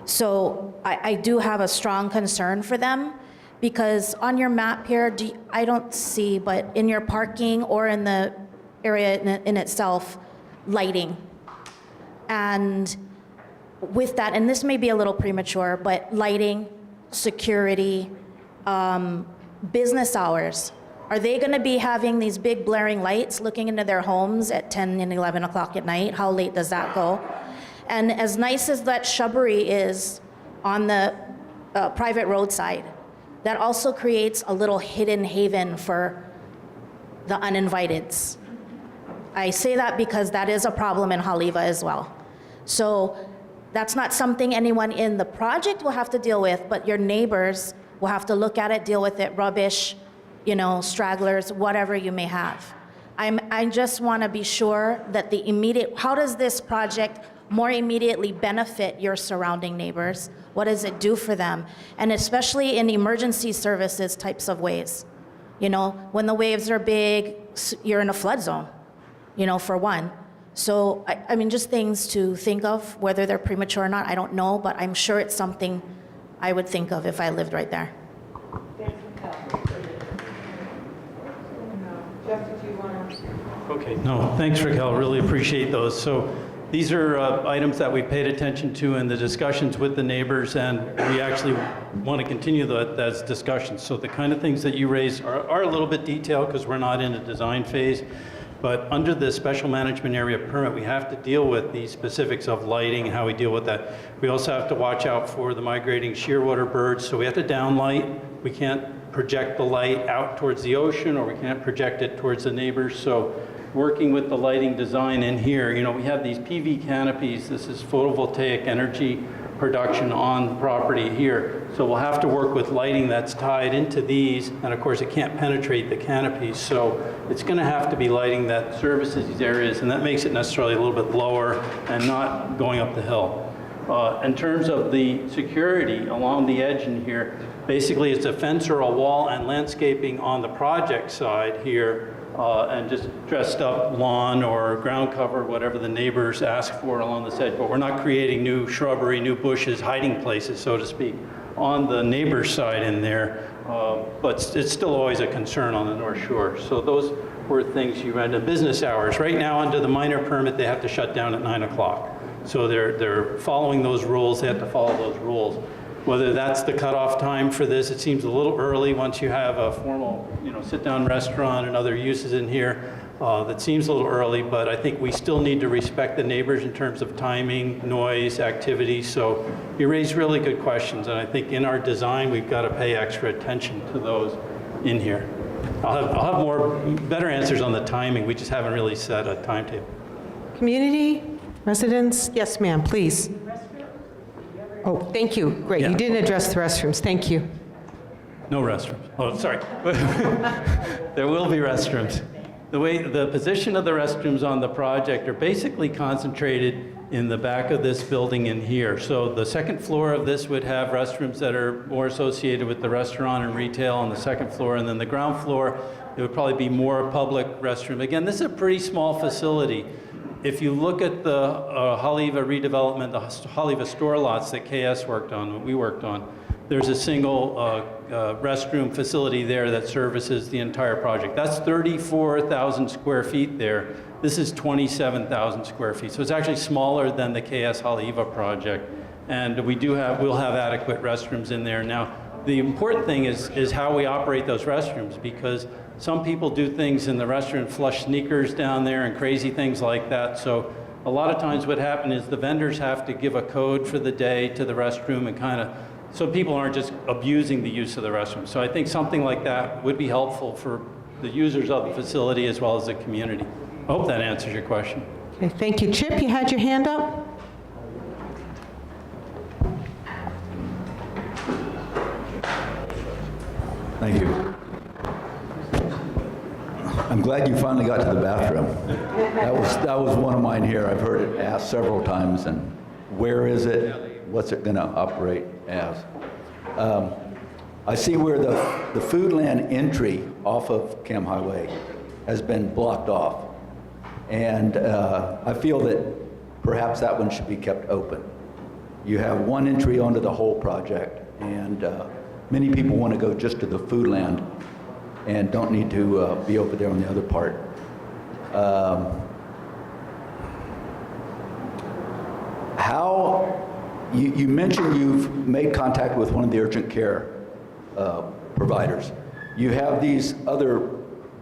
So I do have a strong concern for them, because on your map here, I don't see, but in your parking or in the area in itself, lighting. And with that, and this may be a little premature, but lighting, security, business hours, are they going to be having these big blaring lights looking into their homes at 10 and 11 o'clock at night? How late does that go? And as nice as that shrubbery is on the private roadside, that also creates a little hidden haven for the uninviteds. I say that because that is a problem in Haleiwa as well. So that's not something anyone in the project will have to deal with, but your neighbors will have to look at it, deal with it, rubbish, you know, stragglers, whatever you may have. I just want to be sure that the immediate, how does this project more immediately benefit your surrounding neighbors? What does it do for them? And especially in emergency services types of ways. You know, when the waves are big, you're in a flood zone, you know, for one. So, I mean, just things to think of, whether they're premature or not, I don't know, but I'm sure it's something I would think of if I lived right there. Jeff, did you want to? Okay, no, thanks, Raquel, really appreciate those. So these are items that we paid attention to in the discussions with the neighbors, and we actually want to continue that as discussions. So the kind of things that you raise are a little bit detailed because we're not in a design phase, but under the special management area permit, we have to deal with the specifics of lighting and how we deal with that. We also have to watch out for the migrating shearwater birds, so we have to downlight. We can't project the light out towards the ocean, or we can't project it towards the neighbors. So working with the lighting design in here, you know, we have these PV canopies. This is photovoltaic energy production on the property here. So we'll have to work with lighting that's tied into these, and of course it can't penetrate the canopies. So it's going to have to be lighting that services these areas, and that makes it necessarily a little bit lower and not going up the hill. In terms of the security along the edge in here, basically it's a fence or a wall and landscaping on the project side here, and just dressed up lawn or ground cover, whatever the neighbors ask for along this edge. But we're not creating new shrubbery, new bushes, hiding places, so to speak, on the neighbor's side in there. But it's still always a concern on the North Shore. So those were things you read. The business hours. Right now, under the minor permit, they have to shut down at 9 o'clock. So they're following those rules. They have to follow those rules. Whether that's the cutoff time for this, it seems a little early once you have a formal, you know, sit-down restaurant and other uses in here. That seems a little early, but I think we still need to respect the neighbors in terms of timing, noise, activity. So you raise really good questions, and I think in our design we've got to pay extra attention to those in here. I'll have better answers on the timing. We just haven't really set a timetable. Community, residents, yes, ma'am, please. Oh, thank you. Great. Yeah. You didn't address the restrooms. Thank you. No restrooms. Oh, sorry. There will be restrooms. The position of the restrooms on the project are basically concentrated in the back of this building in here. So the second floor of this would have restrooms that are more associated with the restaurant and retail on the second floor, and then the ground floor, it would probably be more public restroom. Again, this is a pretty small facility. If you look at the Haleiwa redevelopment, the Haleiwa store lots that KS worked on, what we worked on, there's a single restroom facility there that services the entire project. That's 34,000 square feet there. This is 27,000 square feet. So it's actually smaller than the KS Haleiwa project. And we'll have adequate restrooms in there. Now, the important thing is how we operate those restrooms, because some people do things in the restroom, flush sneakers down there and crazy things like that. So a lot of times what happens is the vendors have to give a code for the day to the restroom, and kind of, so people aren't just abusing the use of the restroom. So I think something like that would be helpful for the users of the facility as well as the community. I hope that answers your question. Okay, thank you. Chip, you had your hand up? Thank you. I'm glad you finally got to the bathroom. That was one of mine here. I've heard it asked several times, and where is it? what's it going to operate as? I see where the Foodland entry off of Cam Highway has been blocked off. And I feel that perhaps that one should be kept open. You have one entry onto the whole project, and many people want to go just to the Foodland and don't need to be over there on the other part. You mentioned you've made contact with one of the urgent care providers. You have these other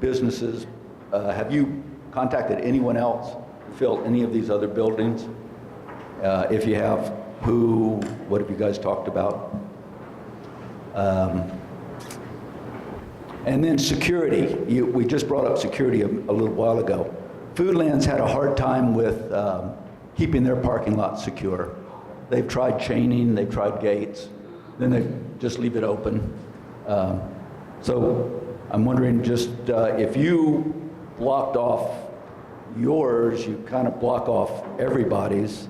businesses. Have you contacted anyone else to fill any of these other buildings? If you have, what have you guys talked about? And then security. We just brought up security a little while ago. Foodland's had a hard time with keeping their parking lot secure. They've tried chaining, they've tried gates, then they just leave it open. So I'm wondering just if you blocked off yours, you kind of block off everybody's,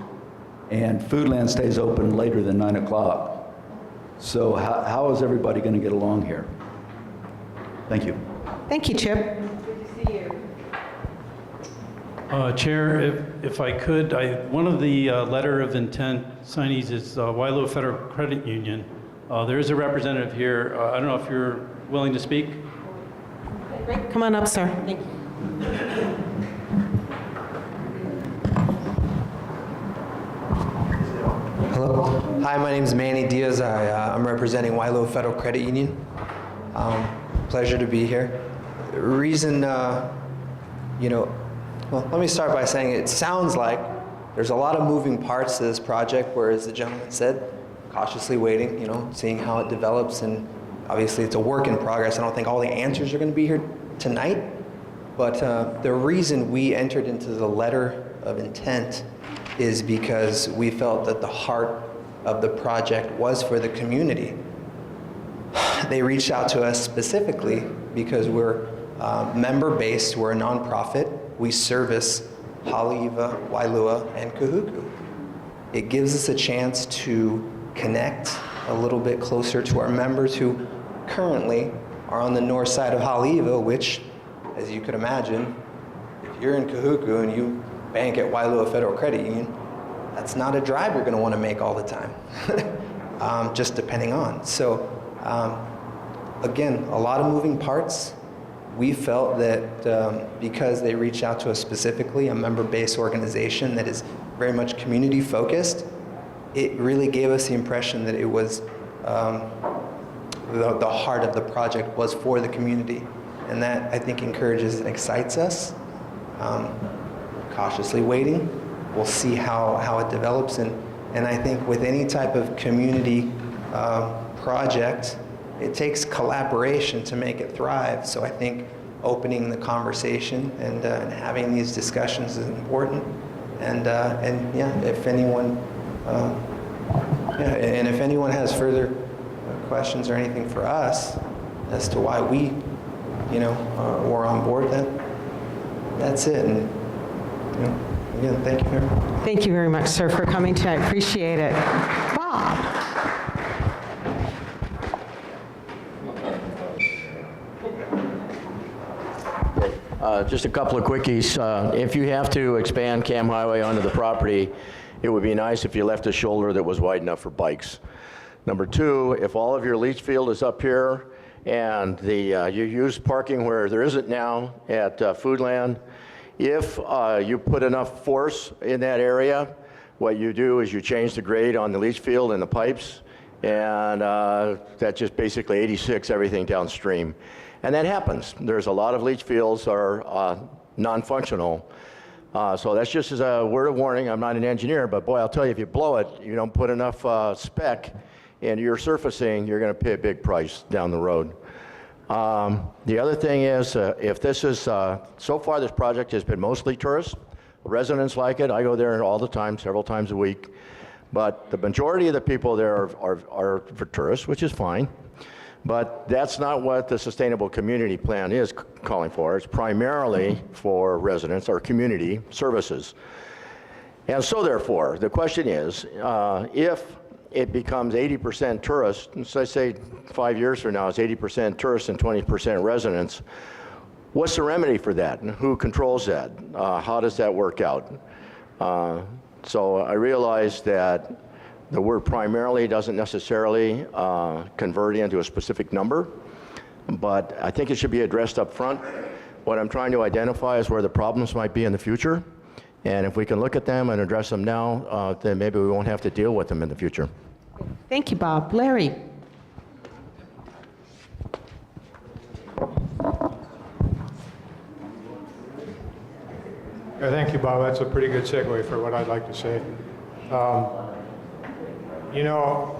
and Foodland stays open later than 9 o'clock. So how is everybody going to get along here? Thank you. Thank you, Chip. Good to see you. Chair, if I could, one of the letter of intent signees is Wailoa Federal Credit Union. There is a representative here. I don't know if you're willing to speak. Come on up, sir. Thank you. Hello. Hi, my name is Manny Diaz. I'm representing Wailoa Federal Credit Union. Pleasure to be here. Reason, well, let me start by saying it sounds like there's a lot of moving parts to this project, where, as the gentleman said, cautiously waiting, seeing how it develops, and obviously it's a work in progress. I don't think all the answers are going to be here tonight, but the reason we entered into the letter of intent is because we felt that the heart of the project was for the community. They reached out to us specifically because we're member-based, we're a nonprofit. We service Haleiwa, Wailua, and Kahuku. It gives us a chance to connect a little bit closer to our members who currently are on the north side of Haleiwa, which, as you could imagine, if you're in Kahuku and you bank at Wailoa Federal Credit Union, that's not a drive you're going to want to make all the time, just depending on. So, again, a lot of moving parts. We felt that because they reached out to us specifically, a member-based organization that is very much community-focused, it really gave us the impression that it was the heart of the project was for the community. And that, I think, encourages and excites us. Cautiously waiting. We'll see how it develops. And I think with any type of community project, it takes collaboration to make it thrive. So I think opening the conversation and having these discussions is important. And yeah, if anyone, and if anyone has further questions or anything for us as to why we, were on board, then that's it. And again, thank you very much. Thank you very much, sir, for coming tonight. Appreciate it. Bob. Just a couple of quickies. If you have to expand Cam Highway onto the property, it would be nice if you left a shoulder that was wide enough for bikes. Number two, if all of your leach field is up here and you use parking where there isn't now at Foodland, if you put enough force in that area, what you do is you change the grade on the leach field and the pipes, and that just basically 86 everything downstream. And that happens. There's a lot of leach fields that are non-functional. So that's just as a word of warning. I'm not an engineer, but boy, I'll tell you, if you blow it, you don't put enough spec into your surfacing, you're going to pay a big price down the road. The other thing is, if this is, so far this project has been mostly tourists. Residents like it. I go there all the time, several times a week. But the majority of the people there are for tourists, which is fine. But that's not what the Sustainable Community Plan is calling for. It's primarily for residents or community services. And so therefore, the question is, if it becomes 80% tourists, and so I say 5 years from now, it's 80% tourists and 20% residents. What's the remedy for that, and who controls that? How does that work out? So I realize that the word primarily doesn't necessarily convert into a specific number, but I think it should be addressed up front. What I'm trying to identify is where the problems might be in the future, and if we can look at them and address them now, then maybe we won't have to deal with them in the future. Thank you, Bob. Larry? Thank you, Bob. That's a pretty good segue for what I'd like to say. You know,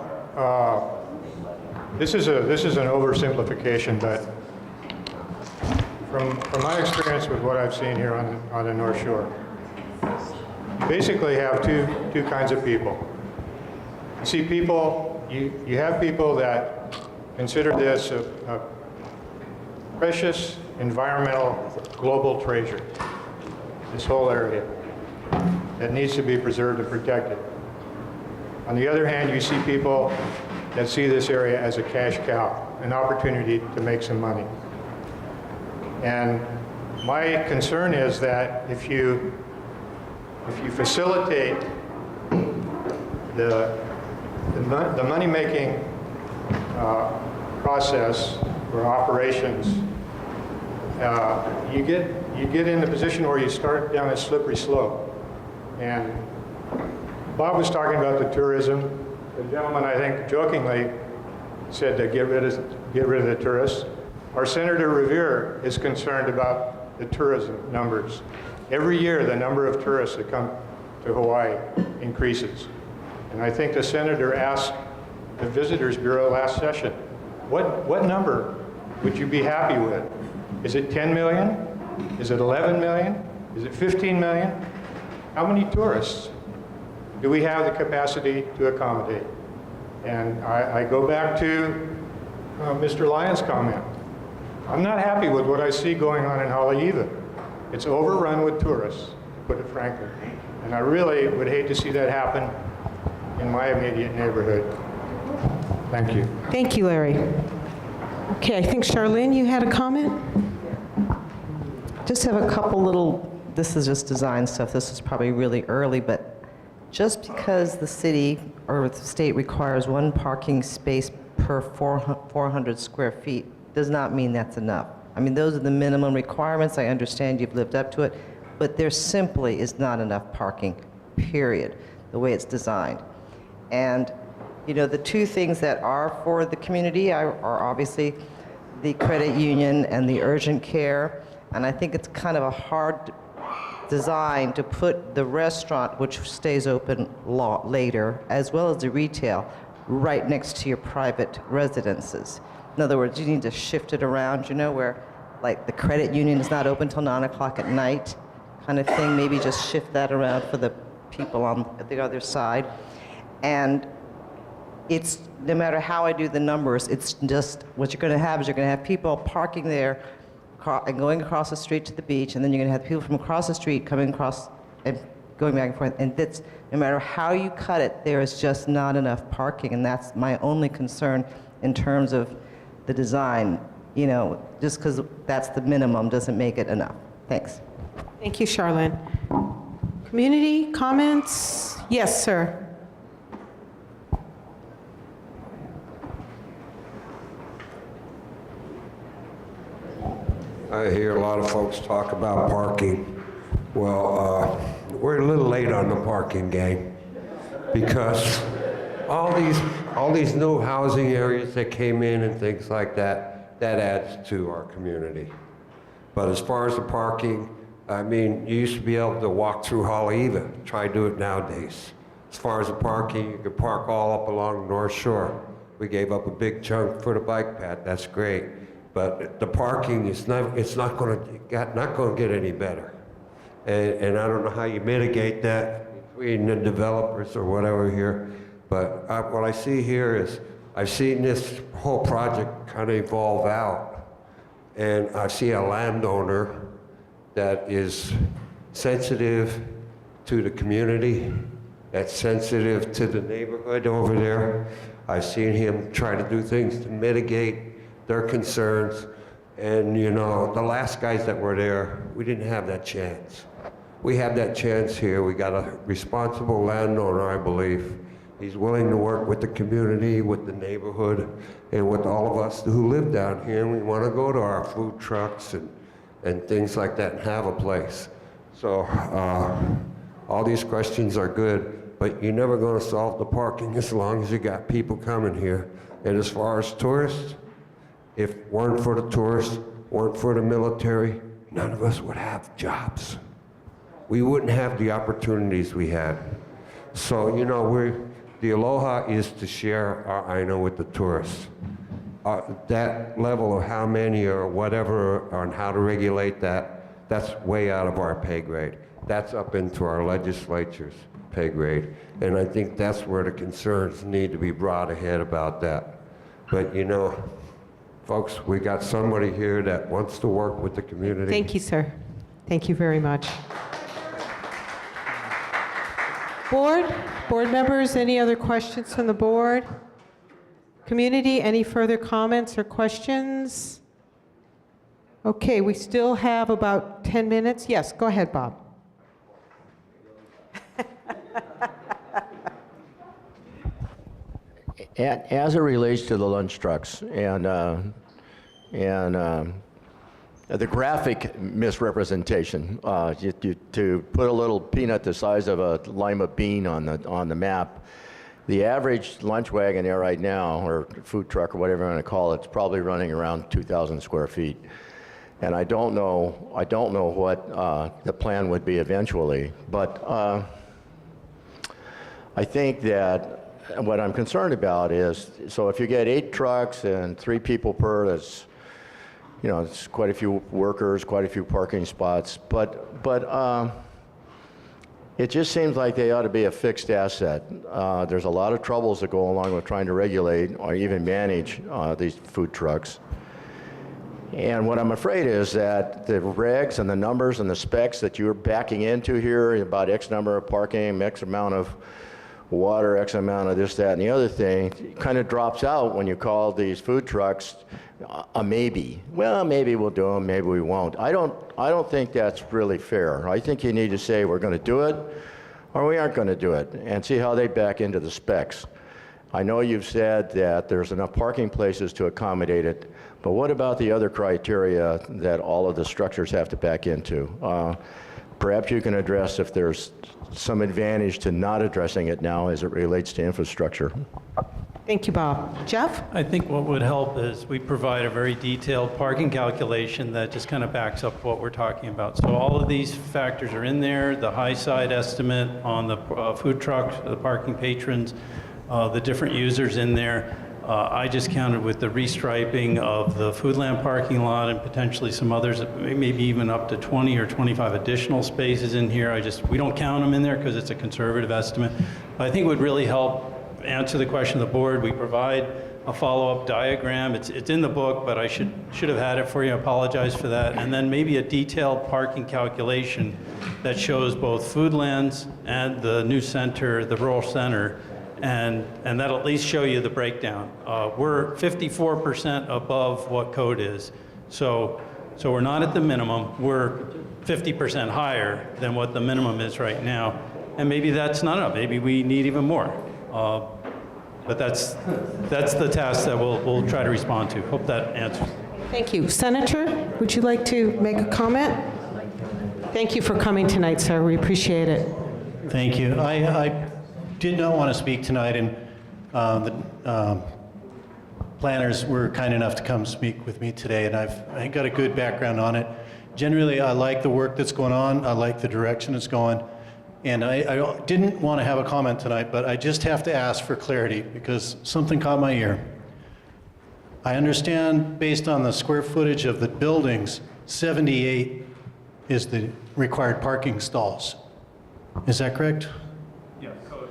this is an oversimplification, but from my experience with what I've seen here on the North Shore, you basically have two kinds of people. You see people, you have people that consider this a precious environmental global treasure, this whole area that needs to be preserved and protected. On the other hand, you see people that see this area as a cash cow, an opportunity to make some money. And my concern is that if you facilitate the money-making process or operations, you get in the position where you start down a slippery slope. And Bob was talking about the tourism. The gentleman, I think, jokingly said to get rid of the tourists. Our Senator Revere is concerned about the tourism numbers. Every year, the number of tourists that come to Hawaii increases. And I think the senator asked the Visitors Bureau last session, what number would you be happy with? Is it 10 million? Is it 11 million? Is it 15 million? How many tourists do we have the capacity to accommodate? And I go back to Mr. Lyon's comment. I'm not happy with what I see going on in Haleiwa. It's overrun with tourists, to put it frankly. And I really would hate to see that happen in my immediate neighborhood. Thank you. Thank you, Larry. Okay, I think Charlene, you had a comment? Just have a couple little, this is just design stuff, this is probably really early, but just because the city or the state requires one parking space per 400 square feet does not mean that's enough. I mean, those are the minimum requirements. I understand you've lived up to it, but there simply is not enough parking, period, the way it's designed. And, you know, the two things that are for the community are obviously the credit union and the urgent care. And I think it's kind of a hard design to put the restaurant, which stays open later, as well as the retail, right next to your private residences. In other words, you need to shift it around, you know, where like the credit union is not open till 9 o'clock at night, kind of thing. Maybe just shift that around for the people on the other side. And it's, no matter how I do the numbers, it's just, what you're gonna have is you're gonna have people parking there and going across the street to the beach, and then you're gonna have people from across the street coming across and going back and forth. And that's, no matter how you cut it, there is just not enough parking, and that's my only concern in terms of the design. You know, just because that's the minimum doesn't make it enough. Thanks. Thank you, Charlene. Community comments? Yes, sir. I hear a lot of folks talk about parking. Well, we're a little late on the parking game because all these new housing areas that came in and things like that, that adds to our community. But as far as the parking, I mean, you used to be able to walk through Haleiwa. Try to do it nowadays. As far as the parking, you could park all up along the North Shore. We gave up a big chunk for the bike path. That's great. But the parking is not going to get any better. And I don't know how you mitigate that between the developers or whatever here. But what I see here is I've seen this whole project kind of evolve out. And I see a landowner that is sensitive to the community that's sensitive to the neighborhood over there. I've seen him try to do things to mitigate their concerns. And you know, the last guys that were there, we didn't have that chance. We have that chance here. We got a responsible landowner, I believe. He's willing to work with the community, with the neighborhood, and with all of us who live down here. And we want to go to our food trucks and things like that and have a place. So all these questions are good, but you're never going to solve the parking as long as you got people coming here. And as far as tourists, if it weren't for the tourists, weren't for the military, none of us would have jobs. We wouldn't have the opportunities we had. So, you know, the aloha is to share our Aina with the tourists. That level of how many or whatever on how to regulate that, that's way out of our pay grade. That's up into our legislature's pay grade. And I think that's where the concerns need to be brought ahead about that. But you know, folks, we got somebody here that wants to work with the community. Thank you, sir. Thank you very much. Board members, any other questions from the board? Community, any further comments or questions? Okay, we still have about 10 minutes. Yes, go ahead, Bob. As it relates to the lunch trucks and the graphic misrepresentation, to put a little peanut the size of a lima bean on the map, the average lunch wagon there right now, or food truck or whatever you want to call it, is probably running around 2,000 square feet. And I don't know what the plan would be eventually, but I think that what I'm concerned about is, so if you get 8 trucks and 3 people per, that's, you know, it's quite a few workers, quite a few parking spots, but it just seems like they ought to be a fixed asset. There's a lot of troubles that go along with trying to regulate or even manage these food trucks. And what I'm afraid is that the regs and the numbers and the specs that you're backing into here about X number of parking, X amount of water, X amount of this, that, and the other thing, kind of drops out when you call these food trucks a maybe. Well, maybe we'll do them, maybe we won't. I don't think that's really fair. I think you need to say we're going to do it or we aren't going to do it and see how they back into the specs. I know you've said that there's enough parking places to accommodate it, but what about the other criteria that all of the structures have to back into? Perhaps you can address if there's some advantage to not addressing it now as it relates to infrastructure. Thank you, Bob. Jeff? I think what would help is we provide a very detailed parking calculation that just kind of backs up what we're talking about. So all of these factors are in there, the high side estimate on the food trucks, the parking patrons, the different users in there. I just counted with the restriping of the Foodland parking lot and potentially some others, maybe even up to 20 or 25 additional spaces in here. We don't count them in there because it's a conservative estimate. But I think it would really help answer the question of the board. We provide a follow-up diagram. It's in the book, but I should have had it for you. I apologize for that. And then maybe a detailed parking calculation that shows both Foodlands and the new center, the rural center, and that'll at least show you the breakdown. We're 54% above what code is. So we're not at the minimum. We're 50% higher than what the minimum is right now. And maybe that's not enough. Maybe we need even more. But that's the task that we'll try to respond to. Hope that answers. Thank you. Senator, would you like to make a comment? Thank you for coming tonight, sir. We appreciate it. Thank you. I did not want to speak tonight, and the planners were kind enough to come speak with me today, and I got a good background on it. Generally, I like the work that's going on. I like the direction it's going. And I didn't want to have a comment tonight, but I just have to ask for clarity because something caught my ear. I understand based on the square footage of the buildings, 78 is the required parking stalls. Is that correct? Yeah, code.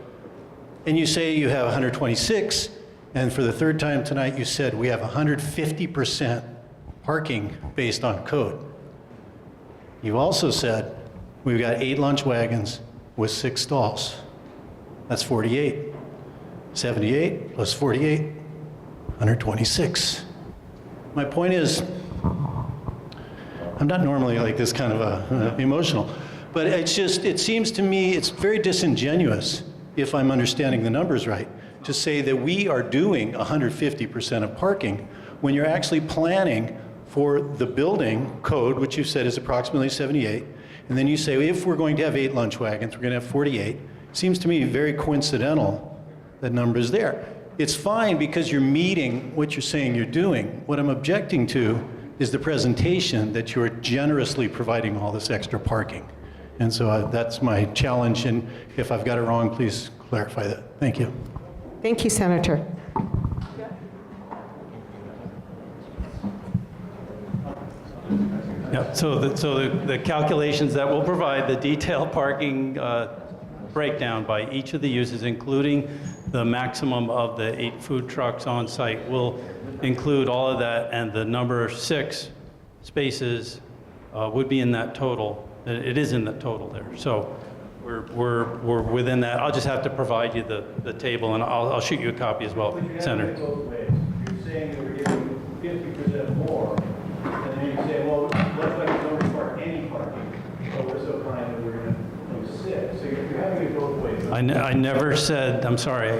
And you say you have 126, and for the third time tonight you said we have 150% parking based on code. You also said we've got 8 lunch wagons with 6 stalls. That's 48. 78 plus 48, 126. My point is, I'm not normally like this kind of emotional, but it's just, it seems to me it's very disingenuous, if I'm understanding the numbers right, to say that we are doing 150% of parking when you're actually planning for the building code, which you said is approximately 78, and then you say, if we're going to have 8 lunch wagons, we're going to have 48. Seems to me very coincidental that number is there. It's fine because you're meeting what you're saying you're doing. What I'm objecting to is the presentation that you're generously providing all this extra parking. And so that's my challenge, and if I've got it wrong, please clarify that. Thank you. Thank you, Senator. Yeah, so the calculations that will provide the detailed parking breakdown by each of the uses, including the maximum of the 8 food trucks on site, will include all of that, and the number 6 spaces would be in that total. It is in the total there. So we're within that. I'll just have to provide you the table, and I'll shoot you a copy as well, Senator. You're saying that we're giving 50% more, and then you say, well, what if I don't require any parking? So we're so kind that we're going to do 6. So you're having it both ways. I never said, I'm sorry.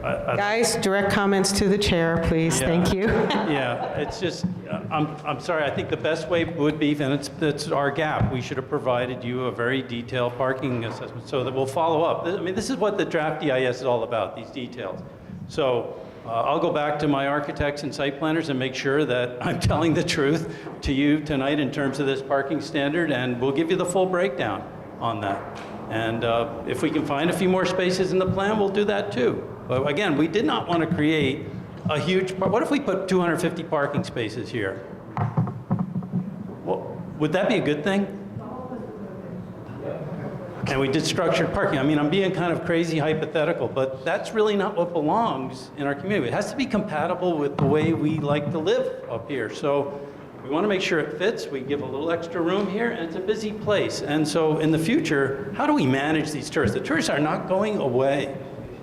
Guys, direct comments to the chair, please. Yeah. Thank you. Yeah, it's just, I'm sorry, I think the best way would be, and it's our gap, we should have provided you a very detailed parking assessment so that we'll follow up. I mean, this is what the draft EIS is all about, these details. So I'll go back to my architects and site planners and make sure that I'm telling the truth to you tonight in terms of this parking standard, and we'll give you the full breakdown on that. And if we can find a few more spaces in the plan, we'll do that too. But again, we did not want to create a huge, what if we put 250 parking spaces here? Well, would that be a good thing? And we did structured parking. I mean, I'm being kind of crazy hypothetical, but that's really not what belongs in our community. It has to be compatible with the way we like to live up here. So we want to make sure it fits. We give a little extra room here, and it's a busy place. And so in the future, how do we manage these tourists? The tourists are not going away.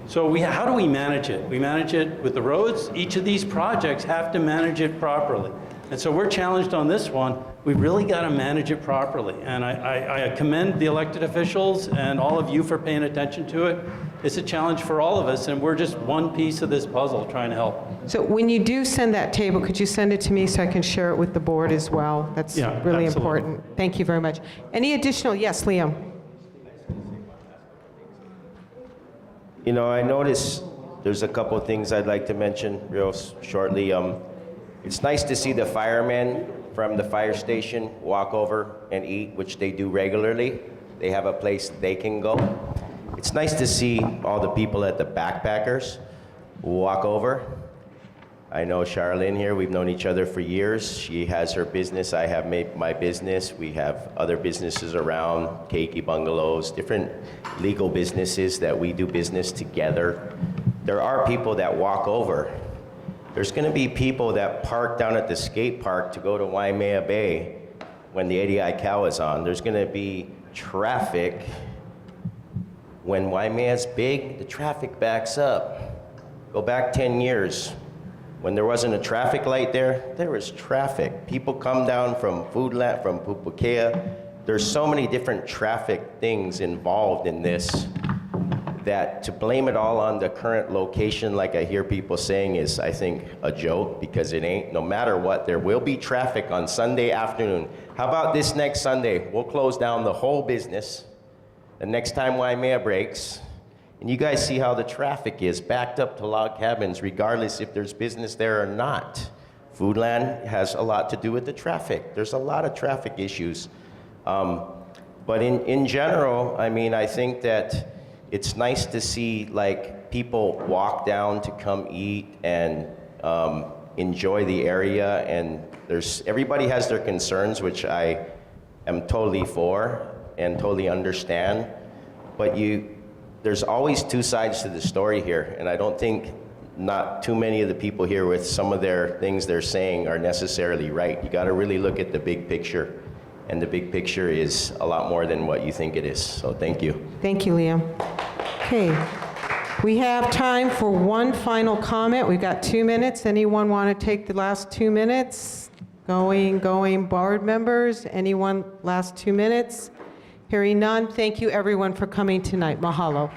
So how do we manage it? We manage it with the roads. Each of these projects have to manage it properly. And so we're challenged on this one. We've really got to manage it properly. And I commend the elected officials and all of you for paying attention to it. It's a challenge for all of us, and we're just one piece of this puzzle trying to help. So when you do send that table, could you send it to me so I can share it with the board as well? That's really important. Thank you very much. Any additional? Yes, Liam. You know, I noticed there's a couple of things I'd like to mention real shortly. It's nice to see the firemen from the fire station walk over and eat, which they do regularly. They have a place they can go. It's nice to see all the people at the backpackers walk over. I know Charlene here, we've known each other for years. She has her business, I have my business. We have other businesses around, Keiki Bungalows, different legal businesses that we do business together. There are people that walk over. There's gonna be people that park down at the skate park to go to Waimea Bay when the ADI cow is on. There's gonna be traffic. When Waimea's big, the traffic backs up. Go back 10 years. When there wasn't a traffic light there was traffic. People come down from Foodland, from Pupukea. There's so many different traffic things involved in this that to blame it all on the current location, like I hear people saying, is, I think, a joke, because it ain't. No matter what, there will be traffic on Sunday afternoon. How about this next Sunday? We'll close down the whole business. The next time Waimea breaks, and you guys see how the traffic is backed up to log cabins, regardless if there's business there or not. Foodland has a lot to do with the traffic. There's a lot of traffic issues. But in general, I mean, I think that it's nice to see like people walk down to come eat and enjoy the area. And everybody has their concerns, which I am totally for and totally understand. But there's always two sides to the story here, and I don't think not too many of the people here with some of their things they're saying are necessarily right. You got to really look at the big picture, and the big picture is a lot more than what you think it is. So thank you. Thank you, Liam. Okay. We have time for one final comment. We've got 2 minutes. Anyone want to take the last 2 minutes? Going, board members. Anyone last 2 minutes? Hearing none, thank you everyone for coming tonight. Mahalo.